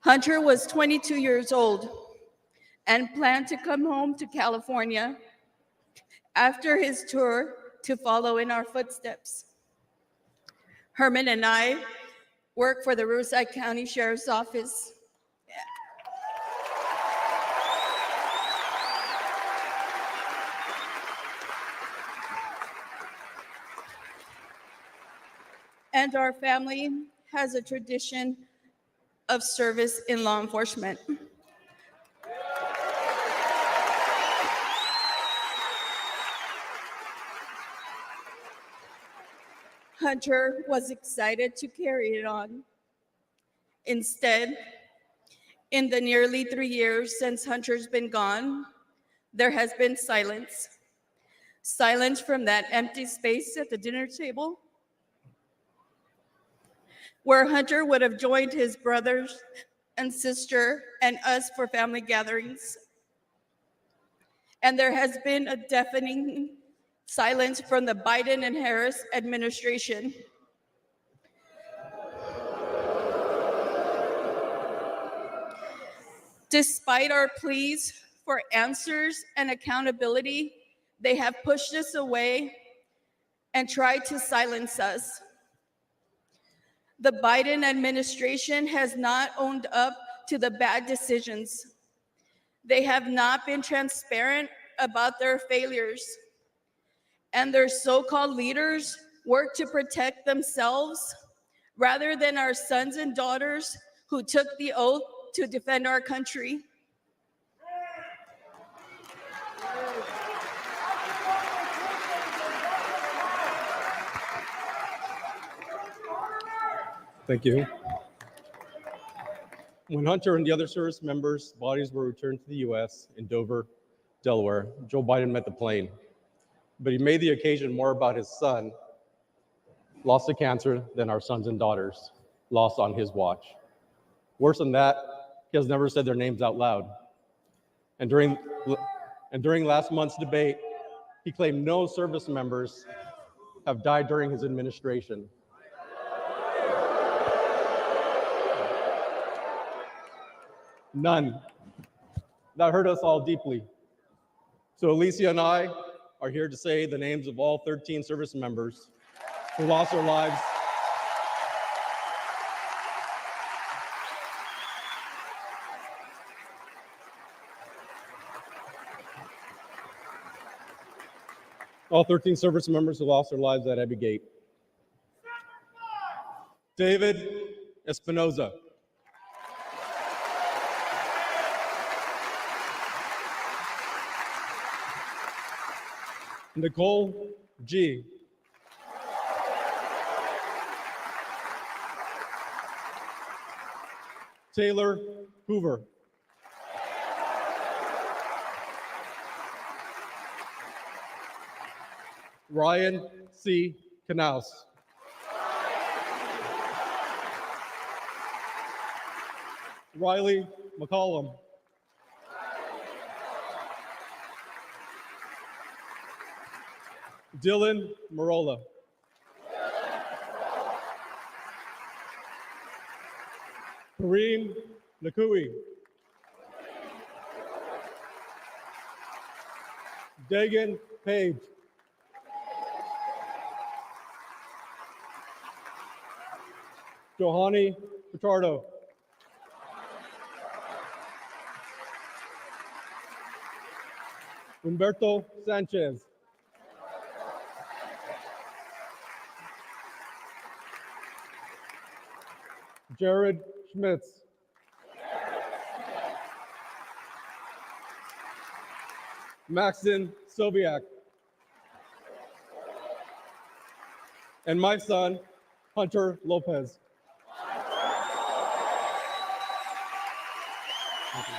Hunter was 22 years old and planned to come home to California after his tour to follow in our footsteps. Herman and I work for the Riverside County Sheriff's Office. And our family has a tradition of service in law enforcement. Hunter was excited to carry it on. Instead, in the nearly 3 years since Hunter's been gone, there has been silence. Silence from that empty space at the dinner table, where Hunter would have joined his brothers and sister and us for family gatherings. And there has been a deafening silence from the Biden and Harris administration. Despite our pleas for answers and accountability, they have pushed us away and tried to silence us. The Biden administration has not owned up to the bad decisions. They have not been transparent about their failures. And their so-called leaders work to protect themselves rather than our sons and daughters who took the oath to defend our country. Thank you. When Hunter and the other service members' bodies were returned to the U.S. in Dover, Delaware, Joe Biden met the plane. But he made the occasion more about his son, lost to cancer, than our sons and daughters, lost on his watch. Worse than that, he has never said their names out loud. And during last month's debate, he claimed no service members have died during his administration. None. That hurt us all deeply. So Alicia and I are here to say the names of all 13 service members who lost their lives at Abbey Gate. David Espinoza. Nicole G. Taylor Hoover. Ryan C. Knaus. Riley McCollum. Dylan Marola. Kareem Nakui. Dagan Page. Johanny Pichardo. Humberto Sanchez. Jared Schmitz. Maxon Sobiak. And my son, Hunter Lopez. Thank you.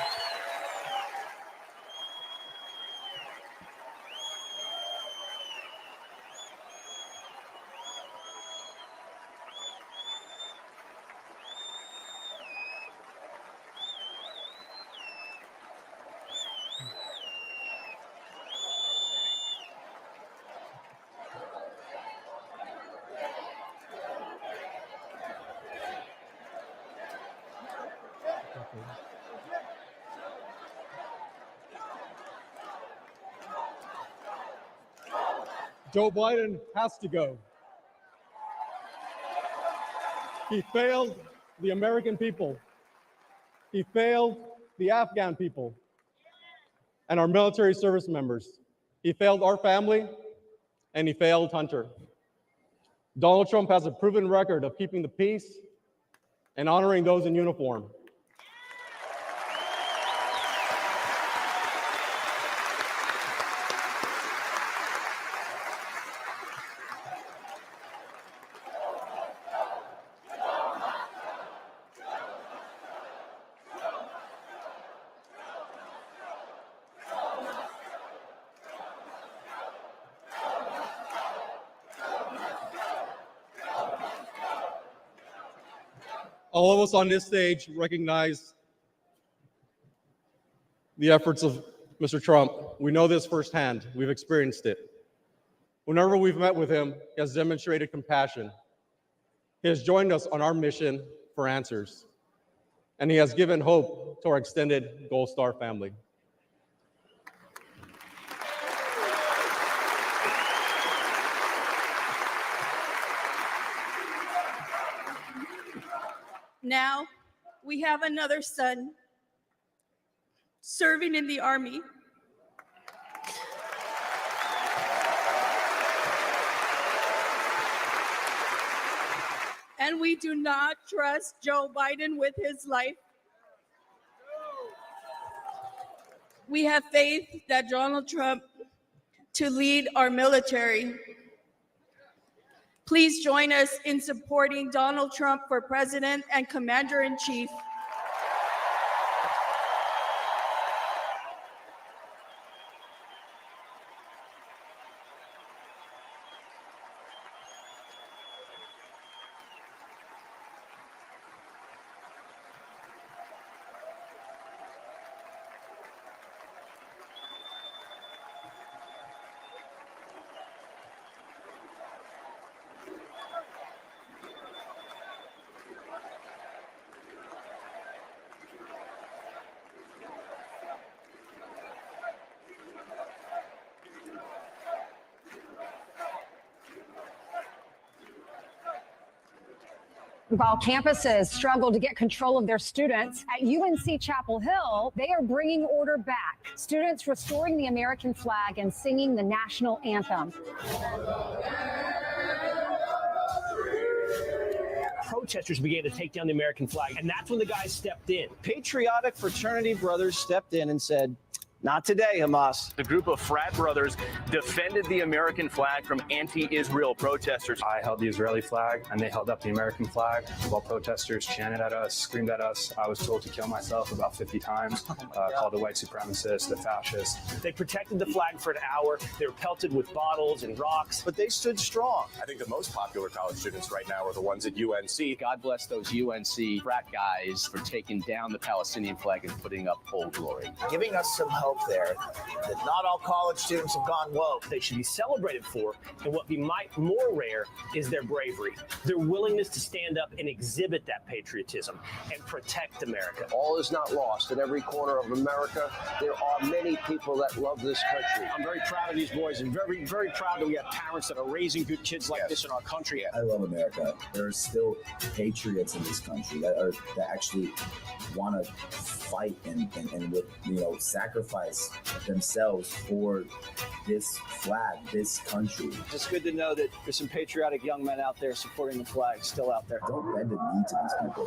Joe Biden has to go. He failed the American people. He failed the Afghan people and our military service members. He failed our family, and he failed Hunter. Donald Trump has a proven record of keeping the peace and honoring those in uniform. All of us on this stage recognize the efforts of Mr. Trump. We know this firsthand. We've experienced it. Whenever we've met with him, he has demonstrated compassion. He has joined us on our mission for answers, and he has given hope to our extended Gold Star family. Now, we have another son serving in the Army. And we do not trust Joe Biden with his life. We have faith that Donald Trump to lead our military. Please join us in supporting Donald Trump for President and Commander-in-Chief. While campuses struggle to get control of their students, at UNC Chapel Hill, they are bringing order back. Students restoring the American flag and singing the national anthem. Protesters began to take down the American flag, and that's when the guys stepped in. Patriotic fraternity brothers stepped in and said, "Not today, Hamas." The group of frat brothers defended the American flag from anti-Israel protesters. I held the Israeli flag, and they held up the American flag while protesters chanted at us, screamed at us. I was told to kill myself about 50 times, called a white supremacist, a fascist. They protected the flag for an hour. They were pelted with bottles and rocks, but they stood strong. I think the most popular college students right now are the ones at UNC. God bless those UNC frat guys for taking down the Palestinian flag and putting up Old Glory. Giving us some hope there that not all college students have gone woke. They should be celebrated for, and what be more rare is their bravery, their willingness to stand up and exhibit that patriotism and protect America. All is not lost. In every corner of America, there are many people that love this country. I'm very proud of these boys and very, very proud that we have parents that are raising good kids like this in our country. I love America. There are still patriots in this country that actually want to fight and would, sacrifice themselves for this flag, this country. It's good to know that there's some patriotic young men out there supporting the flag, still out there. Don't bend the knee to these people.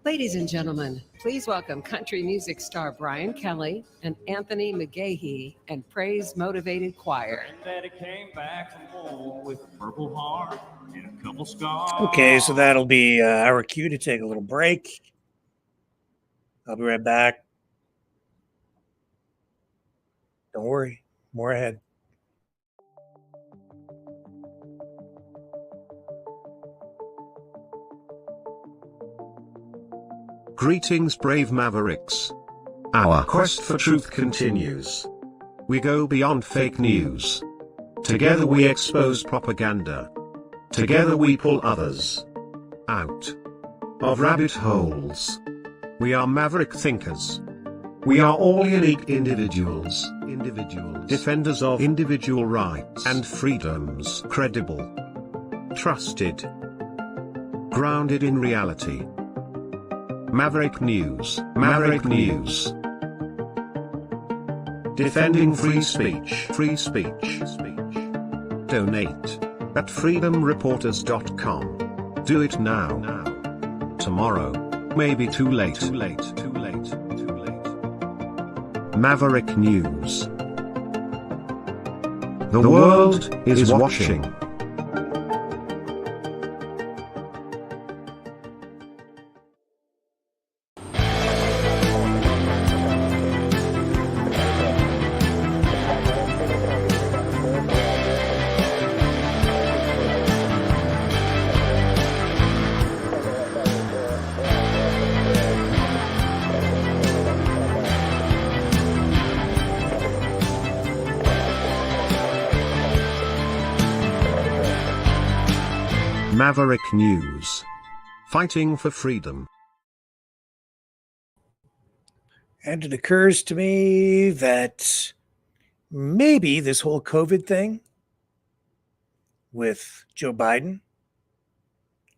Ladies and gentlemen, please welcome country music star Brian Kelly and Anthony McGahee and Praise Motivated Choir. That it came back from home with a purple heart and a couple scars. Okay, so that'll be our cue to take a little break. I'll be right back. Don't worry, more ahead. Greetings, brave Mavericks. Our quest for truth continues. We go beyond fake news. Together we expose propaganda. Together we pull others out of rabbit holes. We are maverick thinkers. We are all unique individuals, defenders of individual rights and freedoms, credible, trusted, grounded in reality. Maverick News, Maverick News. Defending free speech, free speech. Donate at freedomreporters.com. Do it now. Tomorrow may be too late. Maverick News. The world is watching. Maverick News. Fighting for freedom. And it occurs to me that maybe this whole COVID thing with Joe Biden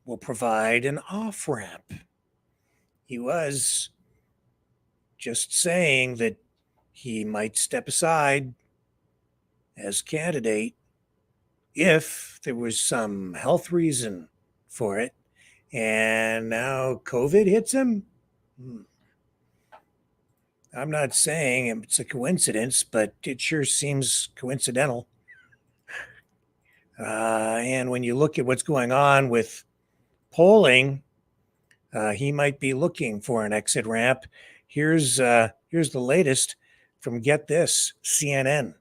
will provide an off-ramp. He was just saying that he might step aside as candidate if there was some health reason for it, and now COVID hits him. I'm not saying it's a coincidence, but it sure seems coincidental. And when you look at what's going on with polling, he might be looking for an exit ramp. Here's the latest from, get this, CNN,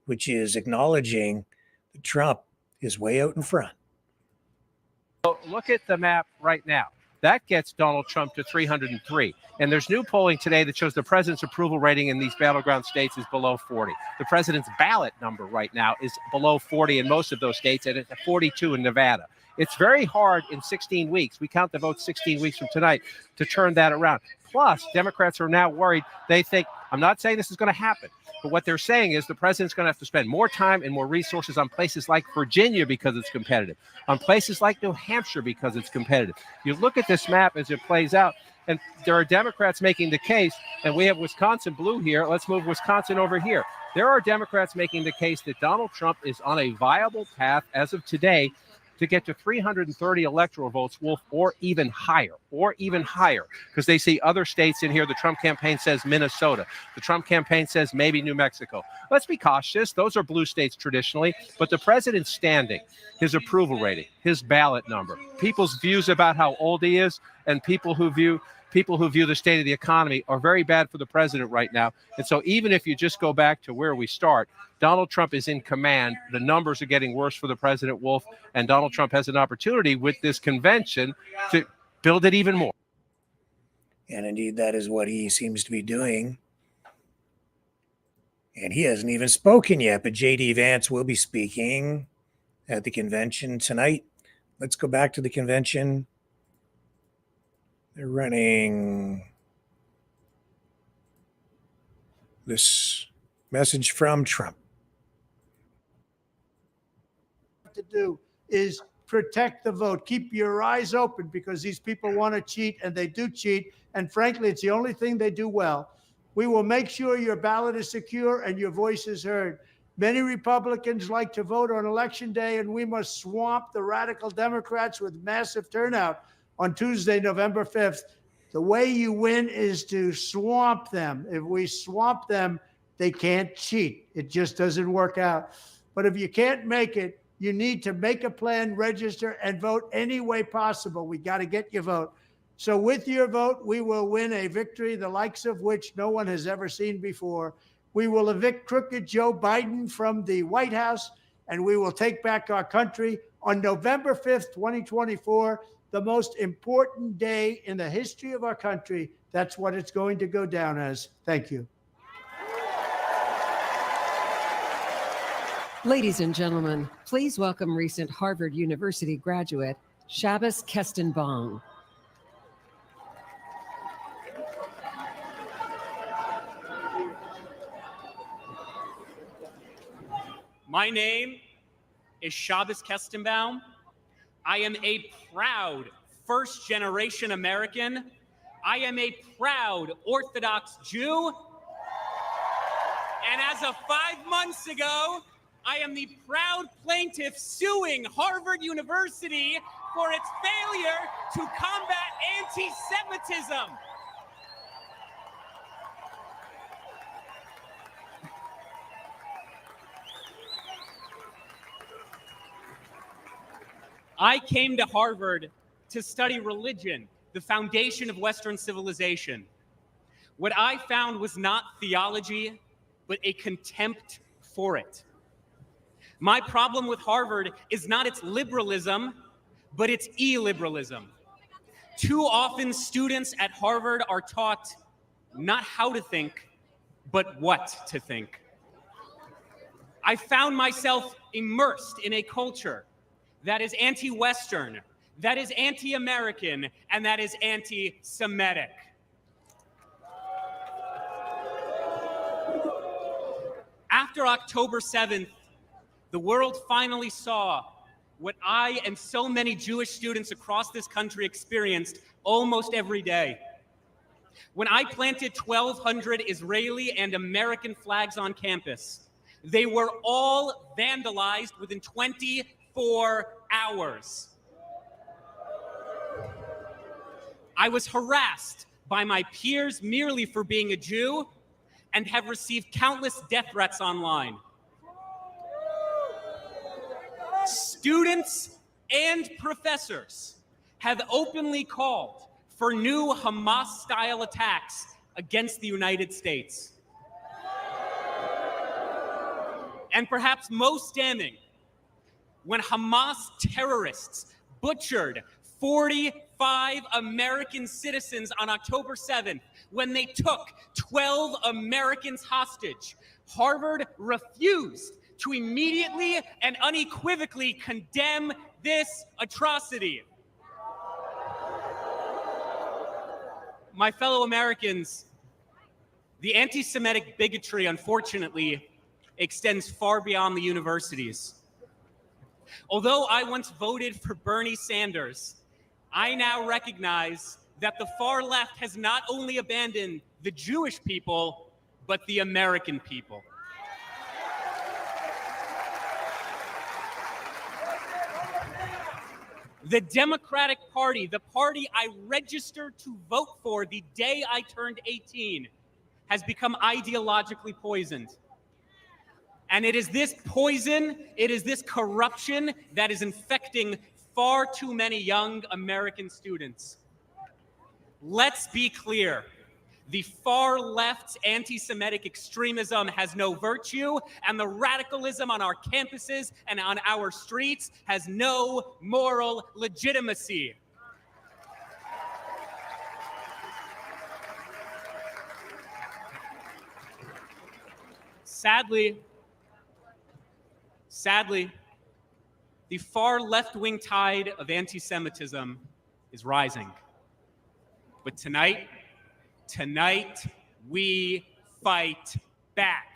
which is acknowledging that Trump is way out in front. So look at the map right now. That gets Donald Trump to 303. And there's new polling today that shows the president's approval rating in these battleground states is below 40. The president's ballot number right now is below 40 in most of those states, and it's at 42 in Nevada. It's very hard in 16 weeks. We count the votes 16 weeks from tonight to turn that around. Plus, Democrats are now worried. They think, I'm not saying this is going to happen, but what they're saying is the president's going to have to spend more time and more resources on places like Virginia because it's competitive, on places like New Hampshire because it's competitive. You look at this map as it plays out, and there are Democrats making the case, and we have Wisconsin blue here. Let's move Wisconsin over here. There are Democrats making the case that Donald Trump is on a viable path as of today to get to 330 electoral votes, Wolf, or even higher, because they see other states in here. The Trump campaign says Minnesota. The Trump campaign says maybe New Mexico. Let's be cautious. Those are blue states traditionally, but the president's standing, his approval rating, his ballot number, people's views about how old he is, and people who view the state of the economy are very bad for the president right now. And so even if you just go back to where we start, Donald Trump is in command. The numbers are getting worse for the president, Wolf, and Donald Trump has an opportunity with this convention to build it even more. And indeed, that is what he seems to be doing. And he hasn't even spoken yet, but J.D. Vance will be speaking at the convention tonight. Let's go back to the convention. They're running this message from Trump. To do is protect the vote. Keep your eyes open, because these people want to cheat, and they do cheat. And frankly, it's the only thing they do well. We will make sure your ballot is secure and your voice is heard. Many Republicans like to vote on Election Day, and we must swamp the radical Democrats with massive turnout on Tuesday, November 5th. The way you win is to swamp them. If we swamp them, they can't cheat. It just doesn't work out. But if you can't make it, you need to make a plan, register, and vote any way possible. We got to get your vote. So with your vote, we will win a victory, the likes of which no one has ever seen before. We will evict crooked Joe Biden from the White House, and we will take back our country. on November 5th, 2024, the most important day in the history of our country. That's what it's going to go down as. Thank you. Ladies and gentlemen, please welcome recent Harvard University graduate, Shabbos Kestenbaum. My name is Shabbos Kestenbaum. I am a proud first-generation American. I am a proud Orthodox Jew. And as of 5 months ago, I am the proud plaintiff suing Harvard University for its failure to combat anti-Semitism. I came to Harvard to study religion, the foundation of Western civilization. What I found was not theology, but a contempt for it. My problem with Harvard is not its liberalism, but its illiberalism. Too often, students at Harvard are taught not how to think, but what to think. I found myself immersed in a culture that is anti-Western, that is anti-American, and that is anti-Semitic. After October 7th, the world finally saw what I and so many Jewish students across this country experienced almost every day. When I planted 1,200 Israeli and American flags on campus, they were all vandalized within 24 hours. I was harassed by my peers merely for being a Jew and have received countless death threats online. Students and professors have openly called for new Hamas-style attacks against the United States. And perhaps most damning, when Hamas terrorists butchered 45 American citizens on October 7th, when they took 12 Americans hostage, Harvard refused to immediately and unequivocally condemn this atrocity. My fellow Americans, the anti-Semitic bigotry, unfortunately, extends far beyond the universities. Although I once voted for Bernie Sanders, I now recognize that the far left has not only abandoned the Jewish people, but the American people. The Democratic Party, the party I registered to vote for the day I turned 18, has become ideologically poisoned. And it is this poison, it is this corruption that is infecting far too many young American students. Let's be clear. The far left's anti-Semitic extremism has no virtue, and the radicalism on our campuses and on our streets has no moral legitimacy. Sadly, the far left-wing tide of anti-Semitism is rising. But tonight we fight back.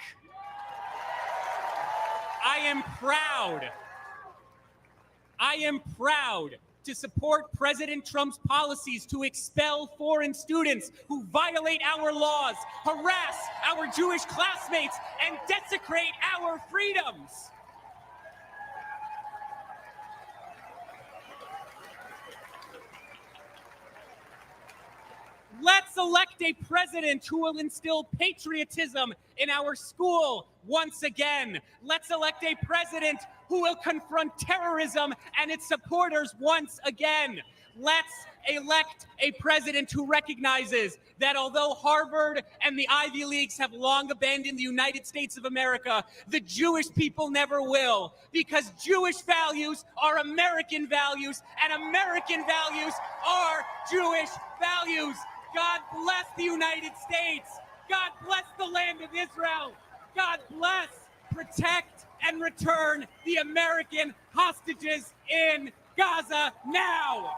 I am proud to support President Trump's policies to expel foreign students who violate our laws, harass our Jewish classmates, and desecrate our freedoms. Let's elect a president who will instill patriotism in our school once again. Let's elect a president who will confront terrorism and its supporters once again. Let's elect a president who recognizes that although Harvard and the Ivy Leagues have long abandoned the United States of America, the Jewish people never will, because Jewish values are American values, and American values are Jewish values. God bless the United States. God bless the land of Israel. God bless, protect, and return the American hostages in Gaza now.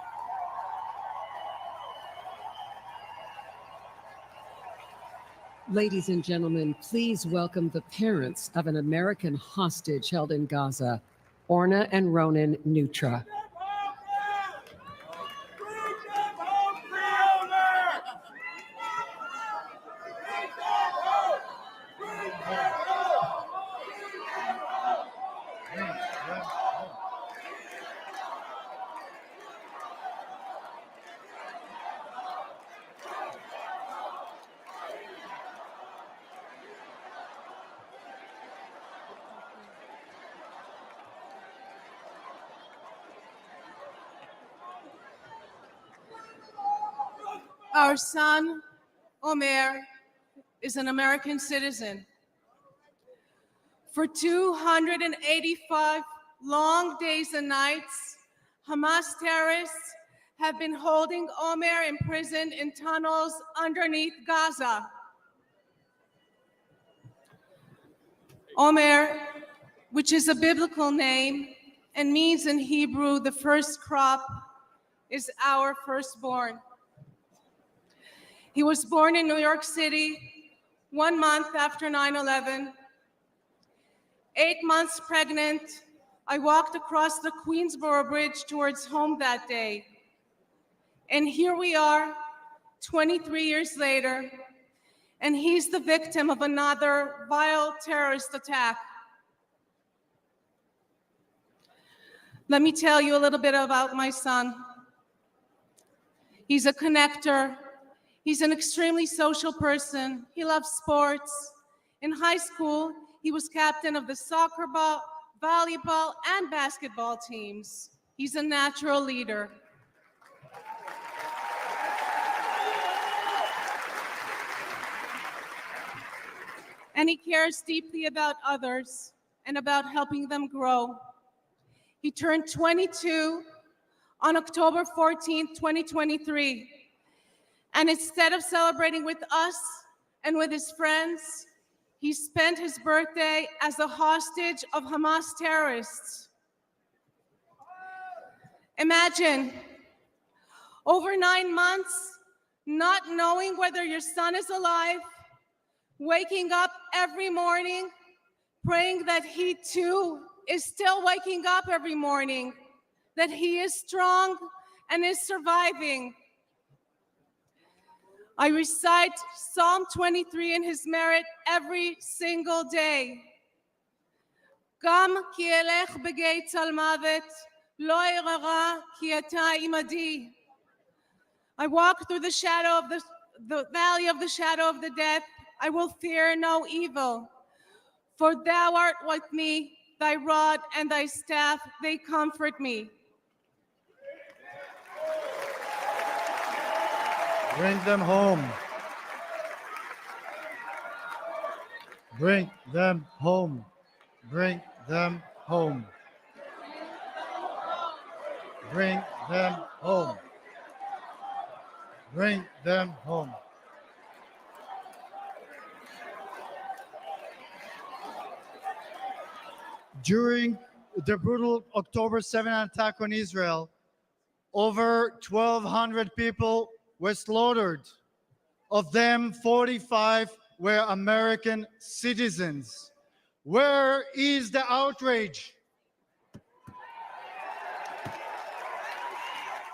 Ladies and gentlemen, please welcome the parents of an American hostage held in Gaza, Orna and Ronan Nutra. Our son, Omer, is an American citizen. For 285 long days and nights, Hamas terrorists have been holding Omer imprisoned in tunnels underneath Gaza. Omer, which is a biblical name and means in Hebrew the first crop, is our firstborn. He was born in New York City 1 month after 9/11. 8 months pregnant, I walked across the Queensboro Bridge towards home that day. And here we are, 23 years later, and he's the victim of another vile terrorist attack. Let me tell you a little bit about my son. He's a connector. He's an extremely social person. He loves sports. In high school, he was captain of the soccer, volleyball, and basketball teams. He's a natural leader. And he cares deeply about others and about helping them grow. He turned 22 on October 14th, 2023. And instead of celebrating with us and with his friends, he spent his birthday as a hostage of Hamas terrorists. Imagine, over 9 months, not knowing whether your son is alive, waking up every morning, praying that he too is still waking up every morning, that he is strong and is surviving. I recite Psalm 23 in his merit every single day. Gam ki elech begei tzal mavet, lo erara ki ata imadi. I walk through the shadow of the valley of the shadow of the death. I will fear no evil, for thou art with me, thy rod and thy staff, they comfort me. Bring them home. Bring them home. Bring them home. Bring them home. Bring them home. During the brutal October 7th attack on Israel, over 1,200 people were slaughtered. Of them, 45 were American citizens. Where is the outrage?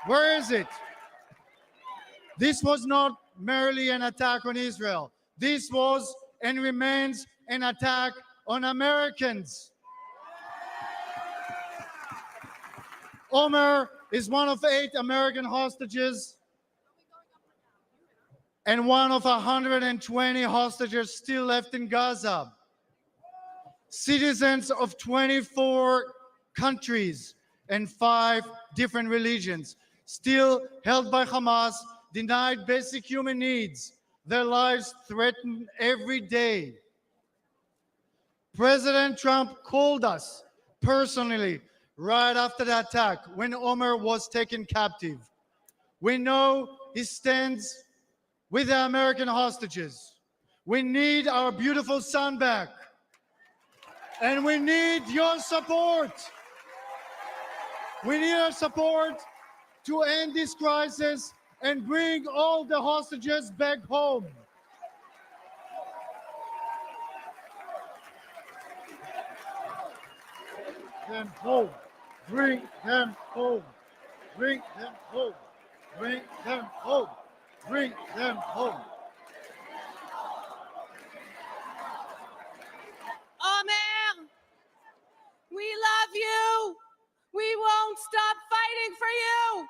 Where is it? This was not merely an attack on Israel. This was and remains an attack on Americans. Omer is one of 8 American hostages and one of 120 hostages still left in Gaza. Citizens of 24 countries, and 5 different religions, still held by Hamas, denied basic human needs, their lives threatened every day. President Trump called us personally right after the attack when Omer was taken captive. We know he stands with the American hostages. We need our beautiful son back. And we need your support. We need our support to end this crisis and bring all the hostages back home. Them home. Bring them home. Bring them home. Bring them home. Bring them home. Omer, we love you. We won't stop fighting for you.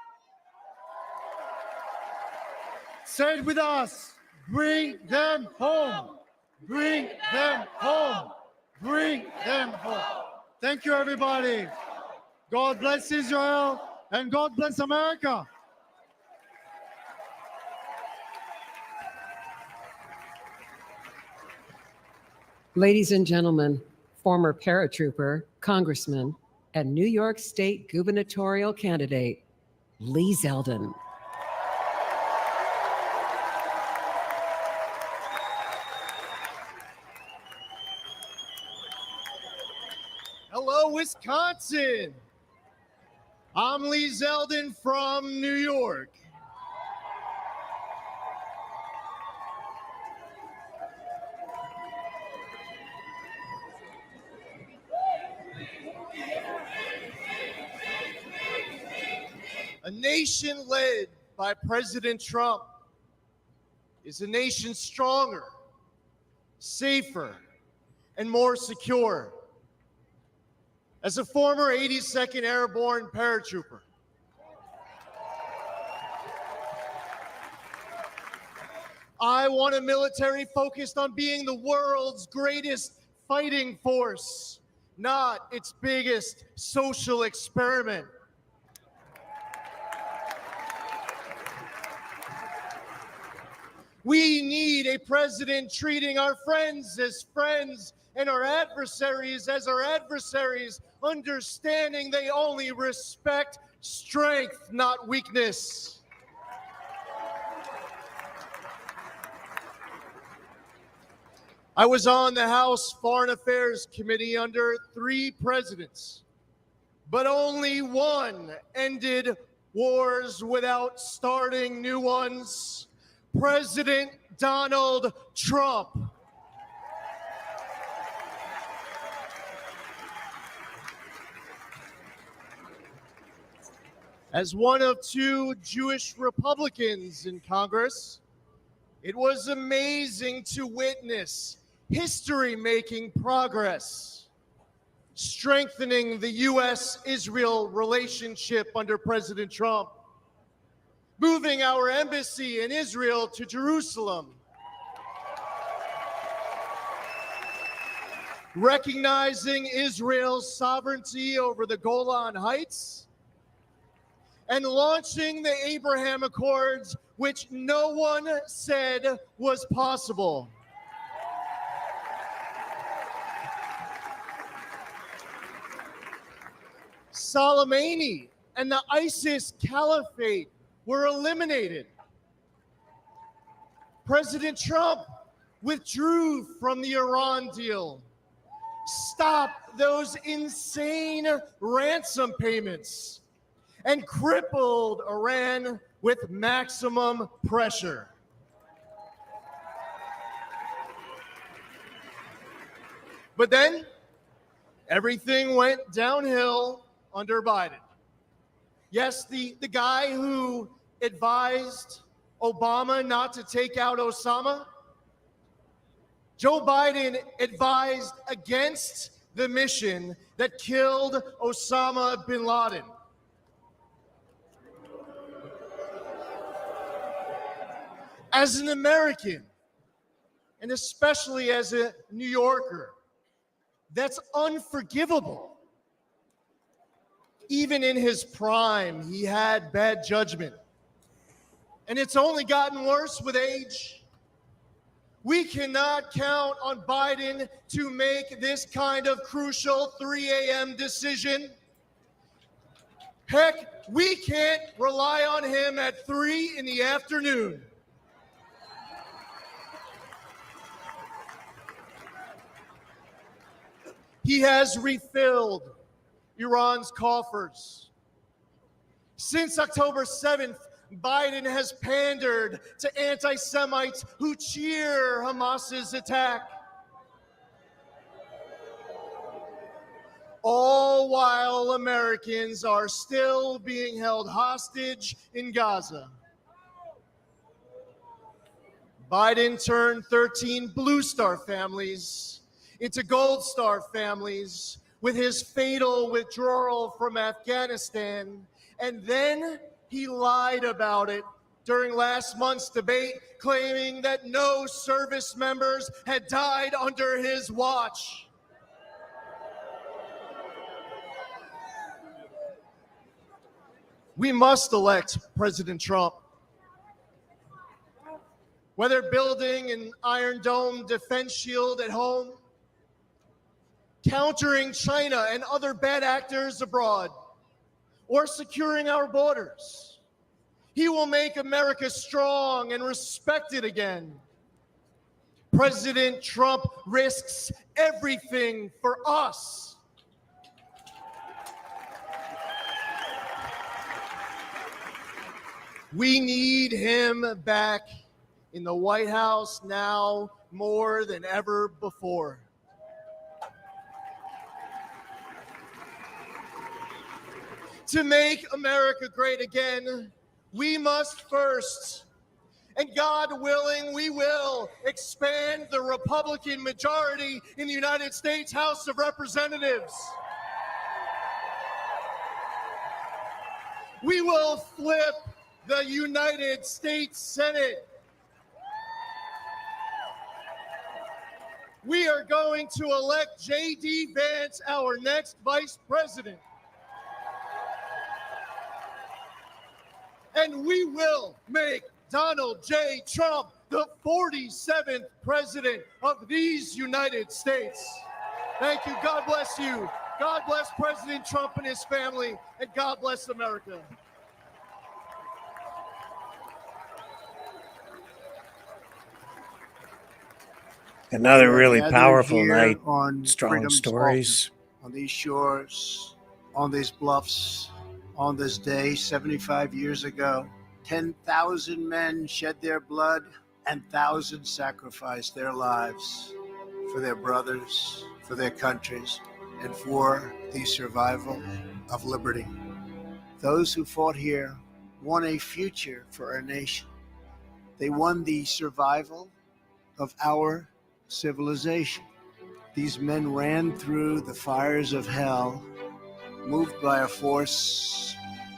Say it with us. Bring them home. Bring them home. Bring them home. Thank you, everybody. God bless Israel and God bless America. Ladies and gentlemen, former paratrooper, congressman, and New York State gubernatorial candidate, Lee Zeldin. Hello, Wisconsin. I'm Lee Zeldin from New York. A nation led by President Trump is a nation stronger, safer, and more secure. As a former 82nd Airborne paratrooper, I want a military focused on being the world's greatest fighting force, not its biggest social experiment. We need a president treating our friends as friends and our adversaries as our adversaries, understanding they only respect strength, not weakness. I was on the House Foreign Affairs Committee under 3 presidents, but only one ended wars without starting new ones. President Donald Trump. As one of 2 Jewish Republicans in Congress, it was amazing to witness history-making progress, strengthening the U.S.-Israel relationship under President Trump, moving our embassy in Israel to Jerusalem, recognizing Israel's sovereignty over the Golan Heights, and launching the Abraham Accords, which no one said was possible. Soleimani and the ISIS caliphate were eliminated. President Trump withdrew from the Iran deal, stopped those insane ransom payments, and crippled Iran with maximum pressure. But then everything went downhill under Biden. Yes, the guy who advised Obama not to take out Osama, Joe Biden advised against the mission that killed Osama bin Laden. As an American, and especially as a New Yorker, that's unforgivable. Even in his prime, he had bad judgment. And it's only gotten worse with age. We cannot count on Biden to make this kind of crucial 3 a.m. decision. Heck, we can't rely on him at 3 in the afternoon. He has refilled Iran's coffers. Since October 7th, Biden has pandered to anti-Semites who cheer Hamas's attack. All while Americans are still being held hostage in Gaza. Biden turned 13 Blue Star families into Gold Star families with his fatal withdrawal from Afghanistan, and then he lied about it during last month's debate, claiming that no service members had died under his watch. We must elect President Trump. Whether building an Iron Dome defense shield at home, countering China and other bad actors abroad, or securing our borders, he will make America strong and respected again. President Trump risks everything for us. We need him back in the White House now more than ever before. To make America great again, we must first, and God willing, we will expand the Republican majority in the United States House of Representatives. We will flip the United States Senate. We are going to elect J.D. Vance, our next vice president. And we will make Donald J. Trump the 47th president of these United States. Thank you. God bless you. God bless President Trump and his family, and God bless America. Another really Gathered powerful here night. on Strong freedom's stories. altar, on these shores, on these bluffs, on this day 75 years ago, 10,000 men shed their blood and thousands sacrificed their lives for their brothers, for their countries, and for the survival of liberty. Those who fought here won a future for our nation. They won the survival of our civilization. These men ran through the fires of hell, moved by a force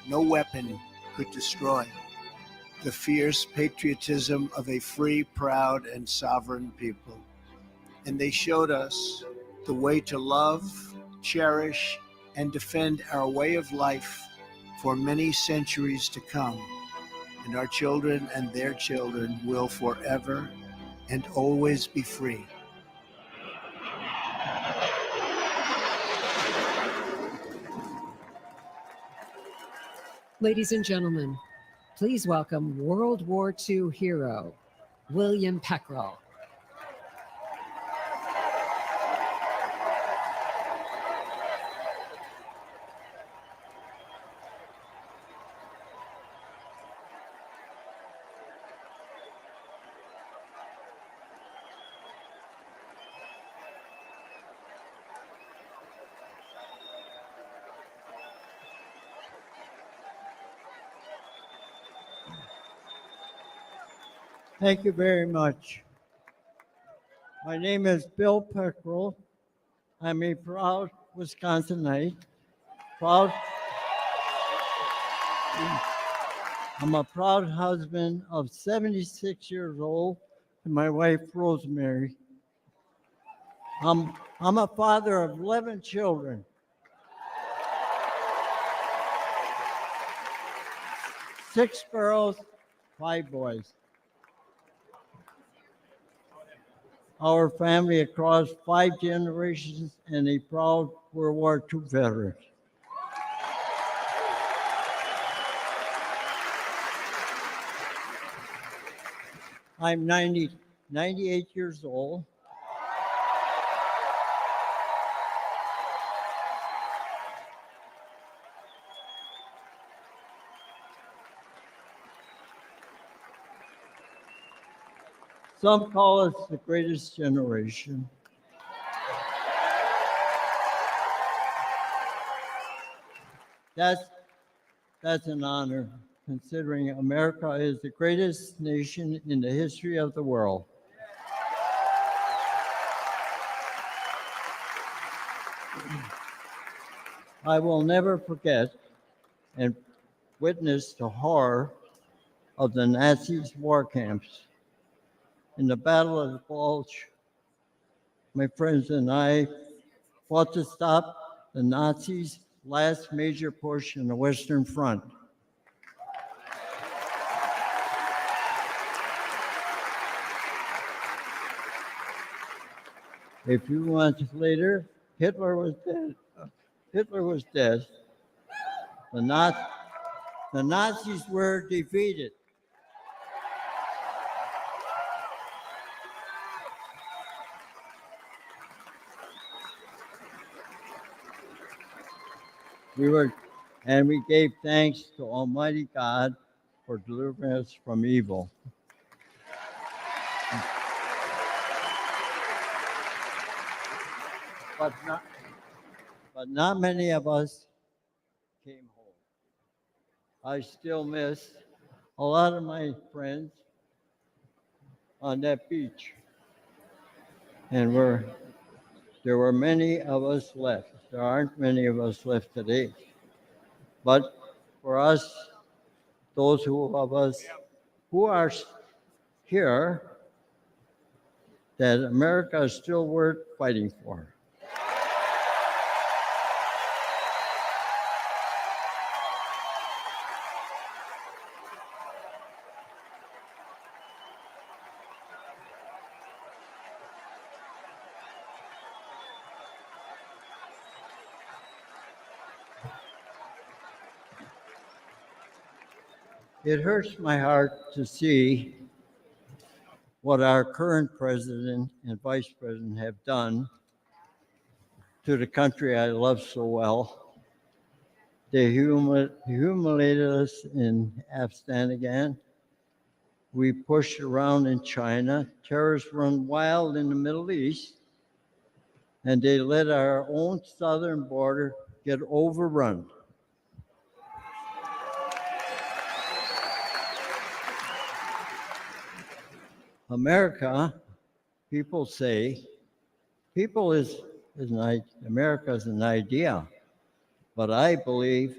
no weapon could destroy. The fierce patriotism of a free, proud, and sovereign people. And they showed us the way to love, cherish, and defend our way of life for many centuries to come. And our children and their children will forever and always be free. Ladies and gentlemen, please welcome World War II hero, William Peckrell. Thank you very much. My name is Bill Peckrell. I'm a proud Wisconsinite. I'm a proud husband of 76 years old to my wife, Rosemary. I'm a father of 11 children. 6 girls, 5 boys. Our family across 5 generations and a proud World War II veteran. I'm 98 years old. Some call us the greatest generation. That's an honor, considering America is the greatest nation in the history of the world. I will never forget and witness the horror of the Nazis' war camps. In the Battle of the Bulge, my friends and I fought to stop the Nazis' last major push in the Western Front. A few months later, Hitler was dead. The Nazis were defeated. We gave thanks to Almighty God for delivering us from evil. But not many of us came home. I still miss a lot of my friends on that beach. And there were many of us left. There aren't many of us left today. But for us, those of us who are here, that America is still worth fighting for. It hurts my heart to see what our current president and vice president have done to the country I love so well. They humiliated us in Afghanistan. We pushed around in China. Terrorists run wild in the Middle East. And they let our own southern border get overrun. America, people say, America is an idea, but I believe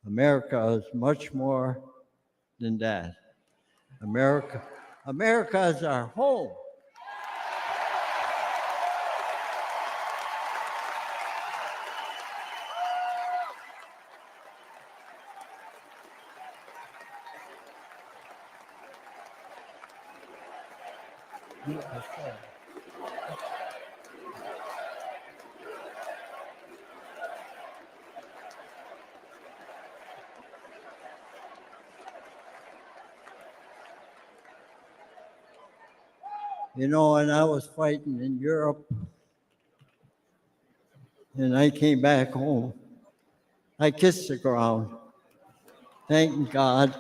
America is much more than that. America is our home. You know, when I was fighting in Europe and I came back home, I kissed the ground, thanking God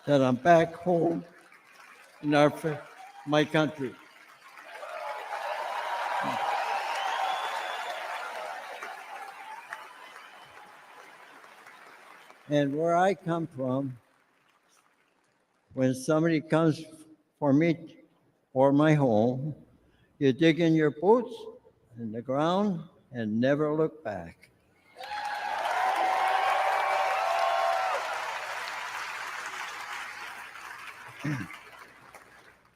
that I'm back home in my country. And where I come from, when somebody comes for me or my home, you dig in your boots in the ground and never look back.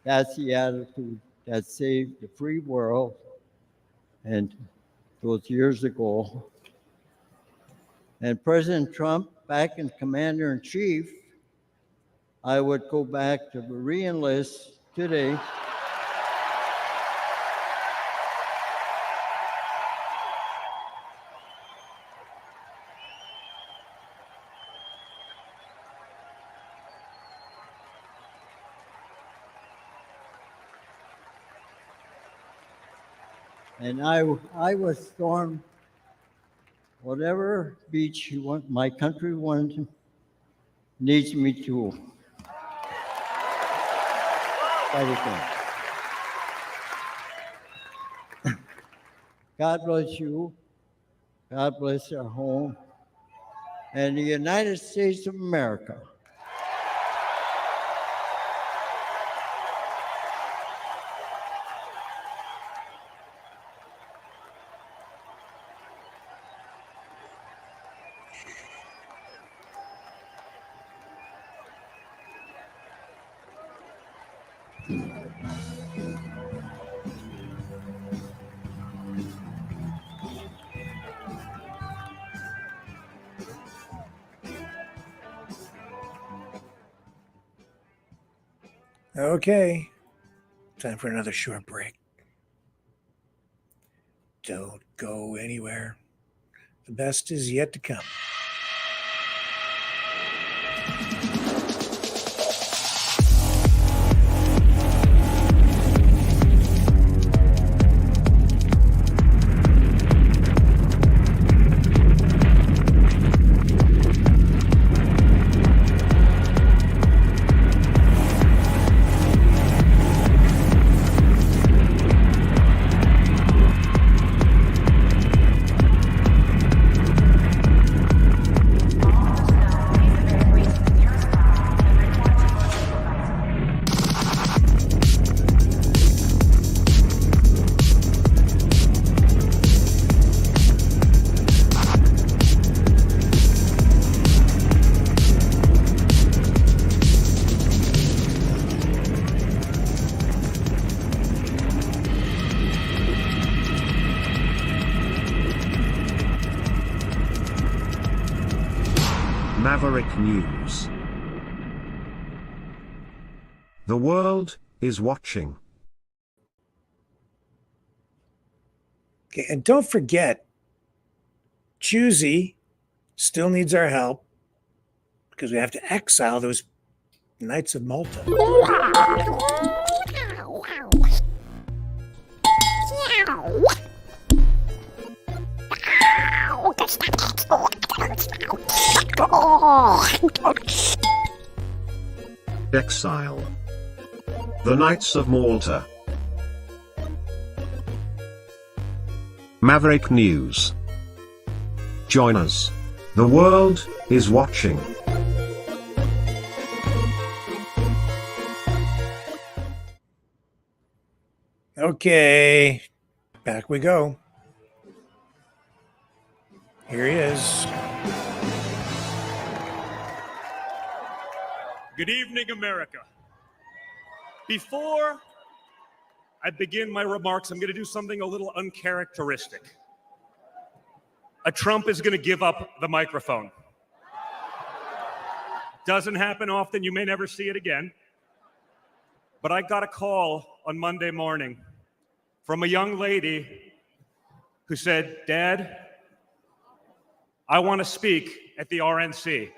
That's the attitude that saved the free world. And those years ago, and President Trump, back in Commander-in-Chief, I would go back to re-enlist today. And I would storm whatever beach my country needs me to fight against. God bless you. God bless our home and the United States of America. Okay, time for another short break. Don't go anywhere. The best is yet to come. Maverick News. The world is watching. Okay, and don't forget, Choosy still needs our help because we have to exile those Knights of Malta. Exile. The Knights of Malta. Maverick News. Join us. The world is watching. Okay, back we go. Here he is. Good evening, America. Before I begin my remarks, I'm going to do something a little uncharacteristic. A Trump is going to give up the microphone. Doesn't happen often. You may never see it again. But I got a call on Monday morning from a young lady who said, "Dad, I want to speak at the RNC.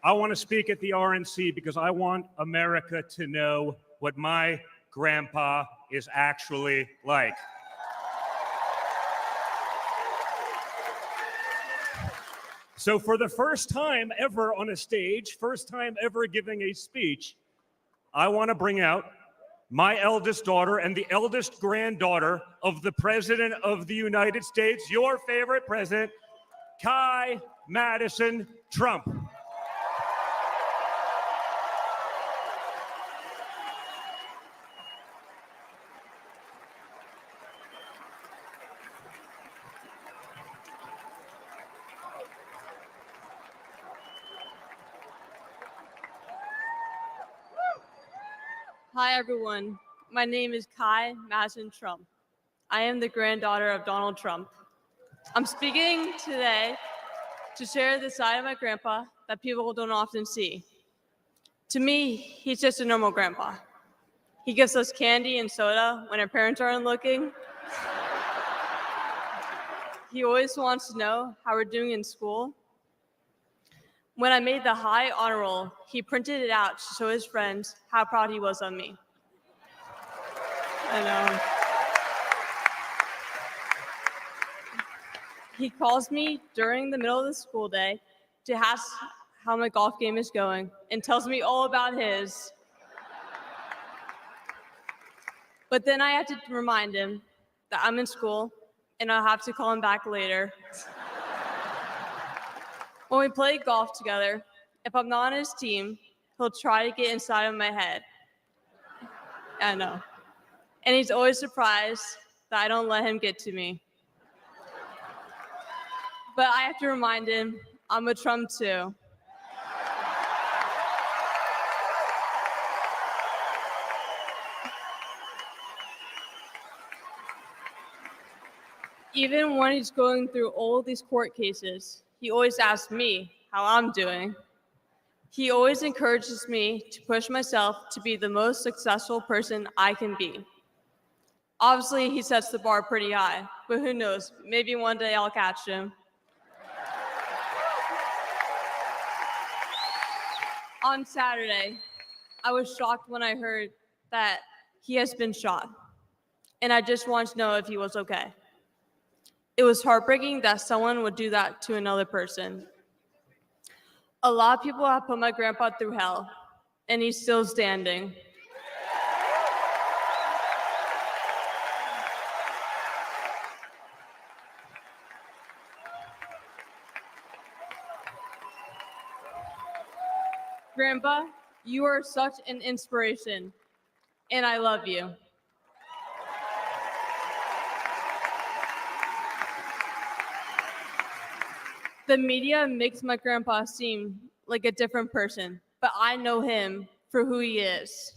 I want to speak at the RNC because I want America to know what my grandpa is actually like." So for the first time ever on a stage, first time ever giving a speech, I want to bring out my eldest daughter and the eldest granddaughter of the President of the United States, your favorite president, Kai Madison Trump. Hi, everyone. My name is Kai Madison Trump. I am the granddaughter of Donald Trump. I'm speaking today to share the side of my grandpa that people don't often see. To me, he's just a normal grandpa. He gives us candy and soda when our parents aren't looking. He always wants to know how we're doing in school. When I made the high honor roll, he printed it out to show his friends how proud he was of me. And he calls me during the middle of the school day to ask how my golf game is going and tells me all about his. But then I have to remind him that I'm in school and I'll have to call him back later. When we play golf together, if I'm not on his team, he'll try to get inside of my head. I know. And he's always surprised that I don't let him get to me. But I have to remind him I'm a Trump too. Even when he's going through all these court cases, he always asks me how I'm doing. He always encourages me to push myself to be the most successful person I can be. Obviously, he sets the bar pretty high, but who knows, maybe one day I'll catch him. On Saturday, I was shocked when I heard that he has been shot, and I just wanted to know if he was okay. It was heartbreaking that someone would do that to another person. A lot of people have put my grandpa through hell, and he's still standing. Grandpa, you are such an inspiration, and I love you. The media makes my grandpa seem like a different person, but I know him for who he is.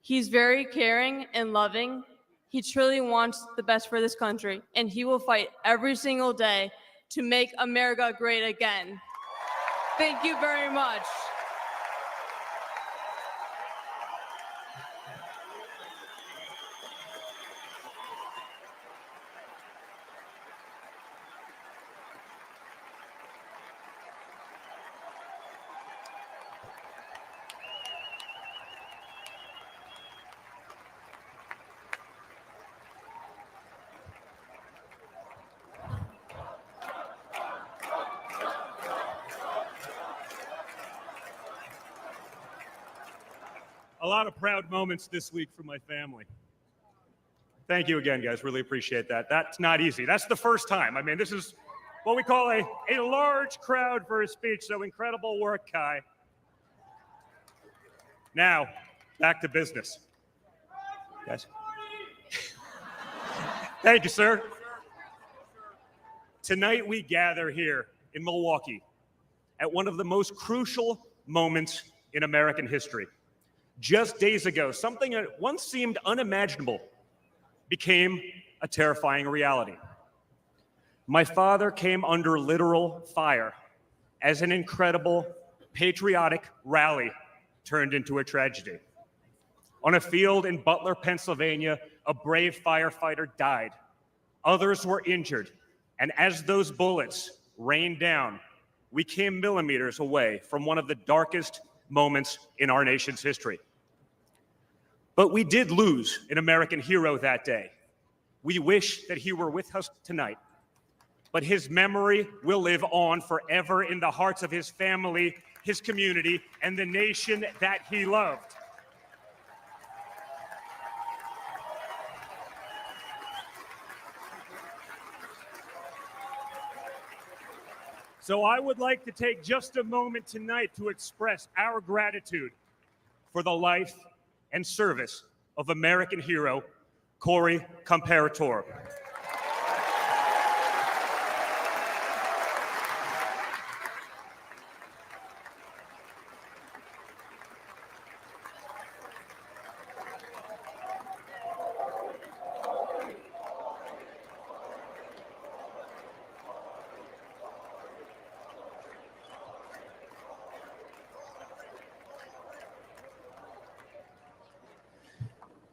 He's very caring and loving. He truly wants the best for this country, and he will fight every single day to make America great again. Thank you very much. A lot of proud moments this week for my family. Thank you again, guys. Really appreciate that. That's not easy. That's the first time. I mean, this is what we call a large crowd for a speech, so incredible work, Kai. Now, back to business. Guys. Thank you, sir. Tonight we gather here in Milwaukee at one of the most crucial moments in American history. Just days ago, something that once seemed unimaginable became a terrifying reality. My father came under literal fire as an incredible patriotic rally turned into a tragedy. On a field in Butler, Pennsylvania, a brave firefighter died. Others were injured, and as those bullets rained down, we came millimeters away from one of the darkest moments in our nation's history. But we did lose an American hero that day. We wish that he were with us tonight, but his memory will live on forever in the hearts of his family, his community, and the nation that he loved. So I would like to take just a moment tonight to express our gratitude for the life and service of American hero, Corey Comparator.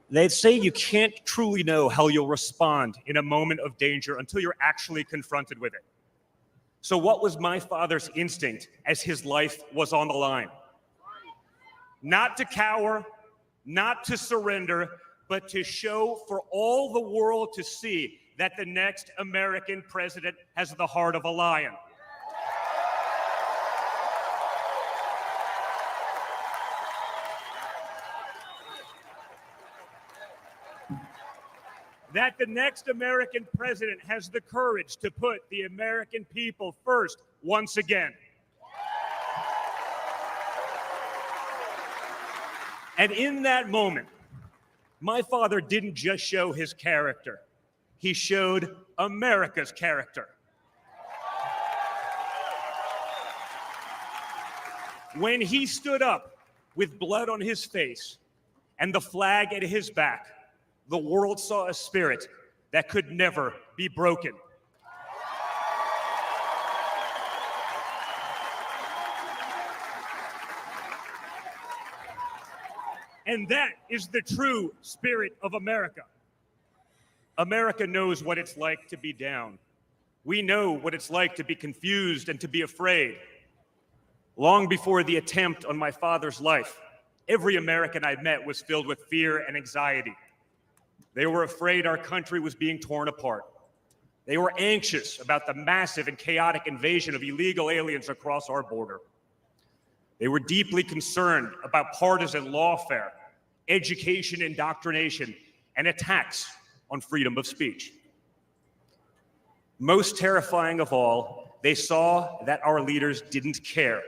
They say you can't truly know how you'll respond in a moment of danger until you're actually confronted with it. So what was my father's instinct as his life was on the line? Not to cower, not to surrender, but to show for all the world to see that the next American president has the heart of a lion. That the next American president has the courage to put the American people first once again. And in that moment, my father didn't just show his character, he showed America's character. When he stood up with blood on his face and the flag at his back, the world saw a spirit that could never be broken. And that is the true spirit of America. America knows what it's like to be down. We know what it's like to be confused and to be afraid. Long before the attempt on my father's life, every American I met was filled with fear and anxiety. They were afraid our country was being torn apart. They were anxious about the massive and chaotic invasion of illegal aliens across our border. They were deeply concerned about partisan lawfare, education indoctrination, and attacks on freedom of speech. Most terrifying of all, they saw that our leaders didn't care,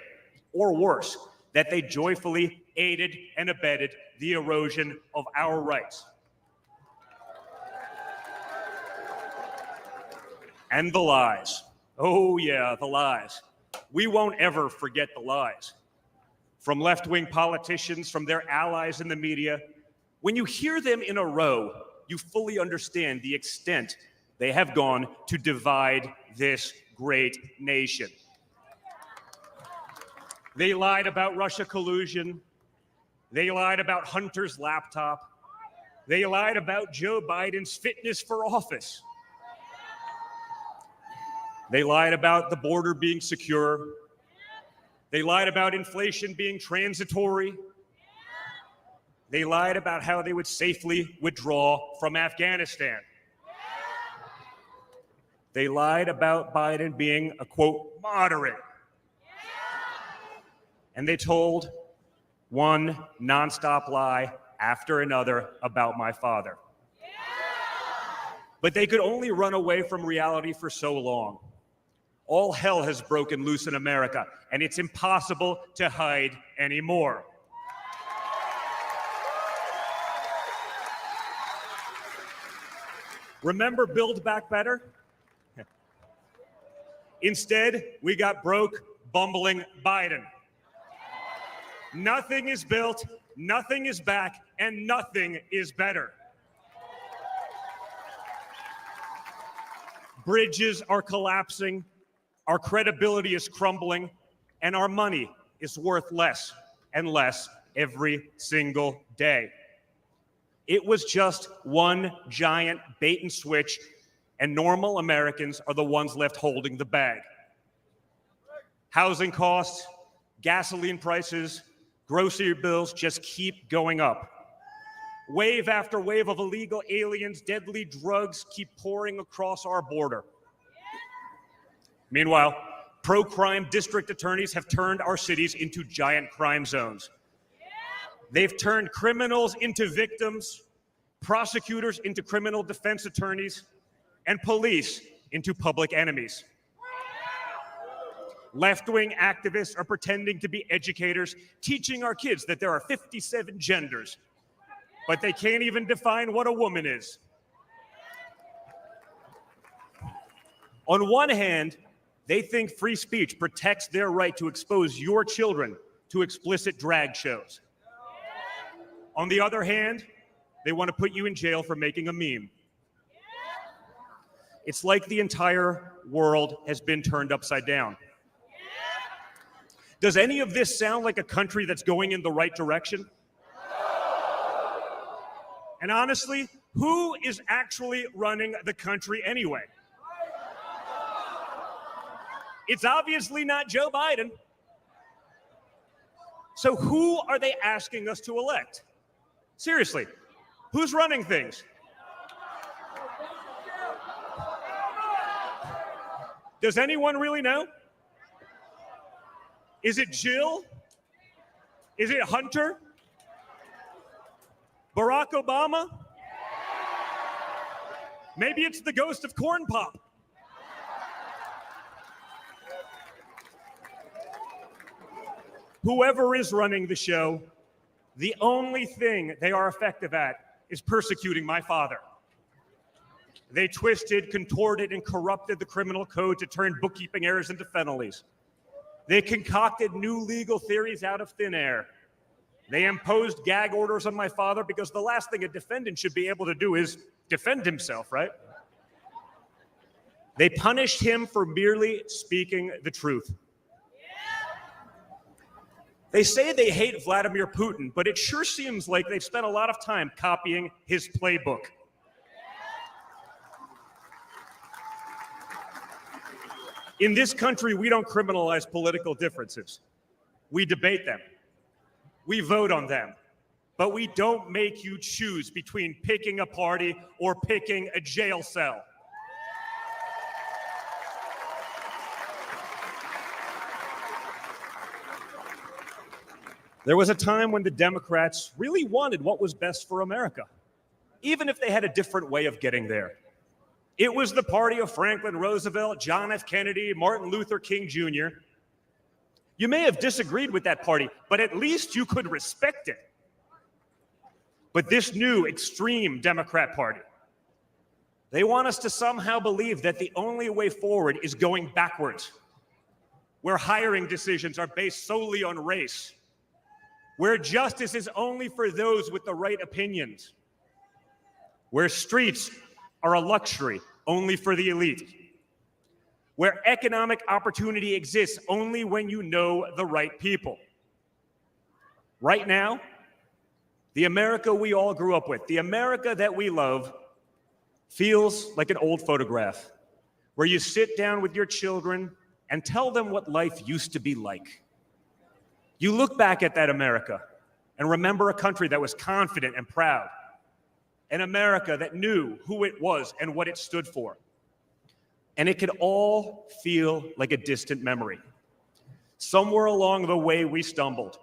or worse, that they joyfully aided and abetted the erosion of our rights. And the lies. Oh yeah, the lies. We won't ever forget the lies. From left-wing politicians, from their allies in the media, when you hear them in a row, you fully understand the extent they have gone to divide this great nation. They lied about Russia collusion. They lied about Hunter's laptop. They lied about Joe Biden's fitness for office. They lied about the border being secure. They lied about inflation being transitory. They lied about how they would safely withdraw from Afghanistan. They lied about Biden being a, quote, moderate. And they told one nonstop lie after another about my father. But they could only run away from reality for so long. All hell has broken loose in America, and it's impossible to hide anymore. Remember Build Back Better? Instead, we got broke, bumbling Biden. Nothing is built, nothing is back, and nothing is better. Bridges are collapsing, our credibility is crumbling, and our money is worth less and less every single day. It was just one giant bait and switch, and normal Americans are the ones left holding the bag. Housing costs, gasoline prices, grocery bills just keep going up. Wave after wave of illegal aliens, deadly drugs keep pouring across our border. Meanwhile, pro-crime district attorneys have turned our cities into giant crime zones. They've turned criminals into victims, prosecutors into criminal defense attorneys, and police into public enemies. Left-wing activists are pretending to be educators, teaching our kids that there are 57 genders, but they can't even define what a woman is. On one hand, they think free speech protects their right to expose your children to explicit drag shows. On the other hand, they want to put you in jail for making a meme. It's like the entire world has been turned upside down. Does any of this sound like a country that's going in the right direction? And honestly, who is actually running the country anyway? It's obviously not Joe Biden. So who are they asking us to elect? Seriously, who's running things? Does anyone really know? Is it Jill? Is it Hunter? Barack Obama? Maybe it's the ghost of Corn Pop. Whoever is running the show, the only thing they are effective at is persecuting my father. They twisted, contorted, and corrupted the criminal code to turn bookkeeping errors into felonies. They concocted new legal theories out of thin air. They imposed gag orders on my father because the last thing a defendant should be able to do is defend himself, right? They punished him for merely speaking the truth. They say they hate Vladimir Putin, but it sure seems like they've spent a lot of time copying his playbook. In this country, we don't criminalize political differences. We debate them. We vote on them. But we don't make you choose between picking a party or picking a jail cell. There was a time when the Democrats really wanted what was best for America, even if they had a different way of getting there. It was the party of Franklin Roosevelt, John F. Kennedy, Martin Luther King Jr. You may have disagreed with that party, but at least you could respect it. But this new extreme Democrat Party, they want us to somehow believe that the only way forward is going backwards, where hiring decisions are based solely on race, where justice is only for those with the right opinions, where streets are a luxury only for the elite, where economic opportunity exists only when you know the right people. Right now, the America we all grew up with, the America that we love, feels like an old photograph where you sit down with your children and tell them what life used to be like. You look back at that America and remember a country that was confident and proud, an America that knew who it was and what it stood for. And it could all feel like a distant memory. Somewhere along the way we stumbled.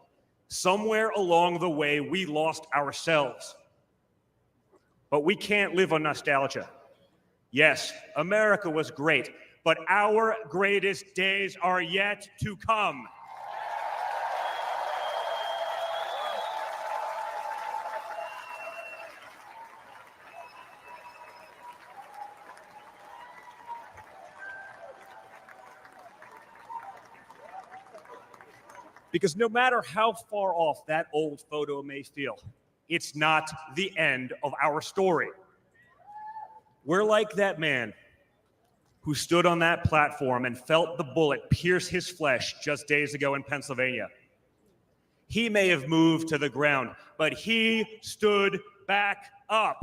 Somewhere along the way we lost ourselves. But we can't live on nostalgia. Yes, America was great, but our greatest days are yet to come. Because no matter how far off that old photo may feel, it's not the end of our story. We're like that man who stood on that platform and felt the bullet pierce his flesh just days ago in Pennsylvania. He may have moved to the ground, but he stood back up.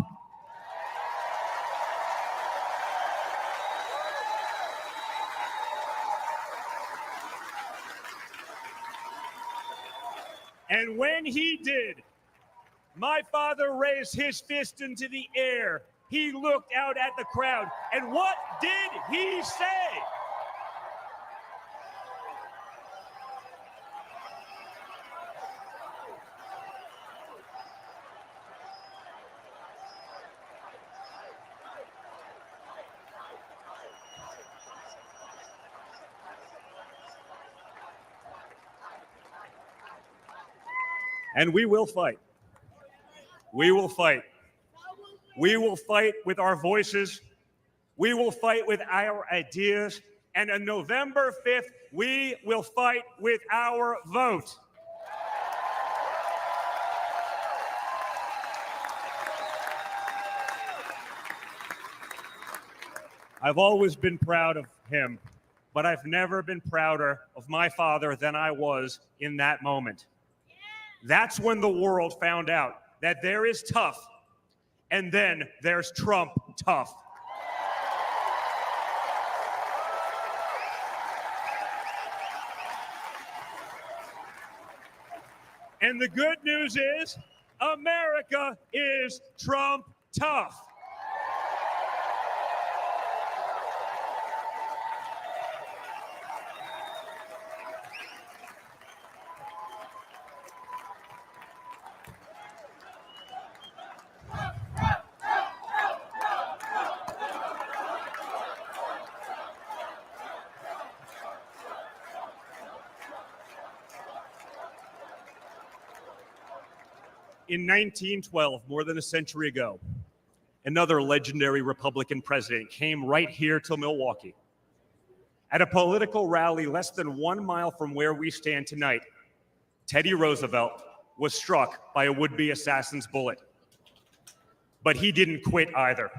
And when he did, my father raised his fist into the air. He looked out at the crowd. And what did he say? And we will fight. We will fight. We will fight with our voices. We will fight with our ideas. And on November 5th, we will fight with our vote. I've always been proud of him, but I've never been prouder of my father than I was in that moment. That's when the world found out that there is tough And then there's Trump tough. And the good news is, America is Trump tough. In 1912, more than a century ago, another legendary Republican president came right here to Milwaukee. At a political rally less than 1 mile from where we stand tonight, Teddy Roosevelt was struck by a would-be assassin's bullet. But he didn't quit either.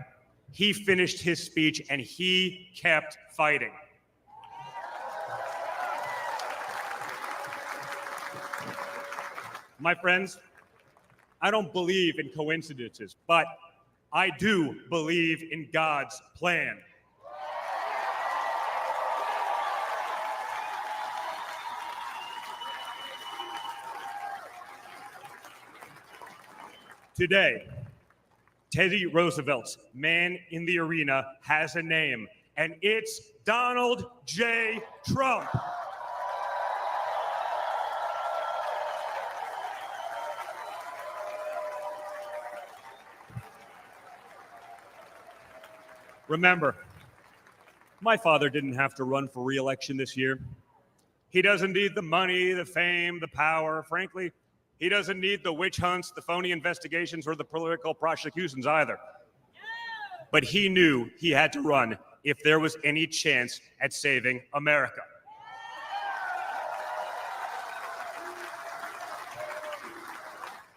He finished his speech and he kept fighting. My friends, I don't believe in coincidences, but I do believe in God's plan. Today, Teddy Roosevelt's man in the arena has a name, and it's Donald J. Trump. Remember, my father didn't have to run for re-election this year. He doesn't need the money, the fame, the power. Frankly, he doesn't need the witch hunts, the phony investigations, or the political prosecutions either. But he knew he had to run if there was any chance at saving America.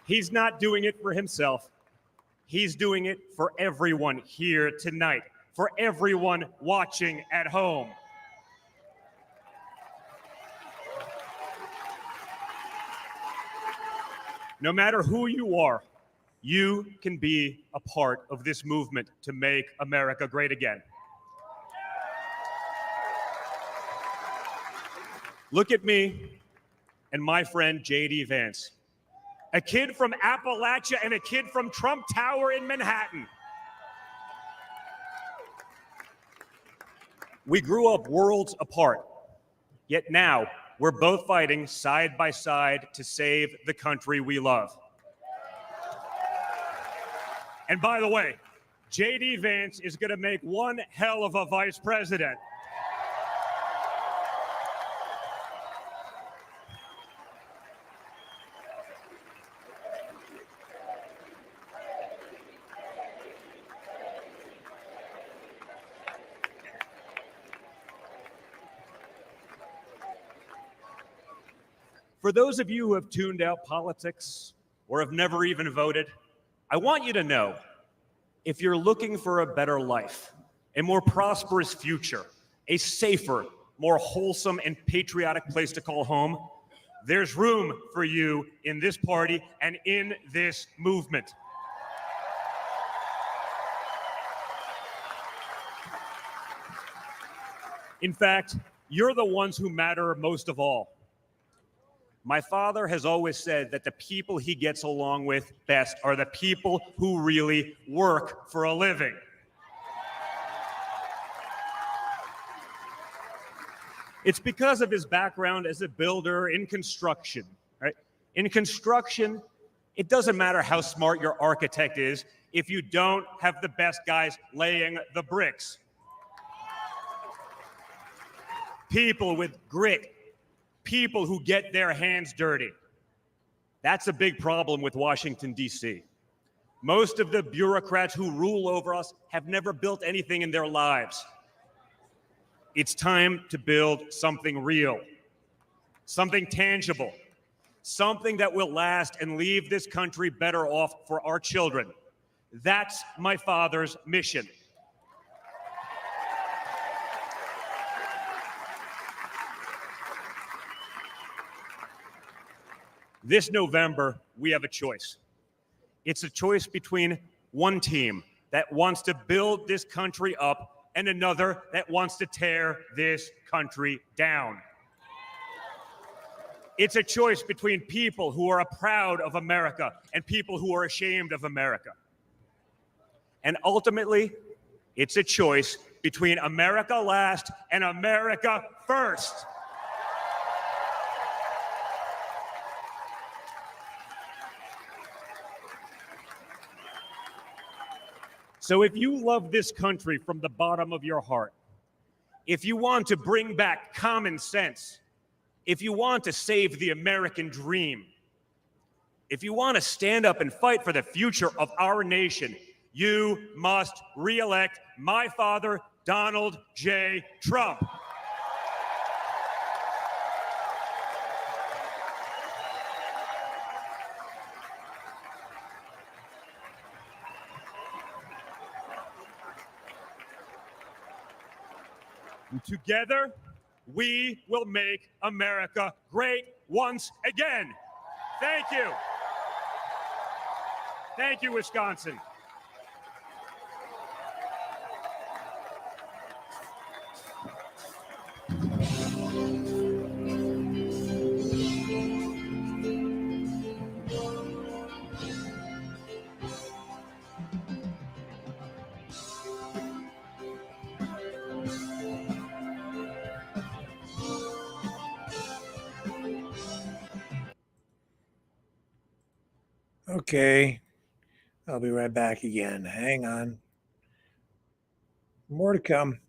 He's not doing it for himself. He's doing it for everyone here tonight, for everyone watching at home. No matter who you are, you can be a part of this movement to make America great again. Look at me and my friend J.D. Vance, a kid from Appalachia and a kid from Trump Tower in Manhattan. We grew up worlds apart, yet now we're both fighting side by side to save the country we love. And by the way, J.D. Vance is going to make one hell of a vice president. For those of you who have tuned out politics or have never even voted, I want you to know, if you're looking for a better life, a more prosperous future, a safer, more wholesome and patriotic place to call home, there's room for you in this party and in this movement. In fact, you're the ones who matter most of all. My father has always said that the people he gets along with best are the people who really work for a living. It's because of his background as a builder in construction, right? In construction, it doesn't matter how smart your architect is if you don't have the best guys laying the bricks. People with grit, people who get their hands dirty. That's a big problem with Washington, D.C. Most of the bureaucrats who rule over us have never built anything in their lives. It's time to build something real, something tangible, something that will last and leave this country better off for our children. That's my father's mission. This November, we have a choice. It's a choice between one team that wants to build this country up and another that wants to tear this country down. It's a choice between people who are proud of America and people who are ashamed of America. And ultimately, it's a choice between America last and America first. So if you love this country from the bottom of your heart, if you want to bring back common sense, if you want to save the American dream, if you want to stand up and fight for the future of our nation, you must re-elect my father, Donald J. Trump. Together, we will make America great once again. Thank you. Thank you, Wisconsin. Okay, I'll be right back again. Hang on. More to come.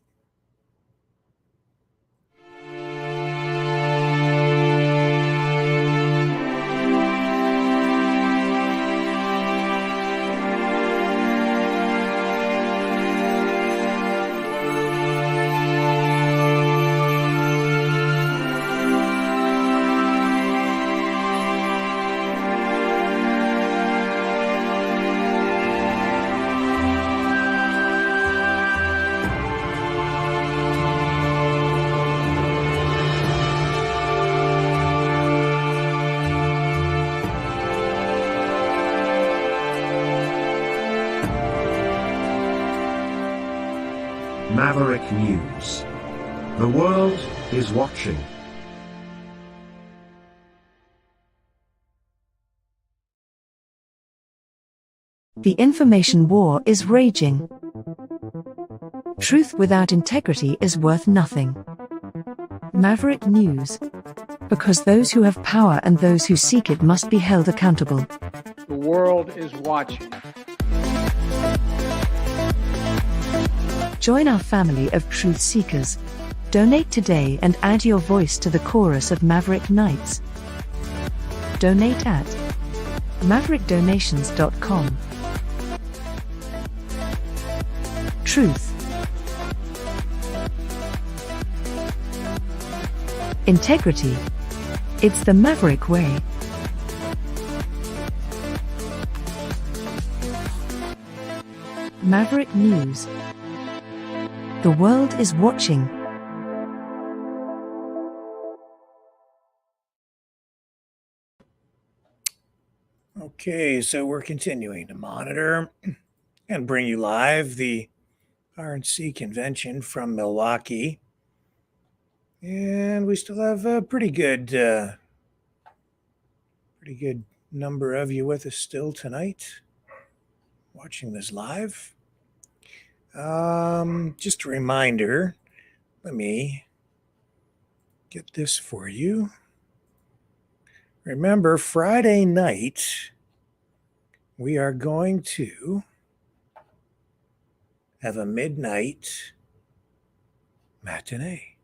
Maverick News. The world is watching. The information war is raging. Truth without integrity is worth nothing. Maverick News. Because those who have power and those who seek it must be held accountable. The world is watching. Join our family of truth seekers. Donate today and add your voice to the chorus of Maverick Knights. Donate at maverickdonations.com. Truth. Integrity. It's the Maverick way. Maverick News. The world is watching. Okay, so we're continuing to monitor and bring you live the RNC convention from Milwaukee. And we still have a pretty good number of you with us still tonight watching this live. Just a reminder, let me get this for you. Remember, Friday night, we are going to have a midnight matinee.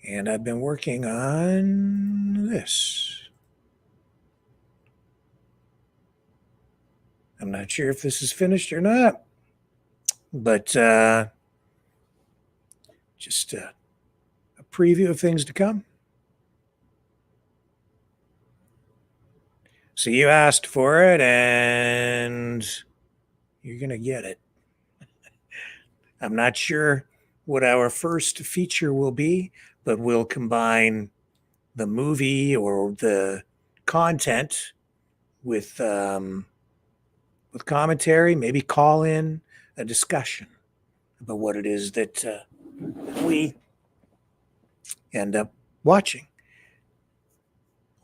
And I've been working on this. I'm not sure if this is finished or not, but just a preview of things to come. So you asked for it, and you're going to get it. I'm not sure what our first feature will be, but we'll combine the movie or the content with with commentary, maybe call in a discussion about what it is that we end up watching.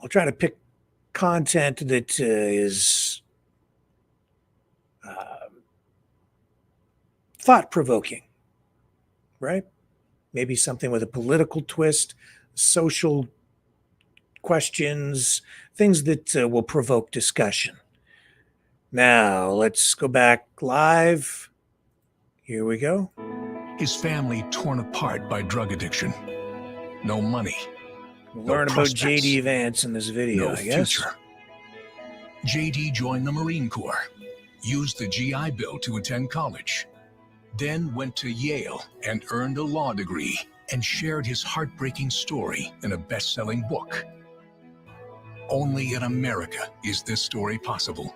I'll try to pick content that is thought-provoking, right? Maybe something with a political twist, social questions, things that will provoke discussion. Now, let's go back live. Here we go. His family torn apart by drug addiction. No money. We'll no learn about prospects, J.D. Vance in this video, no I guess. future. J.D. joined the Marine Corps, used the GI Bill to attend college, then went to Yale and earned a law degree and shared his heartbreaking story in a best-selling book. Only in America is this story possible.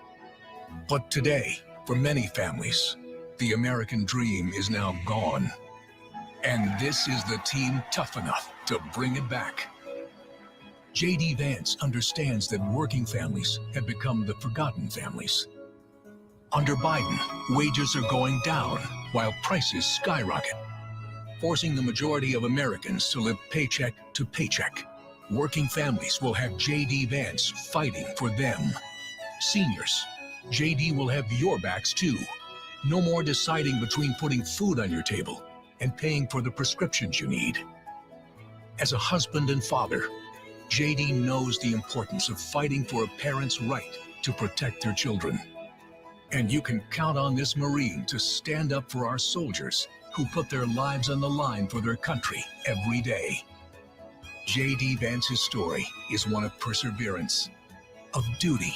But today, for many families, the American dream is now gone. And this is the team tough enough to bring it back. J.D. Vance understands that working families have become the forgotten families. Under Biden, wages are going down while prices skyrocket, forcing the majority of Americans to live paycheck to paycheck. Working families will have J.D. Vance fighting for them. Seniors, J.D. will have your backs too. No more deciding between putting food on your table and paying for the prescriptions you need. As a husband and father, J.D. knows the importance of fighting for a parent's right to protect their children. And you can count on this Marine to stand up for our soldiers who put their lives on the line for their country every day. J.D. Vance's story is one of perseverance, of duty,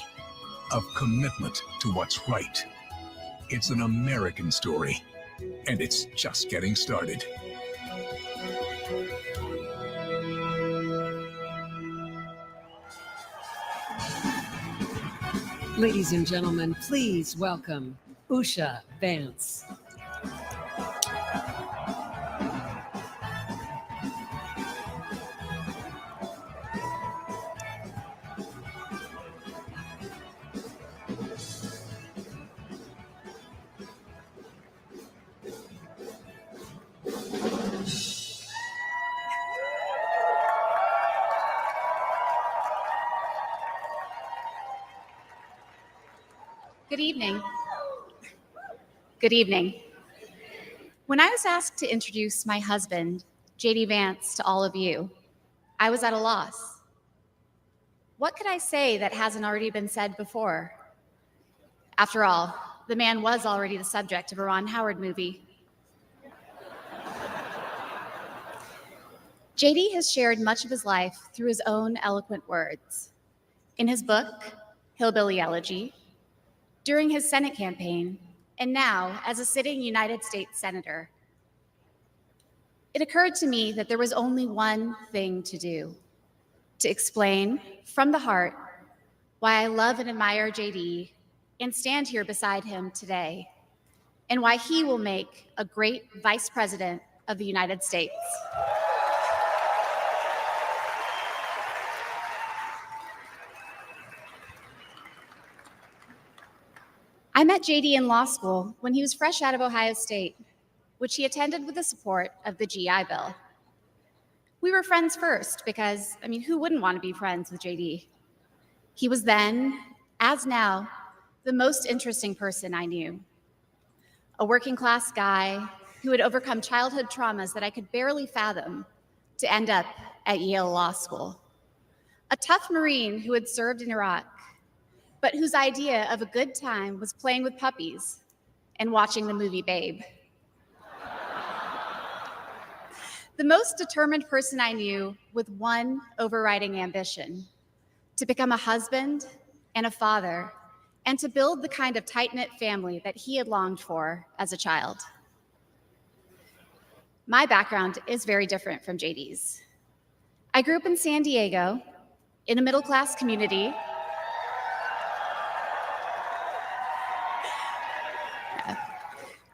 of commitment to what's right. It's an American story, and it's just getting started. Ladies and gentlemen, please welcome Usha Vance. Good evening. Good evening. When I was asked to introduce my husband, J.D. Vance, to all of you, I was at a loss. What could I say that hasn't already been said before? After all, the man was already the subject of a Ron Howard movie. J.D. has shared much of his life through his own eloquent words. In his book, Hillbilly Elegy, during his Senate campaign, and now as a sitting United States Senator. It occurred to me that there was only one thing to do: to explain from the heart why I love and admire JD and stand here beside him today, and why he will make a great Vice President of the United States. I met JD in law school when he was fresh out of Ohio State, which he attended with the support of the GI Bill. We were friends first because, who wouldn't want to be friends with JD? He was then, as now, the most interesting person I knew. A working class guy who had overcome childhood traumas that I could barely fathom to end up at Yale Law School. A tough Marine who had served in Iraq, but whose idea of a good time was playing with puppies and watching the movie Babe. The most determined person I knew with one overriding ambition: to become a husband and a father, and to build the kind of tight-knit family that he had longed for as a child. My background is very different from JD's. I grew up in San Diego, in a middle-class community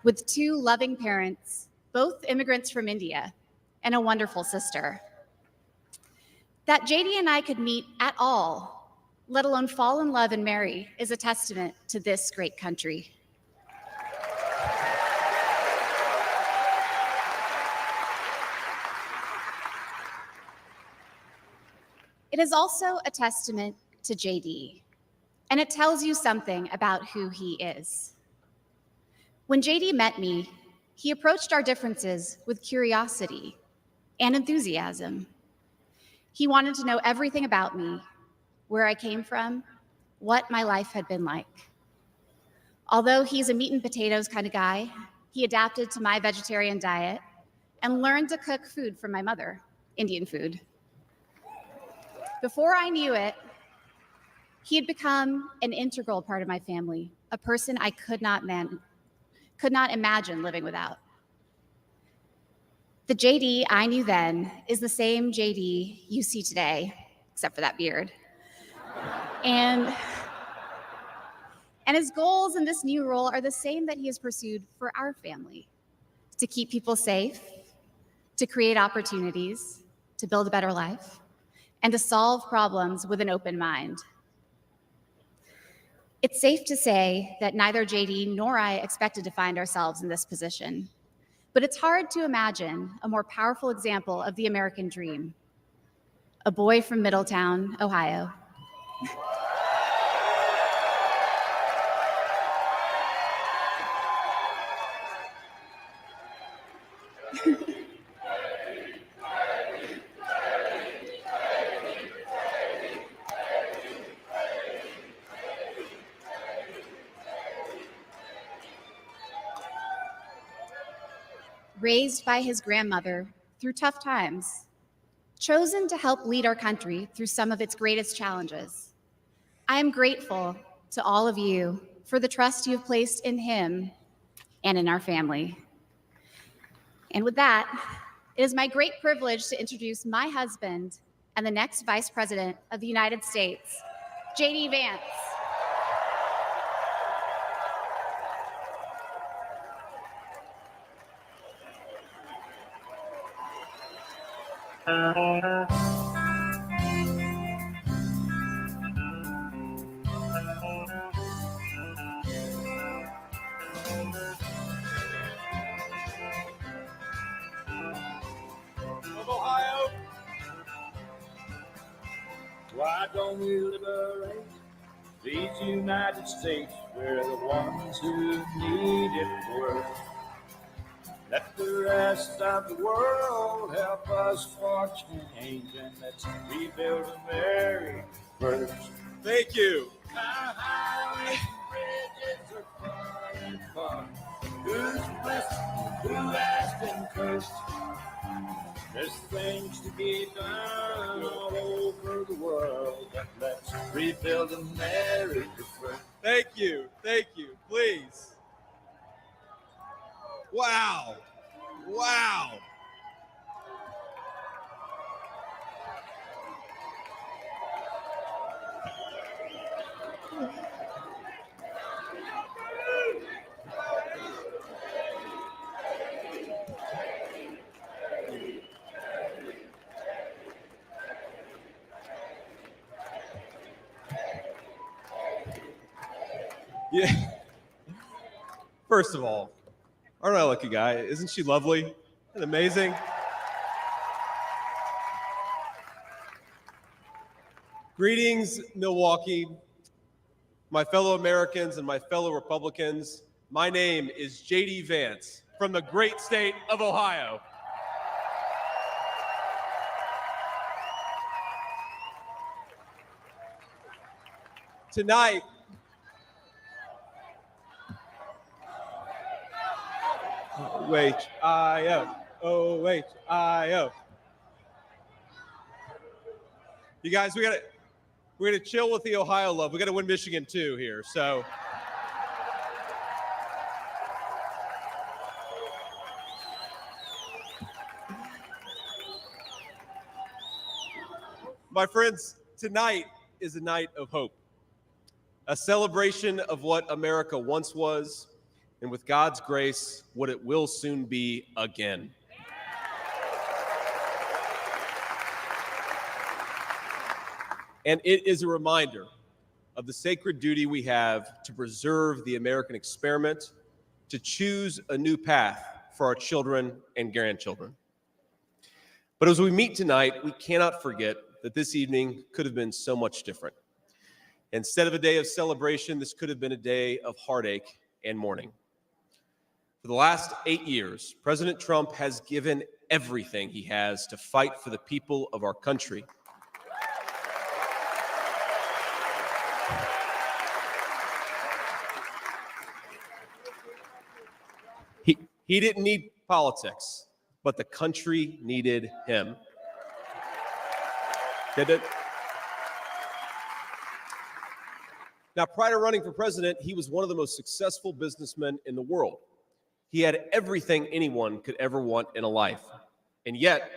with two loving parents, both immigrants from India, and a wonderful sister. That JD and I could meet at all let alone fall in love and marry, is a testament to this great country. It is also a testament to JD, and it tells you something about who he is. When JD met me, he approached our differences with curiosity and enthusiasm. He wanted to know everything about me, where I came from, what my life had been like. Although he's a meat and potatoes kind of guy, he adapted to my vegetarian diet and learned to cook food from my mother, Indian food. Before I knew it, he had become an integral part of my family, a person I could not imagine living without. The JD I knew then is the same JD you see today, except for that beard. And his goals in this new role are the same that he has pursued for our family: to keep people safe, to create opportunities, to build a better life, and to solve problems with an open mind. It's safe to say that neither JD nor I expected to find ourselves in this position, but it's hard to imagine a more powerful example of the American dream. A boy from Middletown, Ohio. Raised by his grandmother through tough times, chosen to help lead our country through some of its greatest challenges. I am grateful to all of you for the trust you have placed in him and in our family. And with that, it is my great privilege to introduce my husband and the next Vice President of the United States, JD Vance. Ohio, why don't we liberate these United States? We're the ones who need it work. Let the rest of the world help us for change, and let's rebuild America first. Thank you. Our highways and bridges are far and far. Who's blessed, who has been cursed? There's things to be done all over the world, but let's rebuild America first. Thank you, please. Wow. Yeah. First of all, aren't I a lucky guy? Isn't she lovely and amazing? Greetings, Milwaukee, my fellow Americans and my fellow Republicans. My name is JD Vance from the great state of Ohio. Tonight, OHIO. You guys, we're gonna chill with the Ohio love. We gotta win Michigan too here, so. My friends, tonight is a night of hope, a celebration of what America once was, and with God's grace, what it will soon be again. And it is a reminder of the sacred duty we have to preserve the American experiment, to choose a new path for our children and grandchildren. But as we meet tonight, we cannot forget that this evening could have been so much different. Instead of a day of celebration, this could have been a day of heartache and mourning. For the last 8 years, President Trump has given everything he has to fight for the people of our country. He didn't need politics, but the country needed him. Did it? Now, prior to running for president, he was one of the most successful businessmen in the world. He had everything anyone could ever want in a life. And yet,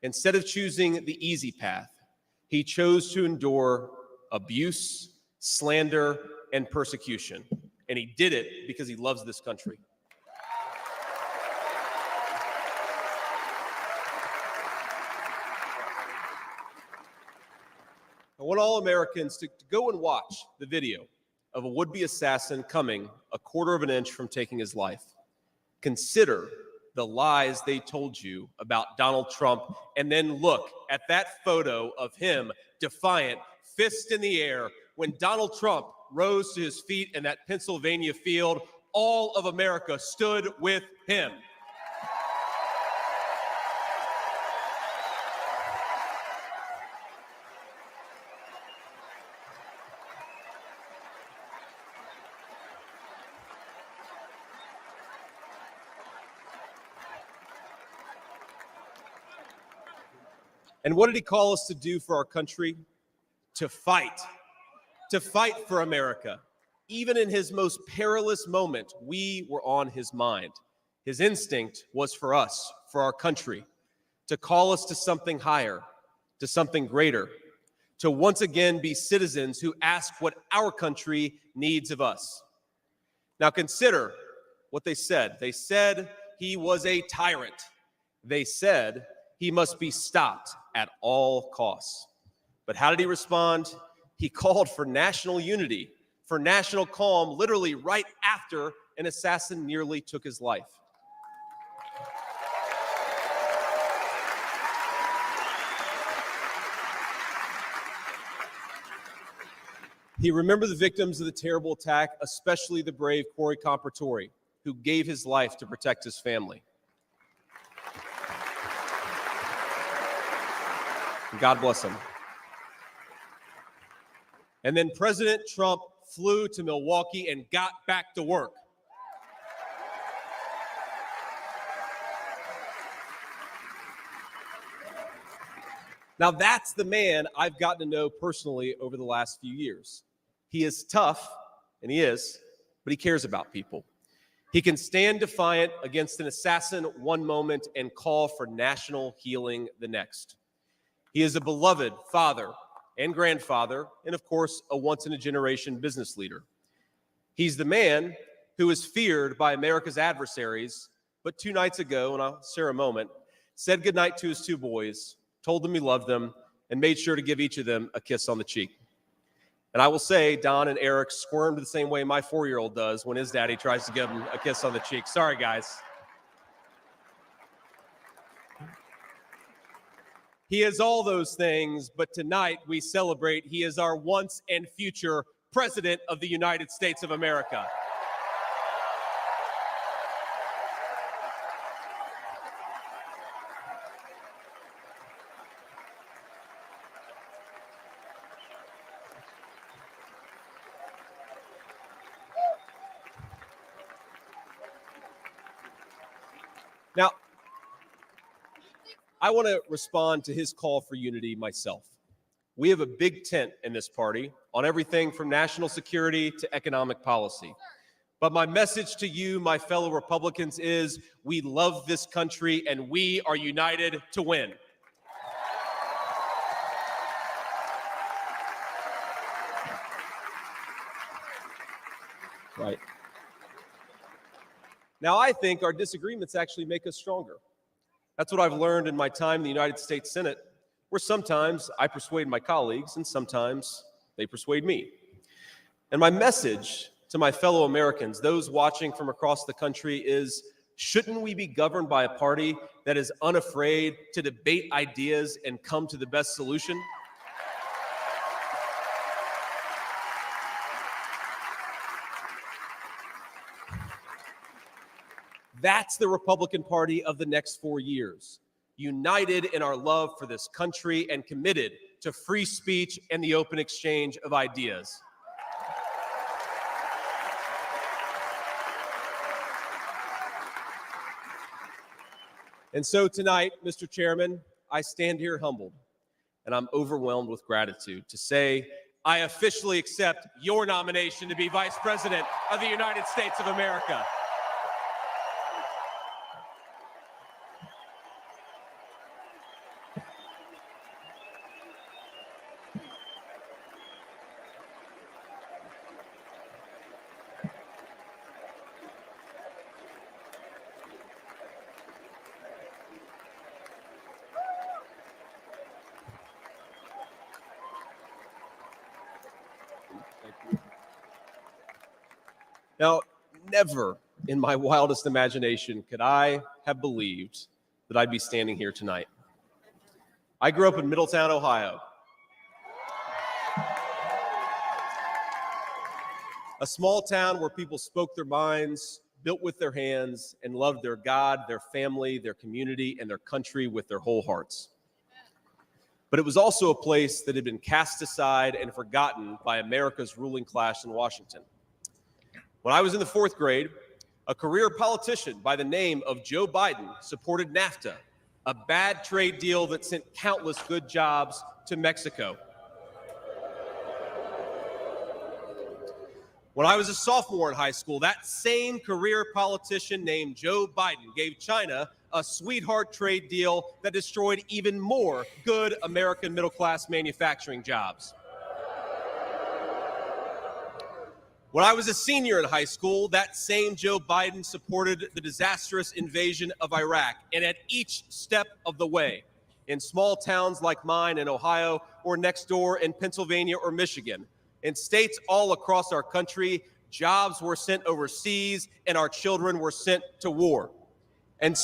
instead of choosing the easy path, he chose to endure abuse, slander, and persecution. And he did it because he loves this country. I want all Americans to go and watch the video of a would-be assassin coming a quarter of an inch from taking his life. Consider the lies they told you about Donald Trump, and then look at that photo of him, defiant, fist in the air, when Donald Trump rose to his feet in that Pennsylvania field. All of America stood with him. And what did he call us to do for our country? To fight for America. Even in his most perilous moment, we were on his mind. His instinct was for us, for our country, to call us to something higher, to something greater, to once again be citizens who ask what our country needs of us. Now consider what they said. They said he was a tyrant. They said he must be stopped at all costs. But how did he respond? He called for national unity, for national calm, literally right after an assassin nearly took his life. He remembered the victims of the terrible attack, especially the brave Corey Compratori, who gave his life to protect his family. God bless him. And then President Trump flew to Milwaukee and got back to work. Now that's the man I've gotten to know personally over the last few years. He is tough, and he is, but he cares about people. He can stand defiant against an assassin one moment and call for national healing the next. He is a beloved father and grandfather, and of course, a once-in-a-generation business leader. He's the man who is feared by America's adversaries, but 2 nights ago, and I'll share a moment, said goodnight to his 2 boys, told them he loved them, and made sure to give each of them a kiss on the cheek. And I will say, Don and Eric squirmed the same way my 4-year-old does when his daddy tries to give him a kiss on the cheek. Sorry, guys. He is all those things, but tonight we celebrate he is our once and future President of the United States of America. Now, I want to respond to his call for unity myself. We have a big tent in this party on everything from national security to economic policy. But my message to you, my fellow Republicans, is we love this country and we are united to win. Right. Now, I think our disagreements actually make us stronger. That's what I've learned in my time in the United States Senate, where sometimes I persuade my colleagues and sometimes they persuade me. And my message to my fellow Americans, those watching from across the country, is shouldn't we be governed by a party that is unafraid to debate ideas and come to the best solution? That's the Republican Party of the next 4 years, united in our love for this country and committed to free speech and the open exchange of ideas. And so tonight, Mr. Chairman, I stand here humbled, and I'm overwhelmed with gratitude to say I officially accept your nomination to be Vice President of the United States of America. Now, never in my wildest imagination could I have believed that I'd be standing here tonight. I grew up in Middletown, Ohio, a small town where people spoke their minds, built with their hands, and loved their God, their family, their community, and their country with their whole hearts. But it was also a place that had been cast aside and forgotten by America's ruling class in Washington. When I was in the 4th grade, a career politician by the name of Joe Biden supported NAFTA, a bad trade deal that sent countless good jobs to Mexico. When I was a sophomore in high school, that same career politician named Joe Biden gave China a sweetheart trade deal that destroyed even more good American middle-class manufacturing jobs. When I was a senior in high school, that same Joe Biden supported the disastrous invasion of Iraq, and at each step of the way, in small towns like mine in Ohio or next door in Pennsylvania or Michigan, in states all across our country, jobs were sent overseas and our children were sent to war. And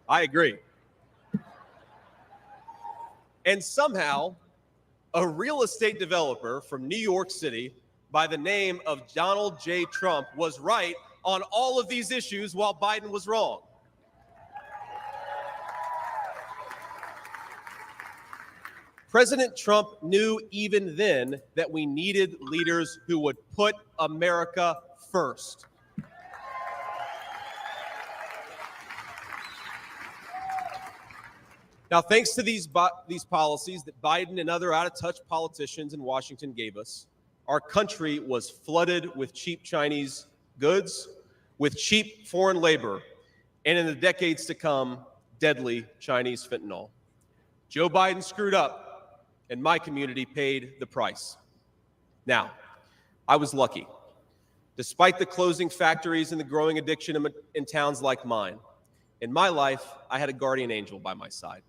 I agree. And somehow, a real estate developer from New York City by the name of Donald J. Trump was right on all of these issues while Biden was wrong. President Trump knew even then that we needed leaders who would put America first. Now, thanks to these policies that Biden and other out-of-touch politicians in Washington gave us, our country was flooded with cheap Chinese goods, with cheap foreign labor, and in the decades to come, deadly Chinese fentanyl. Joe Biden screwed up, and my community paid the price. Now, I was lucky. Despite the closing factories and the growing addiction in towns like mine, in my life, I had a guardian angel by my side.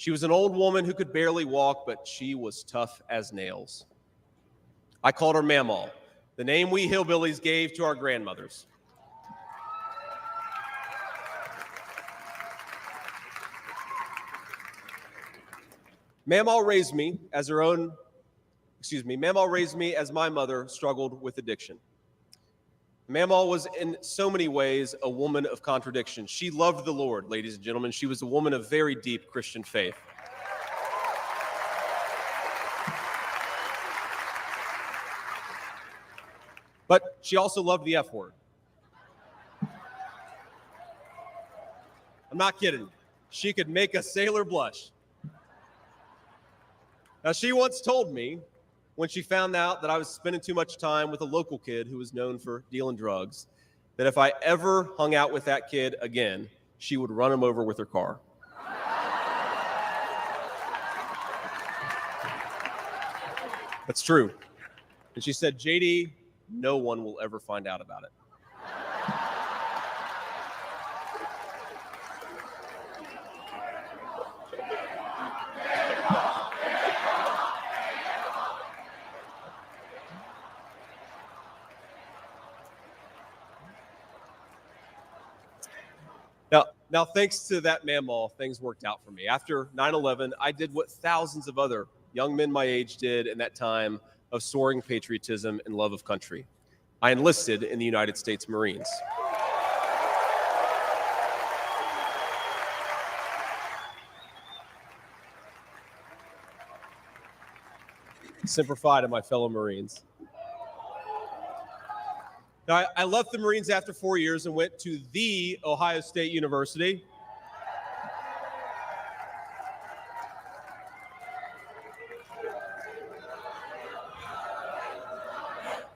She was an old woman who could barely walk, but she was tough as nails. I called her Mamaw, the name we hillbillies gave to our grandmothers. Mamaw raised me as my mother struggled with addiction. Mamaw was in so many ways a woman of contradiction. She loved the Lord, ladies and gentlemen. She was a woman of very deep Christian faith. But she also loved the F word. I'm not kidding. She could make a sailor blush. Now, she once told me, when she found out that I was spending too much time with a local kid who was known for dealing drugs, that if I ever hung out with that kid again, she would run him over with her car. That's true. And she said, JD, no one will ever find out about it. Now, thanks to that mammal, things worked out for me. After 9/11, I did what thousands of other young men my age did in that time of soaring patriotism and love of country. I enlisted in the United States Marines. Semper Fi to my fellow Marines. Now, I left the Marines after 4 years and went to the Ohio State University.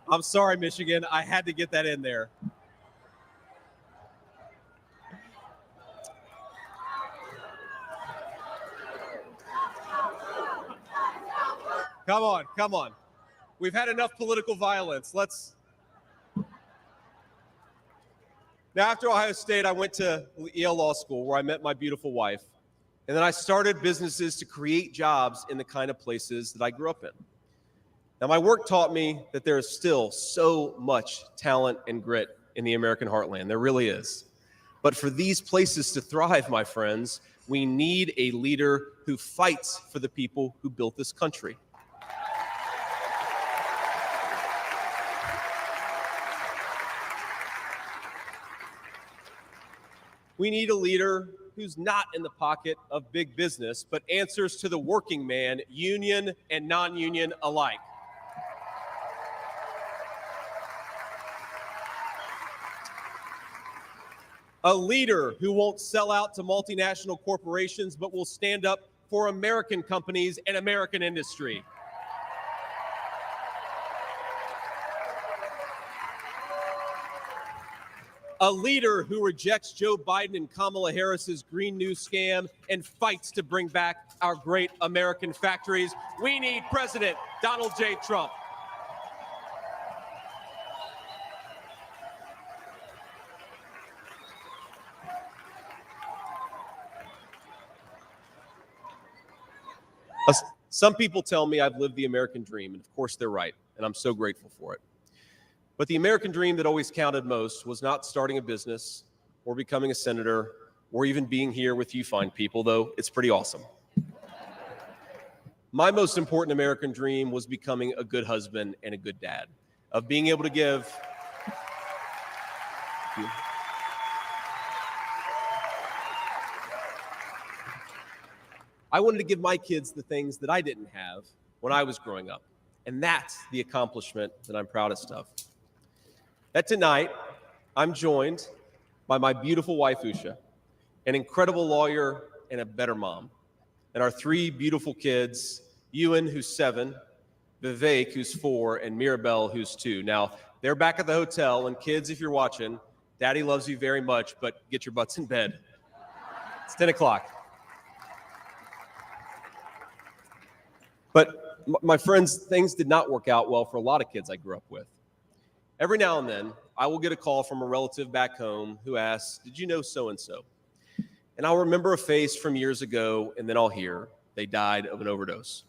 I'm sorry, Michigan. I had to get that in there. Come on, come on. We've had enough political violence. Now, after Ohio State, I went to Yale Law School, where I met my beautiful wife. And then I started businesses to create jobs in the kind of places that I grew up in. Now, my work taught me that there is still so much talent and grit in the American heartland. There really is. But for these places to thrive, my friends, we need a leader who fights for the people who built this country. We need a leader who's not in the pocket of big business, but answers to the working man, union and non-union alike. A leader who won't sell out to multinational corporations, but will stand up for American companies and American industry. A leader who rejects Joe Biden and Kamala Harris's Green New scam and fights to bring back our great American factories. We need President Donald J. Trump. Some people tell me I've lived the American dream, and of course they're right, and I'm so grateful for it. But the American dream that always counted most was not starting a business or becoming a senator or even being here with you fine people, though it's pretty awesome. My most important American dream was becoming a good husband and a good dad, of being able to give. I wanted to give my kids the things that I didn't have when I was growing up. And that's the accomplishment that I'm proudest of. That tonight, I'm joined by my beautiful wife, Usha, an incredible lawyer and a better mom, and our three beautiful kids, Ewan, who's 7, Vivek, who's 4, and Mirabelle, who's 2. Now, they're back at the hotel, and kids, if you're watching, Daddy loves you very much, but get your butts in bed. It's 10 o'clock. But my friends, things did not work out well for a lot of kids I grew up with. Every now and then, I will get a call from a relative back home who asks, "Did you know so-and-so?" And I'll remember a face from years ago, and then I'll hear they died of an overdose.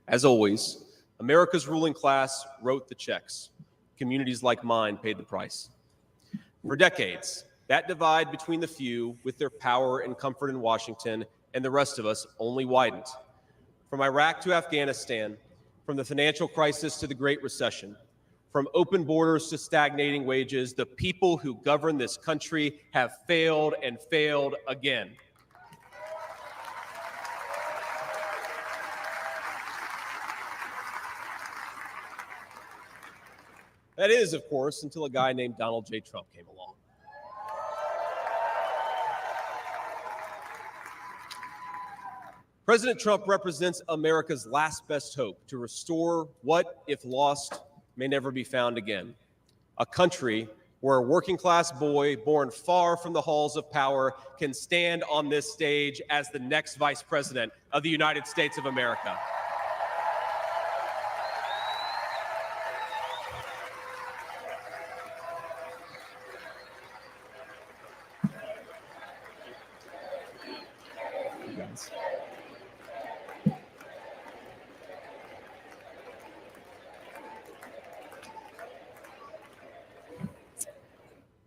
As always, America's ruling class wrote the checks. Communities like mine paid the price. For decades, that divide between the few with their power and comfort in Washington and the rest of us only widened. From Iraq to Afghanistan, from the financial crisis to the Great Recession, from open borders to stagnating wages, the people who govern this country have failed and failed again. That is, of course, until a guy named Donald J. Trump came along. President Trump represents America's last best hope to restore what, if lost, may never be found again. A country where a working class boy born far from the halls of power can stand on this stage as the next vice president of the United States of America.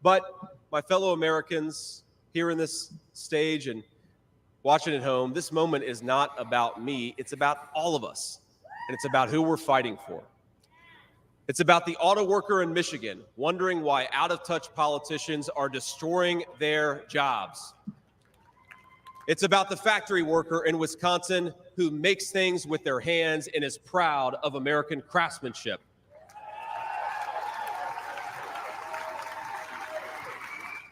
But my fellow Americans here in this stage and watching at home, this moment is not about me. It's about all of us, and it's about who we're fighting for. It's about the auto worker in Michigan wondering why out-of-touch politicians are destroying their jobs. It's about the factory worker in Wisconsin who makes things with their hands and is proud of American craftsmanship.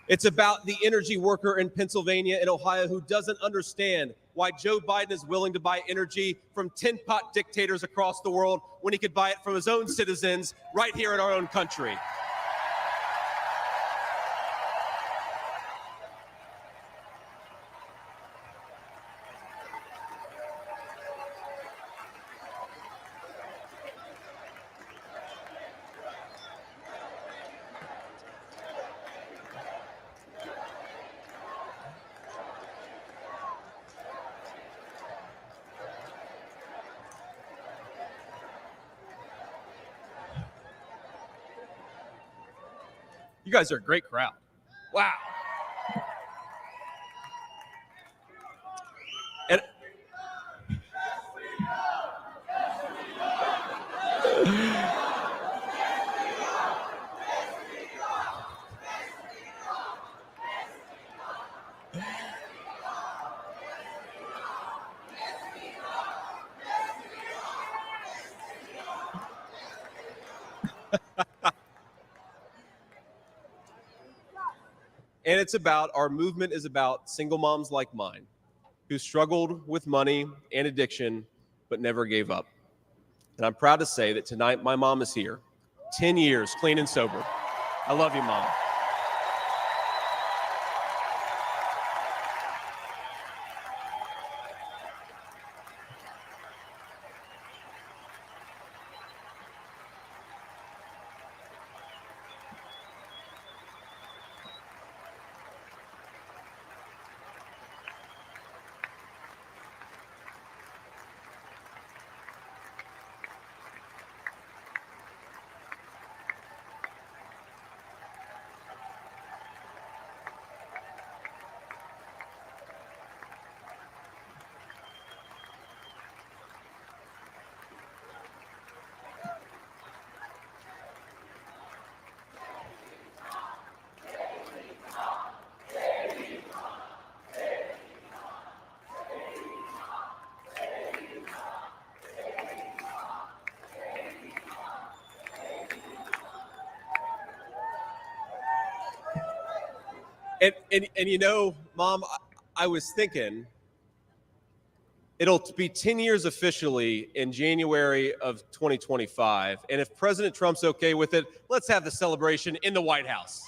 It's about the energy worker in Pennsylvania and Ohio who doesn't understand why Joe Biden is willing to buy energy from tin-pot dictators across the world when he could buy it from his own citizens right here in our own country. You guys are a great crowd. Wow. And And it's about, our movement is about single moms like mine who struggled with money and addiction, but never gave up. And I'm proud to say that tonight my mom is here, 10 years clean and sober. I love you, Mom. And you know, Mom, I was thinking it'll be 10 years officially in January of 2025. And if President Trump's okay with it, let's have the celebration in the White House.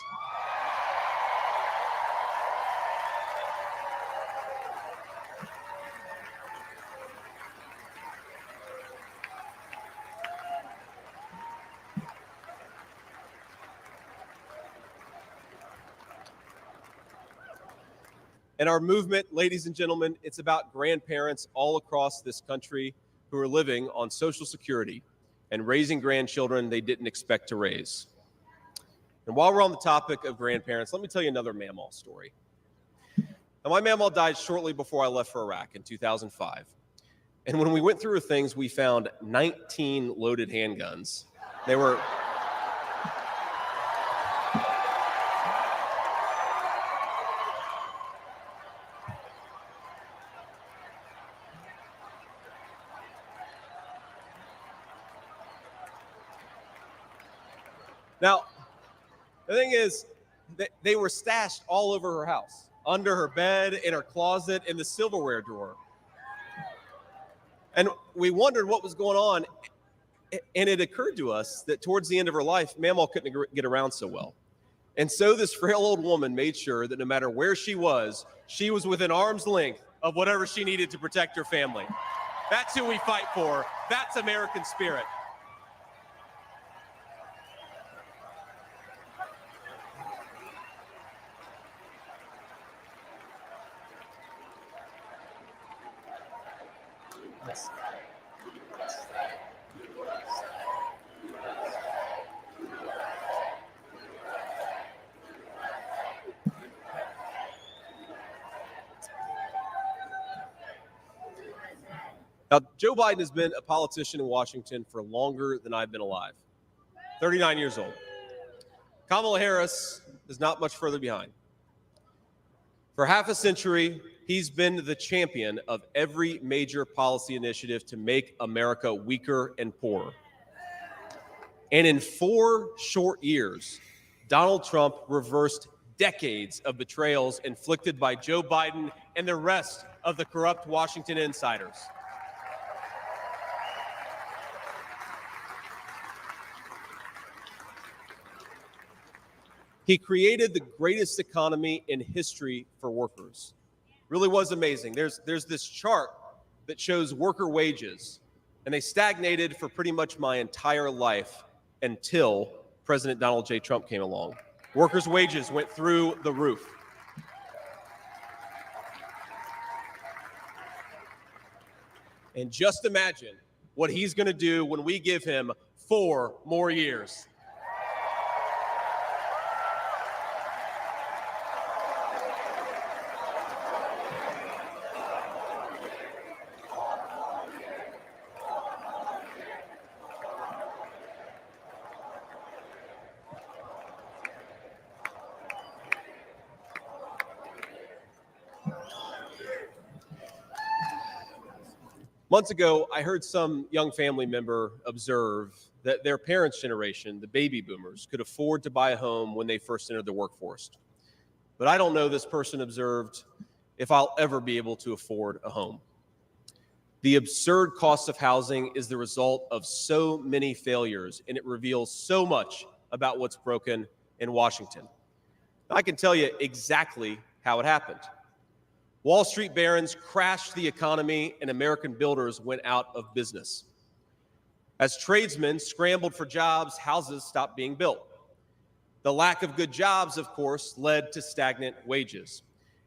And our movement, ladies and gentlemen, it's about grandparents all across this country who are living on Social Security and raising grandchildren they didn't expect to raise. And while we're on the topic of grandparents, let me tell you another Mamaw story. Now, my Mamaw died shortly before I left for Iraq in 2005. And when we went through her things, we found 19 loaded handguns. They were... Now, the thing is, they were stashed all over her house, under her bed, in her closet, in the silverware drawer. And we wondered what was going on. And it occurred to us that towards the end of her life, Mamaw couldn't get around so well. And so this frail old woman made sure that no matter where she was within arm's length of whatever she needed to protect her family. That's who we fight for. That's American spirit. Now, Joe Biden has been a politician in Washington for longer than I've been alive, 39 years old. Kamala Harris is not much further behind. For half a century, he's been the champion of every major policy initiative to make America weaker and poorer. And in 4 short years, Donald Trump reversed decades of betrayals inflicted by Joe Biden and the rest of the corrupt Washington insiders. He created the greatest economy in history for workers. Really was amazing. There's this chart that shows worker wages, and they stagnated for pretty much my entire life until President Donald J. Trump came along. Workers' wages went through the roof. And just imagine what he's going to do when we give him 4 more years. Months ago, I heard some young family member observe that their parents' generation, the baby boomers, could afford to buy a home when they first entered the workforce. But I don't know, this person observed, if I'll ever be able to afford a home. The absurd cost of housing is the result of so many failures, and it reveals so much about what's broken in Washington. I can tell you exactly how it happened. Wall Street barons crashed the economy and American builders went out of business. As tradesmen scrambled for jobs, houses stopped being built. The lack of good jobs, of course, led to stagnant wages.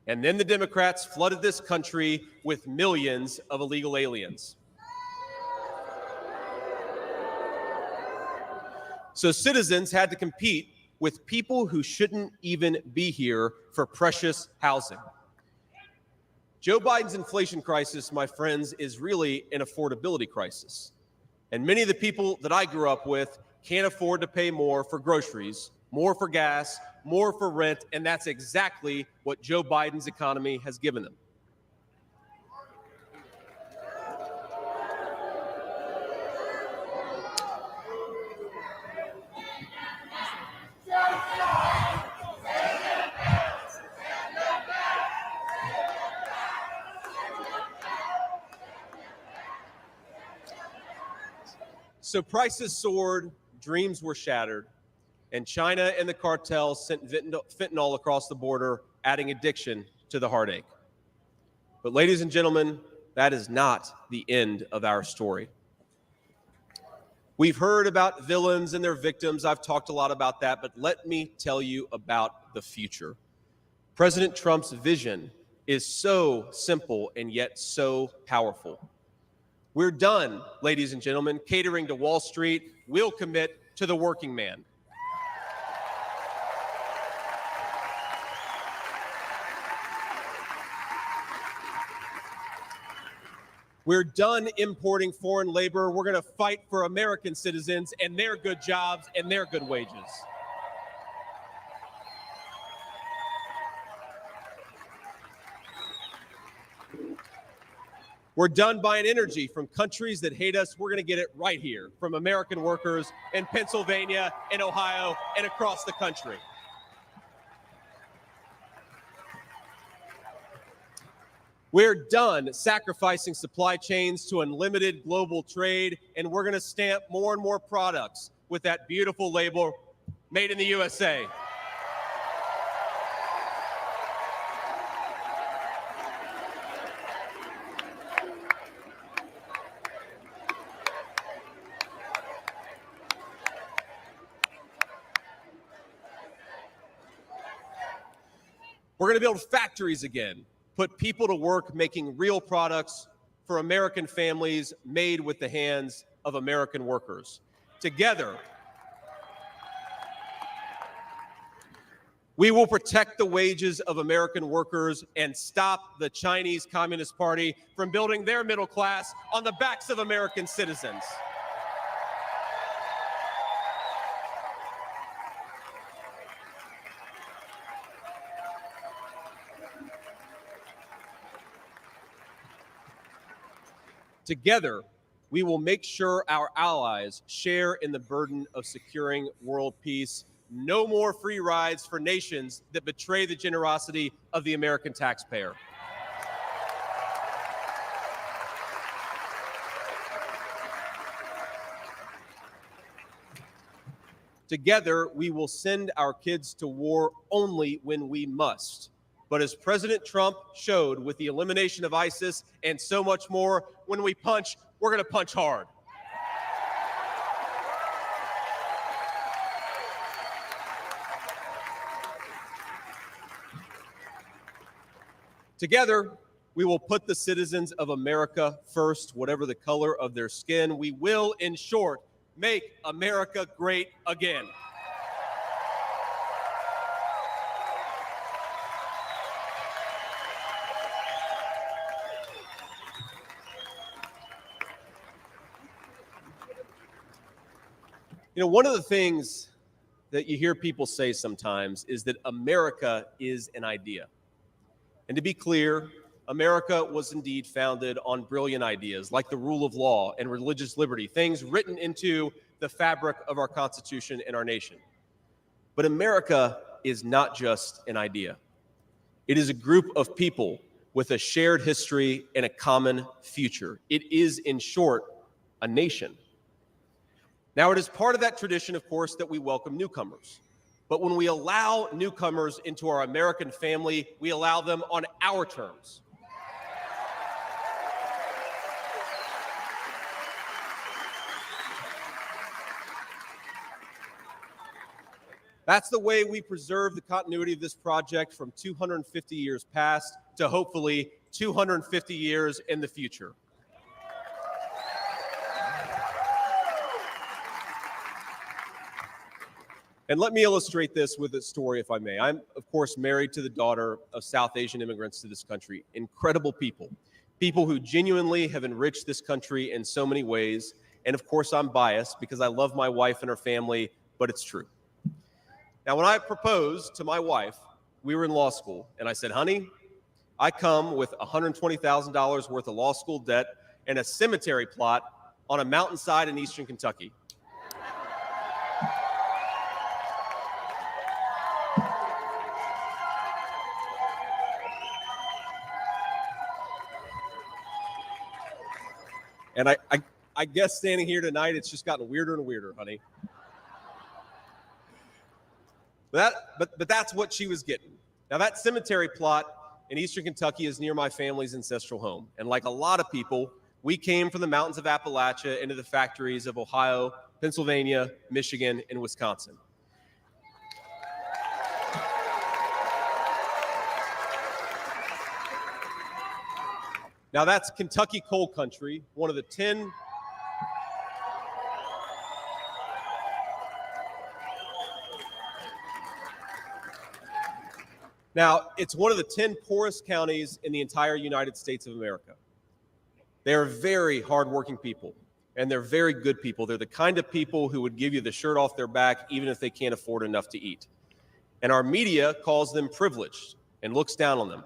And then the Democrats flooded this country with millions of illegal aliens. So citizens had to compete with people who shouldn't even be here for precious housing. Joe Biden's inflation crisis, my friends, is really an affordability crisis. And many of the people that I grew up with can't afford to pay more for groceries, more for gas, more for rent, and that's exactly what Joe Biden's economy has given them. So prices soared, dreams were shattered, and China and the cartels sent fentanyl across the border, adding addiction to the heartache. But ladies and gentlemen, that is not the end of our story. We've heard about villains and their victims. I've talked a lot about that, but let me tell you about the future. President Trump's vision is so simple and yet so powerful. We're done, ladies and gentlemen, catering to Wall Street. We'll commit to the working man. We're done importing foreign labor. We're going to fight for American citizens and their good jobs and their good wages. We're done buying energy from countries that hate us. We're going to get it right here from American workers in Pennsylvania, in Ohio, and across the country. We're done sacrificing supply chains to unlimited global trade, and we're going to stamp more and more products with that beautiful label, made in the USA. We're going to build factories again, put people to work making real products for American families made with the hands of American workers. Together, We will protect the wages of American workers and stop the Chinese Communist Party from building their middle class on the backs of American citizens. Together, we will make sure our allies share in the burden of securing world peace. No more free rides for nations that betray the generosity of the American taxpayer. Together, we will send our kids to war only when we must. But as President Trump showed with the elimination of ISIS and so much more, when we punch, we're going to punch hard. Together, we will put the citizens of America first, whatever the color of their skin. We will, in short, make America great again. You know, one of the things that you hear people say sometimes is that America is an idea. And to be clear, America was indeed founded on brilliant ideas like the rule of law and religious liberty, things written into the fabric of our Constitution and our nation. But America is not just an idea. It is a group of people with a shared history and a common future. It is, in short, a nation. Now, it is part of that tradition, of course, that we welcome newcomers. But when we allow newcomers into our American family, we allow them on our terms. That's the way we preserve the continuity of this project from 250 years past to hopefully 250 years in the future. And let me illustrate this with a story, if I may. I'm, of course, married to the daughter of South Asian immigrants to this country. Incredible people. People who genuinely have enriched this country in so many ways. And of course, I'm biased because I love my wife and her family, but it's true. Now, when I proposed to my wife, we were in law school, and I said, honey, I come with $120,000 worth of law school debt and a cemetery plot on a mountainside in eastern Kentucky. And I guess standing here tonight, it's just gotten weirder and weirder, honey. But that's what she was getting. Now, that cemetery plot in eastern Kentucky is near my family's ancestral home. And like a lot of people, we came from the mountains of Appalachia into the factories of Ohio, Pennsylvania, Michigan, and Wisconsin. Now, that's Kentucky coal country, one of the 10 Now, it's one of the 10 poorest counties in the entire United States of America. They are very hardworking people, and they're very good people. They're the kind of people who would give you the shirt off their back even if they can't afford enough to eat. And our media calls them privileged and looks down on them.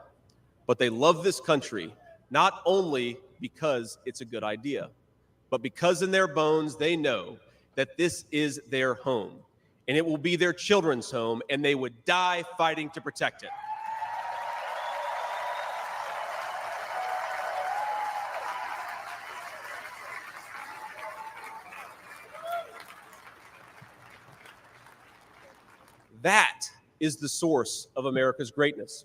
But they love this country, not only because it's a good idea, but because in their bones they know that this is their home, and it will be their children's home, and they would die fighting to protect it. That is the source of America's greatness.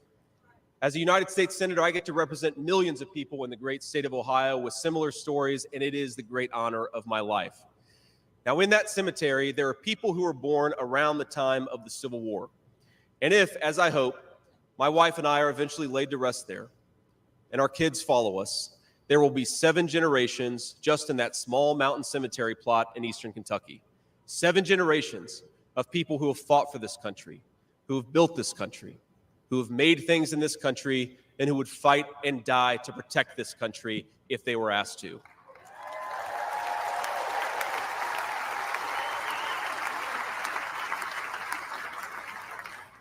As a United States Senator, I get to represent millions of people in the great state of Ohio with similar stories, and it is the great honor of my life. Now, in that cemetery, there are people who were born around the time of the Civil War. And if, as I hope, my wife and I are eventually laid to rest there, and our kids follow us, there will be 7 generations just in that small mountain cemetery plot in eastern Kentucky. 7 generations of people who have fought for this country, who have built this country, who have made things in this country, and who would fight and die to protect this country if they were asked to.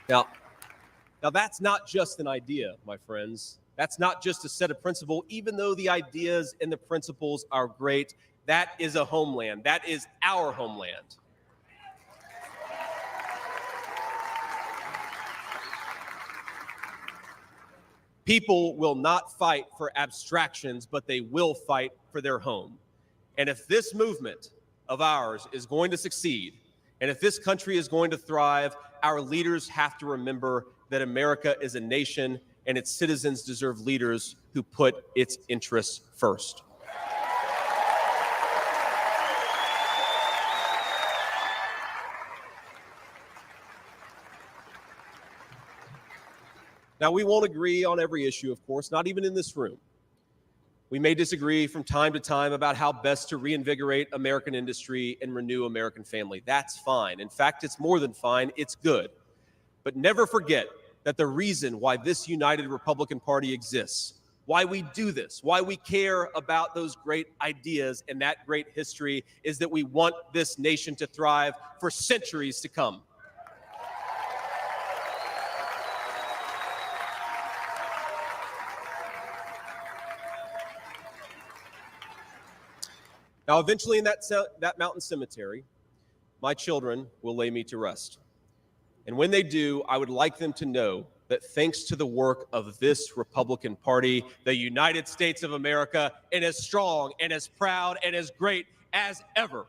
Now that's not just an idea, my friends. That's not just a set of principles. Even though the ideas and the principles are great, that is a homeland. That is our homeland. People will not fight for abstractions, but they will fight for their home. And if this movement of ours is going to succeed, and if this country is going to thrive, our leaders have to remember that America is a nation and its citizens deserve leaders who put its interests first. Now, we won't agree on every issue, of course, not even in this room. We may disagree from time to time about how best to reinvigorate American industry and renew American family. That's fine. In fact, it's more than fine. It's good. But never forget that the reason why this united Republican Party exists, why we do this, why we care about those great ideas and that great history, is that we want this nation to thrive for centuries to come. Now, eventually in that mountain cemetery, my children will lay me to rest. And when they do, I would like them to know that thanks to the work of this Republican Party, the United States of America is as strong and as proud and as great as ever.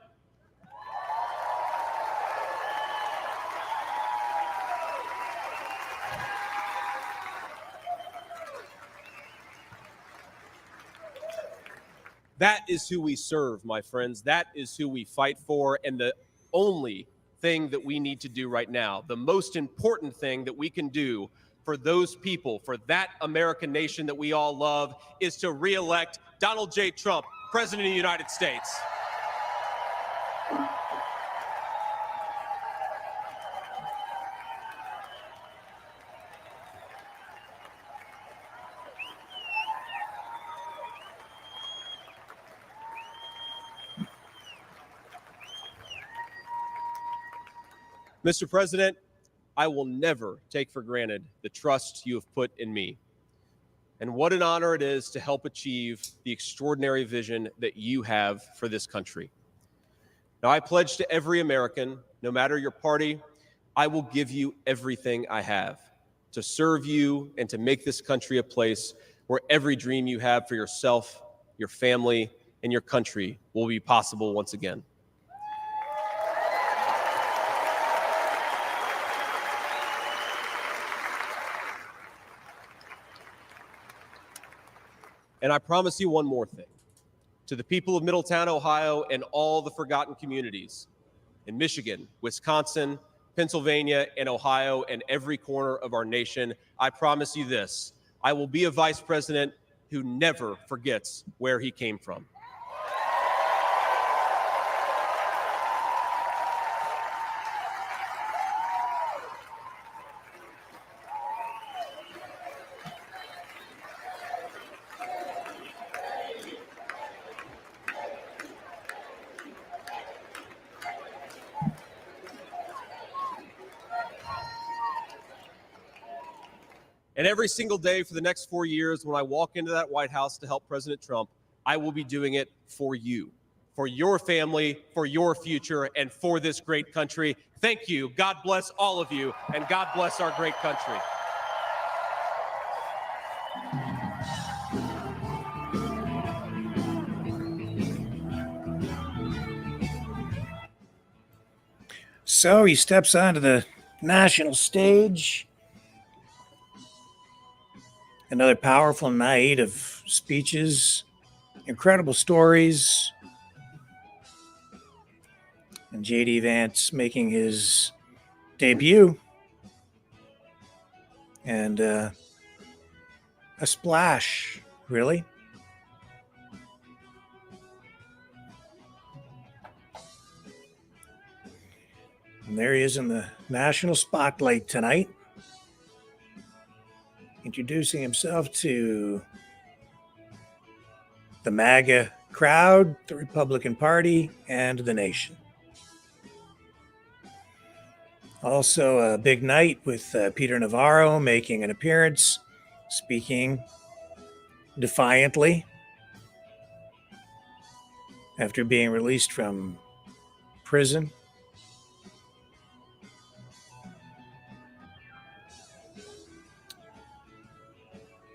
That is who we serve, my friends. That is who we fight for. And the only thing that we need to do right now, the most important thing that we can do for those people, for that American nation that we all love, is to re-elect Donald J. Trump, President of the United States. Mr. President, I will never take for granted the trust you have put in me. And what an honor it is to help achieve the extraordinary vision that you have for this country. Now, I pledge to every American, no matter your party, I will give you everything I have to serve you and to make this country a place where every dream you have for yourself, your family, and your country will be possible once again. And I promise you one more thing. To the people of Middletown, Ohio, and all the forgotten communities in Michigan, Wisconsin, Pennsylvania, and Ohio, and every corner of our nation, I promise you this: I will be a vice president who never forgets where he came from. And every single day for the next 4 years, when I walk into that White House to help President Trump, I will be doing it for you, for your family, for your future, and for this great country. Thank you. God bless all of you, and God bless our great country. So he steps onto the national stage. Another powerful night of speeches, incredible stories, and J.D. Vance making his debut. And a splash, really. And there he is in the national spotlight tonight, introducing himself to the MAGA crowd, the Republican Party, and the nation. Also a big night with Peter Navarro making an appearance, speaking defiantly after being released from prison.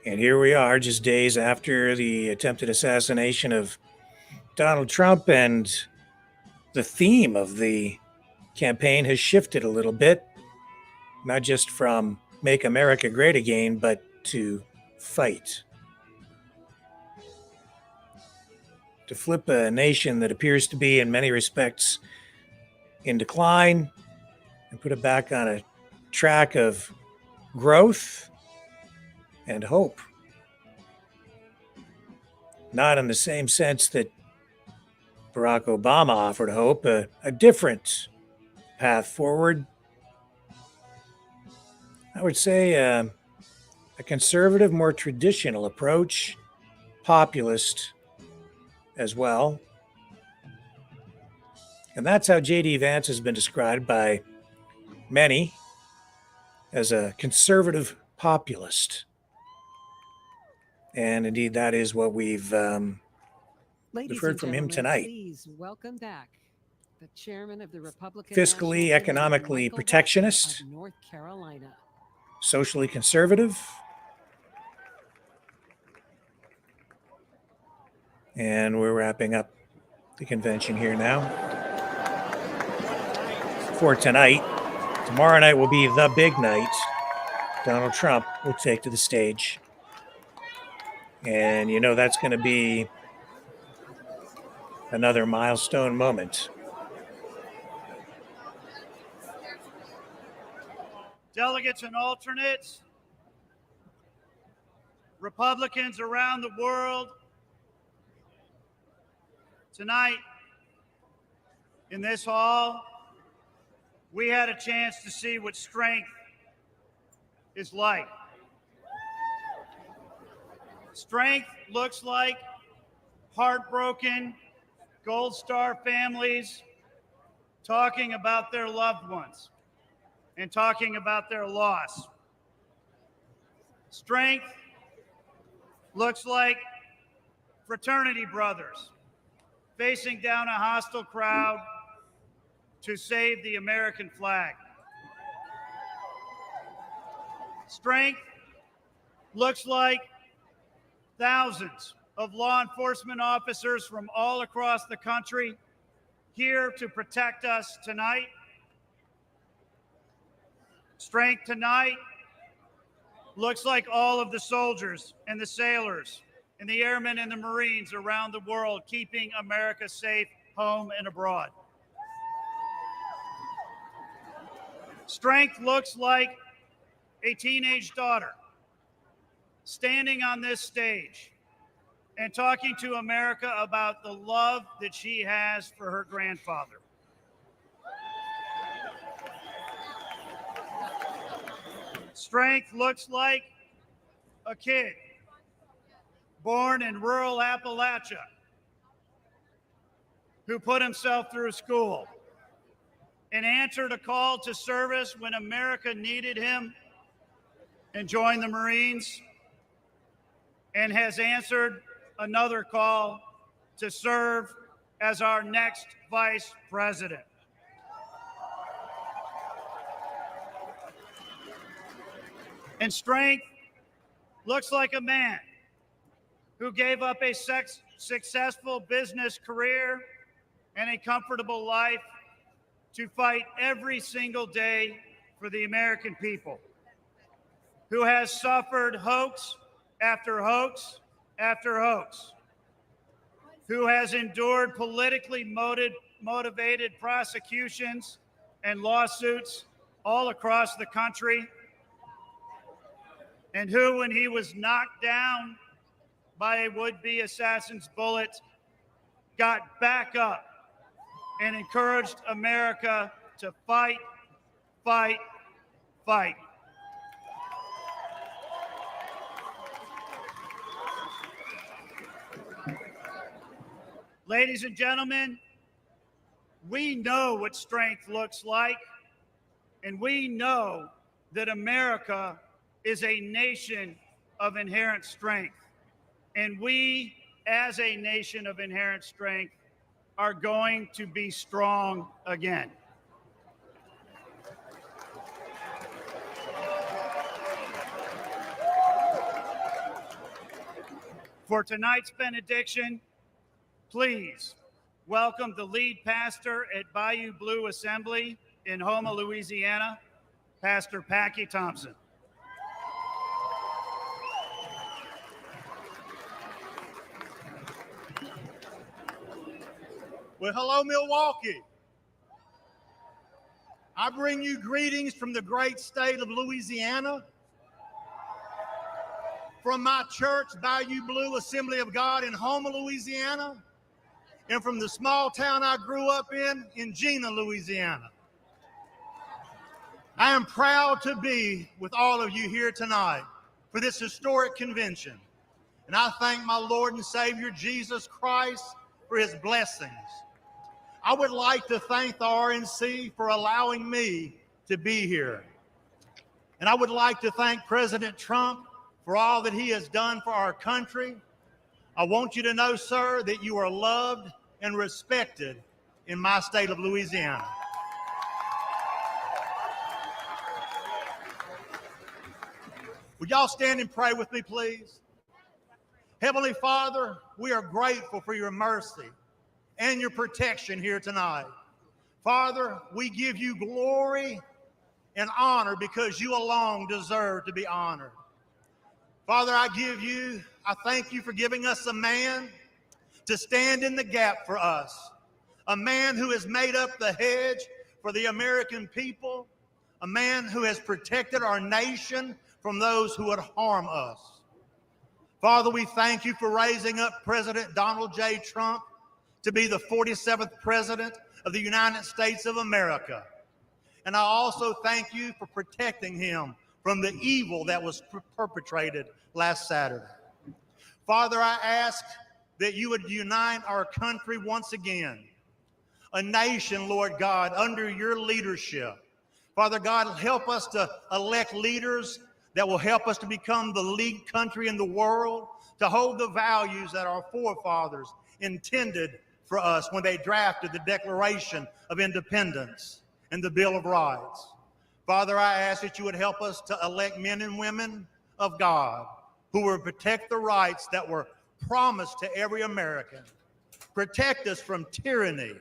And here we are, just days after the attempted assassination of Donald Trump, and the theme of the campaign has shifted a little bit, not just from Make America Great Again, but to fight. To flip a nation that appears to be, in many respects, in decline and put it back on a track of growth and hope. Not in the same sense that Barack Obama offered hope, a different path forward. I would say a conservative, more traditional approach, populist as well. And that's how J.D. Vance has been described by many, as a conservative populist. And indeed, that is what we've heard from him tonight. Please welcome back the chairman of the Republican Fiscally, National economically Committee, protectionist, of North Carolina. socially conservative, and we're wrapping up the convention here now for tonight. Tomorrow night will be the big night. Donald Trump will take to the stage. And you know that's going to be another milestone moment. Delegates and alternates, Republicans around the world, tonight in this hall, we had a chance to see what strength is like. Strength looks like heartbroken Gold Star families talking about their loved ones and talking about their loss. Strength looks like fraternity brothers facing down a hostile crowd to save the American flag. Strength looks like thousands of law enforcement officers from all across the country here to protect us tonight. Strength tonight looks like all of the soldiers and the sailors and the airmen and the Marines around the world keeping America safe home and abroad. Strength looks like a teenage daughter standing on this stage and talking to America about the love that she has for her grandfather. Strength looks like a kid born in rural Appalachia who put himself through school and answered a call to service when America needed him and joined the Marines, and has answered another call to serve as our next vice president. And strength looks like a man who gave up a successful business career and a comfortable life to fight every single day for the American people, who has suffered hoax after hoax after hoax, who has endured politically motivated prosecutions and lawsuits all across the country, and who, when he was knocked down by a would-be assassin's bullet, got back up and encouraged America to fight, fight, fight. Ladies and gentlemen, we know what strength looks like, and we know that America is a nation of inherent strength. And we, as a nation of inherent strength, are going to be strong again. For tonight's benediction, please welcome the lead pastor at Bayou Blue Assembly in Houma, Louisiana, Pastor Packy Thompson. Well, hello, Milwaukee. I bring you greetings from the great state of Louisiana, from my church, Bayou Blue Assembly of God in Houma, Louisiana, and from the small town I grew up in Gina, Louisiana. I am proud to be with all of you here tonight for this historic convention, and I thank my Lord and Savior Jesus Christ for his blessings. I would like to thank the RNC for allowing me to be here. And I would like to thank President Trump for all that he has done for our country. I want you to know, sir, that you are loved and respected in my state of Louisiana. Would y'all stand and pray with me, please? Heavenly Father, we are grateful for your mercy and your protection here tonight. Father, we give you glory and honor because you alone deserve to be honored. Father, I thank you for giving us a man to stand in the gap for us, a man who has made up the hedge for the American people, a man who has protected our nation from those who would harm us. Father, we thank you for raising up President Donald J. Trump to be the 47th President of the United States of America. And I also thank you for protecting him from the evil that was perpetrated last Saturday. Father, I ask that you would unite our country once again, a nation, Lord God, under your leadership. Father God, help us to elect leaders that will help us to become the lead country in the world, to hold the values that our forefathers intended for us when they drafted the Declaration of Independence and the Bill of Rights. Father, I ask that you would help us to elect men and women of God who will protect the rights that were promised to every American, protect us from tyranny,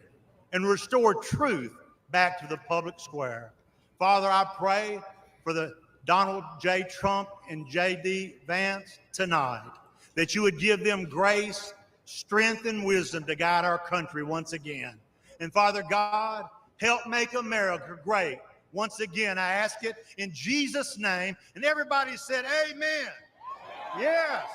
and restore truth back to the public square. Father, I pray for the Donald J. Trump and J.D. Vance tonight, that you would give them grace, strength, and wisdom to guide our country once again. And Father God, help make America great. Once again, I ask it in Jesus' name. And everybody said, amen. Yes.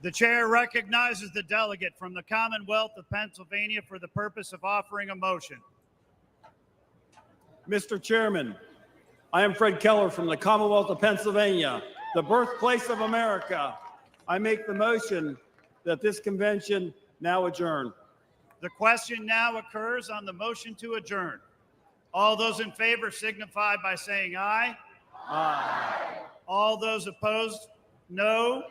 The chair recognizes the delegate from the Commonwealth of Pennsylvania for the purpose of offering a motion. Mr. Chairman, I am Fred Keller from the Commonwealth of Pennsylvania, the birthplace of America. I make the motion that this convention now adjourn. The question now occurs on the motion to adjourn. All those in favor signify by saying aye. Aye. All those opposed, no.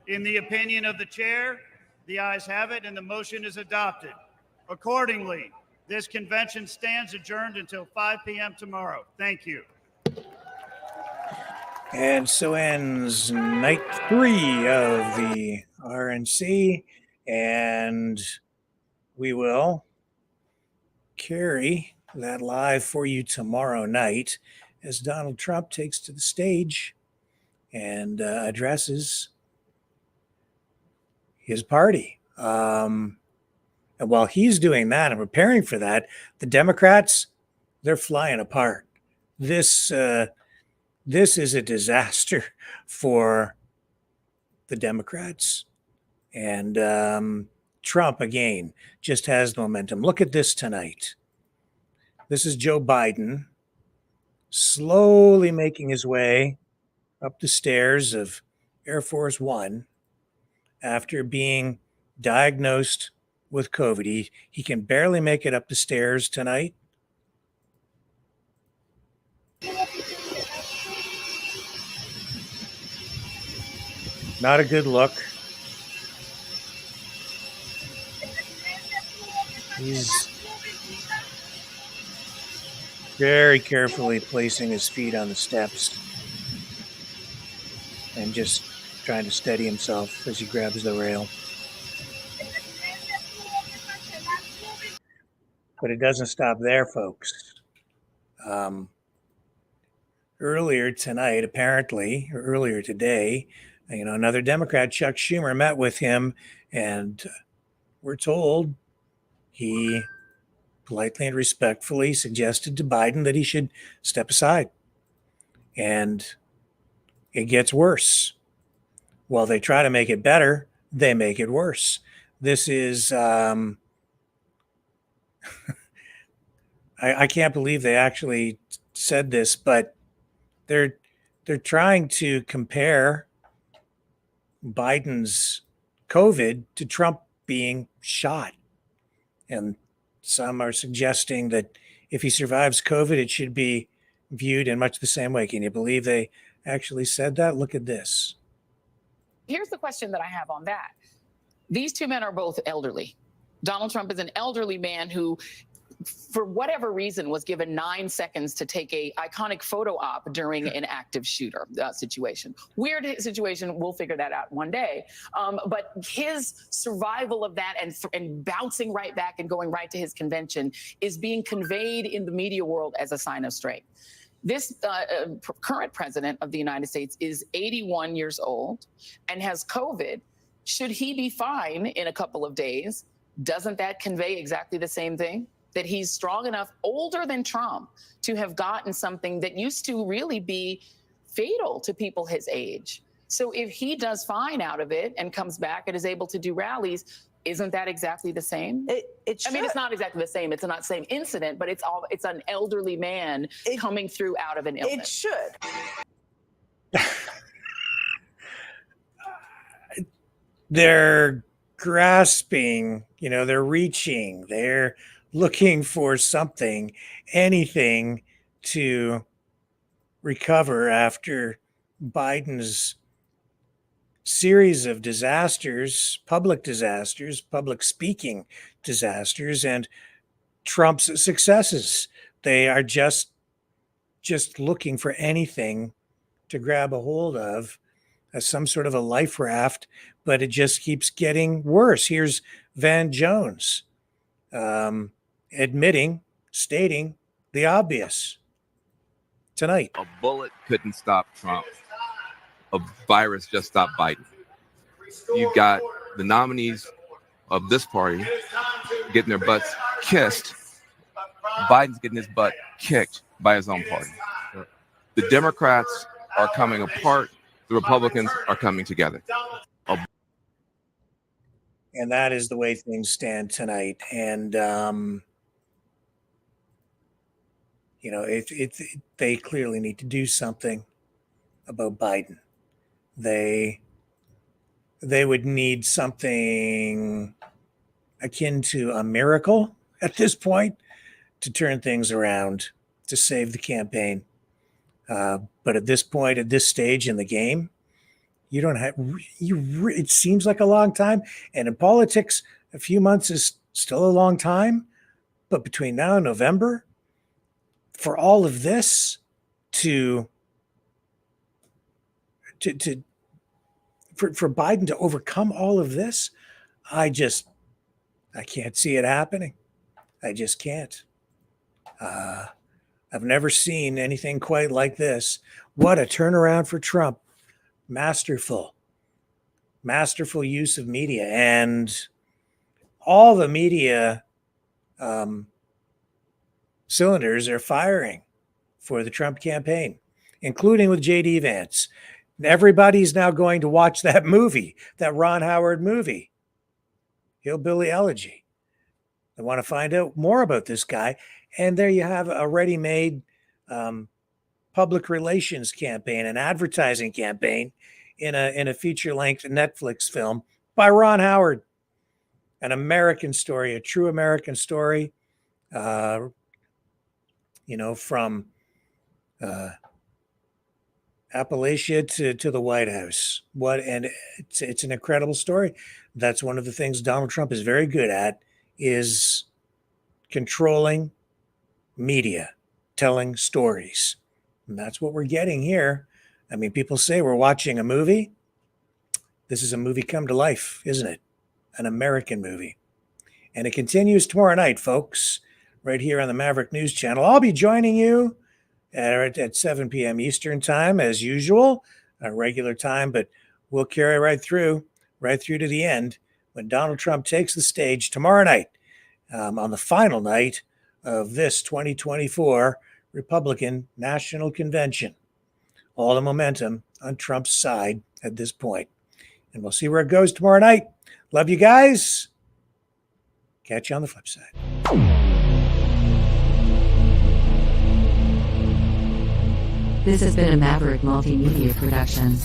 In the opinion of the chair, the ayes have it and the motion is adopted. Accordingly, this convention stands adjourned until 5 p.m. tomorrow. Thank you. And so ends night 3 of the RNC, and we will carry that live for you tomorrow night as Donald Trump takes to the stage and addresses his party. And while he's doing that and preparing for that, the Democrats, they're flying apart. This is a disaster for the Democrats And Trump, again, just has momentum. Look at this tonight. This is Joe Biden slowly making his way up the stairs of Air Force One after being diagnosed with COVID. He can barely make it up the stairs tonight. Not a good look. He's very carefully placing his feet on the steps and just trying to steady himself as he grabs the rail. But it doesn't stop there, folks. Earlier tonight, apparently, or earlier today, another Democrat, Chuck Schumer, met with him, and we're told he politely and respectfully suggested to Biden that he should step aside. And it gets worse. While they try to make it better, they make it worse. This is, I can't believe they actually said this, but they're trying to compare Biden's COVID to Trump being shot. And some are suggesting that if he survives COVID, it should be viewed in much the same way. Can you believe they actually said that? Look at this. Here's the question that I have on that. These two men are both elderly. Donald Trump is an elderly man who, for whatever reason, was given 9 seconds to take a iconic photo op during an active shooter situation. Weird situation. We'll figure that out one day. But his survival of that and bouncing right back and going right to his convention is being conveyed in the media world as a sign of strength. This current president of the United States is 81 years old and has COVID. Should he be fine in a couple of days? Doesn't that convey exactly the same thing? That he's strong enough, older than Trump, to have gotten something that used to really be fatal to people his age. So if he does fine out of it and comes back and is able to do rallies, isn't that exactly the same? I mean, it's not exactly the same. It's not the same incident, but it's an elderly man coming through out of an illness. It should. They're grasping, they're reaching, they're looking for something, anything to recover after Biden's series of disasters, public speaking disasters, and Trump's successes. They are just looking for anything to grab a hold of as some sort of a life raft, but it just keeps getting worse. Here's Van Jones stating the obvious tonight. A bullet couldn't stop Trump. A virus just stopped Biden. You've got the nominees of this party getting their butts kissed. Biden's getting his butt kicked by his own party. The Democrats are coming apart. The Republicans are coming together. And that is the way things stand tonight. And, they clearly need to do something about Biden. They would need something akin to a miracle at this point to turn things around, to save the campaign. But at this point, at this stage in the game, it seems like a long time. And in politics, a few months is still a long time. But between now and November, for all of this for Biden to overcome all of this, I can't see it happening. I just can't. I've never seen anything quite like this. What a turnaround for Trump. Masterful use of media, and all the media cylinders are firing for the Trump campaign, including with J.D. Vance. Everybody's now going to watch that movie, that Ron Howard movie, Hillbilly Elegy. They want to find out more about this guy. And there you have a ready-made public relations campaign, an advertising campaign in a feature-length Netflix film by Ron Howard. An American story, a true American story, from Appalachia to the White House. It's an incredible story. That's one of the things Donald Trump is very good at, is controlling media, telling stories. And that's what we're getting here. I mean, people say we're watching a movie. This is a movie come to life, isn't it? An American movie. And it continues tomorrow night, folks, right here on the Maverick News Channel. I'll be joining you at 7 p.m. Eastern time, as usual, a regular time, but we'll carry right through to the end when Donald Trump takes the stage tomorrow night, on the final night of this 2024 Republican National Convention. All the momentum on Trump's side at this point. And we'll see where it goes tomorrow night. Love you guys. Catch you on the flip side. This has been a Maverick Multimedia production.